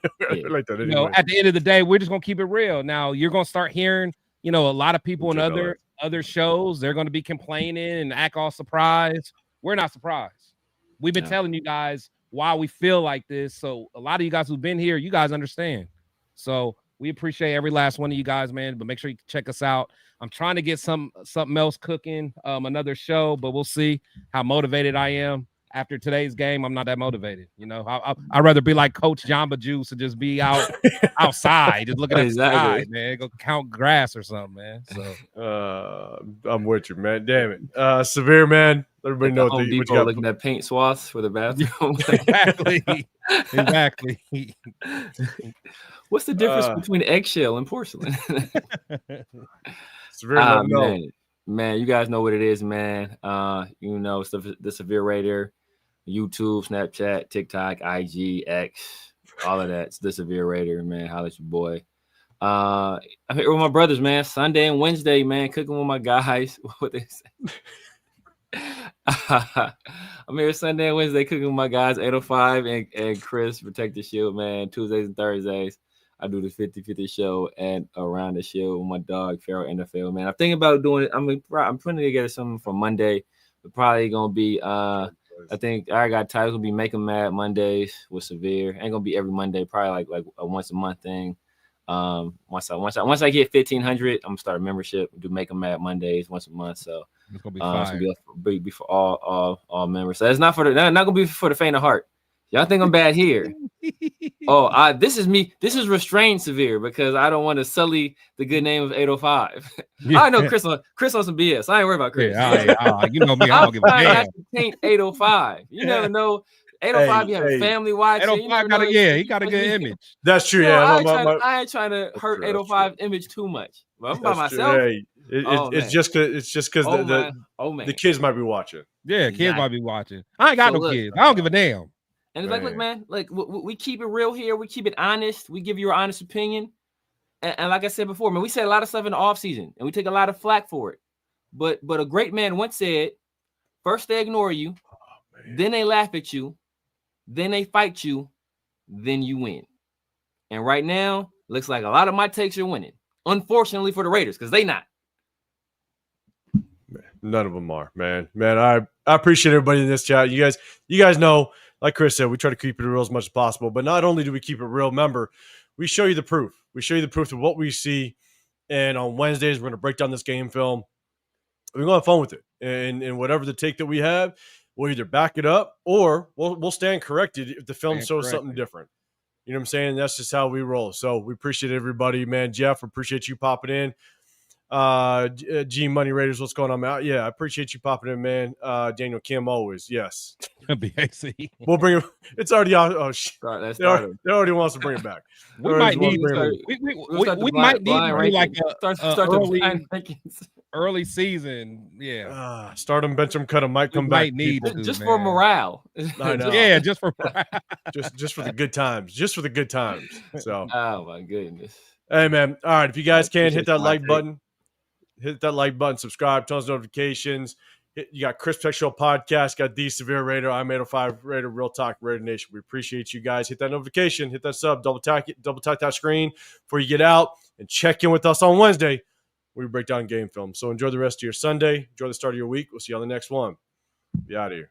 like that anyway. you know, at the end of the day, we're just going to keep it real. Now you're going to start hearing, you know, a lot of people in other shows, they're going to be complaining and act all surprised. We're not surprised. We've been telling you guys why we feel like this. So a lot of you guys who've been here, you guys understand. So we appreciate every last one of you guys, man. But make sure you check us out. I'm trying to get something else cooking, another show, but we'll see how motivated I am. After today's game, I'm not that motivated. You know, I'd rather be like Coach Jamba Juice and just be outside, just looking at the sky, man. Go count grass or something, man. So I'm with you, man. Damn it, Severe, man. Let everybody know what you got. Looking at paint swaths for the bathroom. Exactly. What's the difference between eggshell and porcelain? Severe, man, you guys know what it is, man. You know, it's the Severe Raider, YouTube, Snapchat, TikTok, IG, X, all of that. It's the Severe Raider, man. Holla at your boy. I'm here with my brothers, man. Sunday and Wednesday, man, cooking with my guys. What they say? I'm here Sunday and Wednesday cooking with my guys, 805 and Chris, Protect the Shield, man. Tuesdays and Thursdays, I do the 50-50 show and Around the Shield with my dog, Feral NFL, man. I'm thinking about doing it. I'm putting together something for Monday. But probably going to be, I think I got titles will be Make 'em Mad Mondays with Severe. Ain't going to be every Monday, probably like a once a month thing. Once I get 1,500, I'm going to start a membership. Do Make 'em Mad Mondays once a month. So it's going to be for all members. So it's not going to be for the faint of heart. Y'all think I'm bad here? This is me. This is restrained Severe because I don't want to sully the good name of 805. Yeah. I know Chris on some BS. I ain't worried about Chris. Yeah, you know me. I don't give a damn. Taint 805. You never know. 805, you have a family watching. 805 he got a good image. That's true. I ain't trying to hurt 805 image too much. But I'm by myself. It's just because the kids might be watching. Yeah, kids might be watching. I ain't got no kids. I don't give a damn. And it's like, look, man, like we keep it real here. We keep it honest. We give you your honest opinion. And like I said before, man, we say a lot of stuff in the off season, and we take a lot of flack for it. But a great man once said, first they ignore you, then they laugh at you, then they fight you, then you win. And right now, looks like a lot of my takes are winning. Unfortunately for the Raiders, because they not. None of them are, man. I appreciate everybody in this chat. You guys know. Like Chris said, we try to keep it real as much as possible. But not only do we keep it real, remember, we show you the proof. We show you the proof of what we see. And on Wednesdays, we're going to break down this game film. We're going to have fun with it. And whatever the take that we have, we'll either back it up or we'll stand corrected if the film shows something different. You know what I'm saying? That's just how we roll. So we appreciate everybody, man. Jeff, appreciate you popping in. G Money Raiders, what's going on, man? Yeah, I appreciate you popping in, man. Daniel Kim, always, yes. BAC. We'll bring it. It's already out. Oh shit! They already wants to bring it back. We might need. We might need like early season. Yeah. Start them, bench them, cut them. Might come back. Just for morale. I know. Yeah, just for just for the good times. Just for the good times. So. Oh my goodness. Hey man. All right. If you guys can hit that like button. Hit that like button, subscribe, tons of notifications. You got Chris Tech Show Podcast, got The Severe Raider, I'm 805 Raider, Real Talk Raider Nation. We appreciate you guys. Hit that notification, hit that sub, double tap that screen before you get out, and check in with us on Wednesday where we break down game film. So enjoy the rest of your Sunday. Enjoy the start of your week. We'll see you on the next one. Be out of here.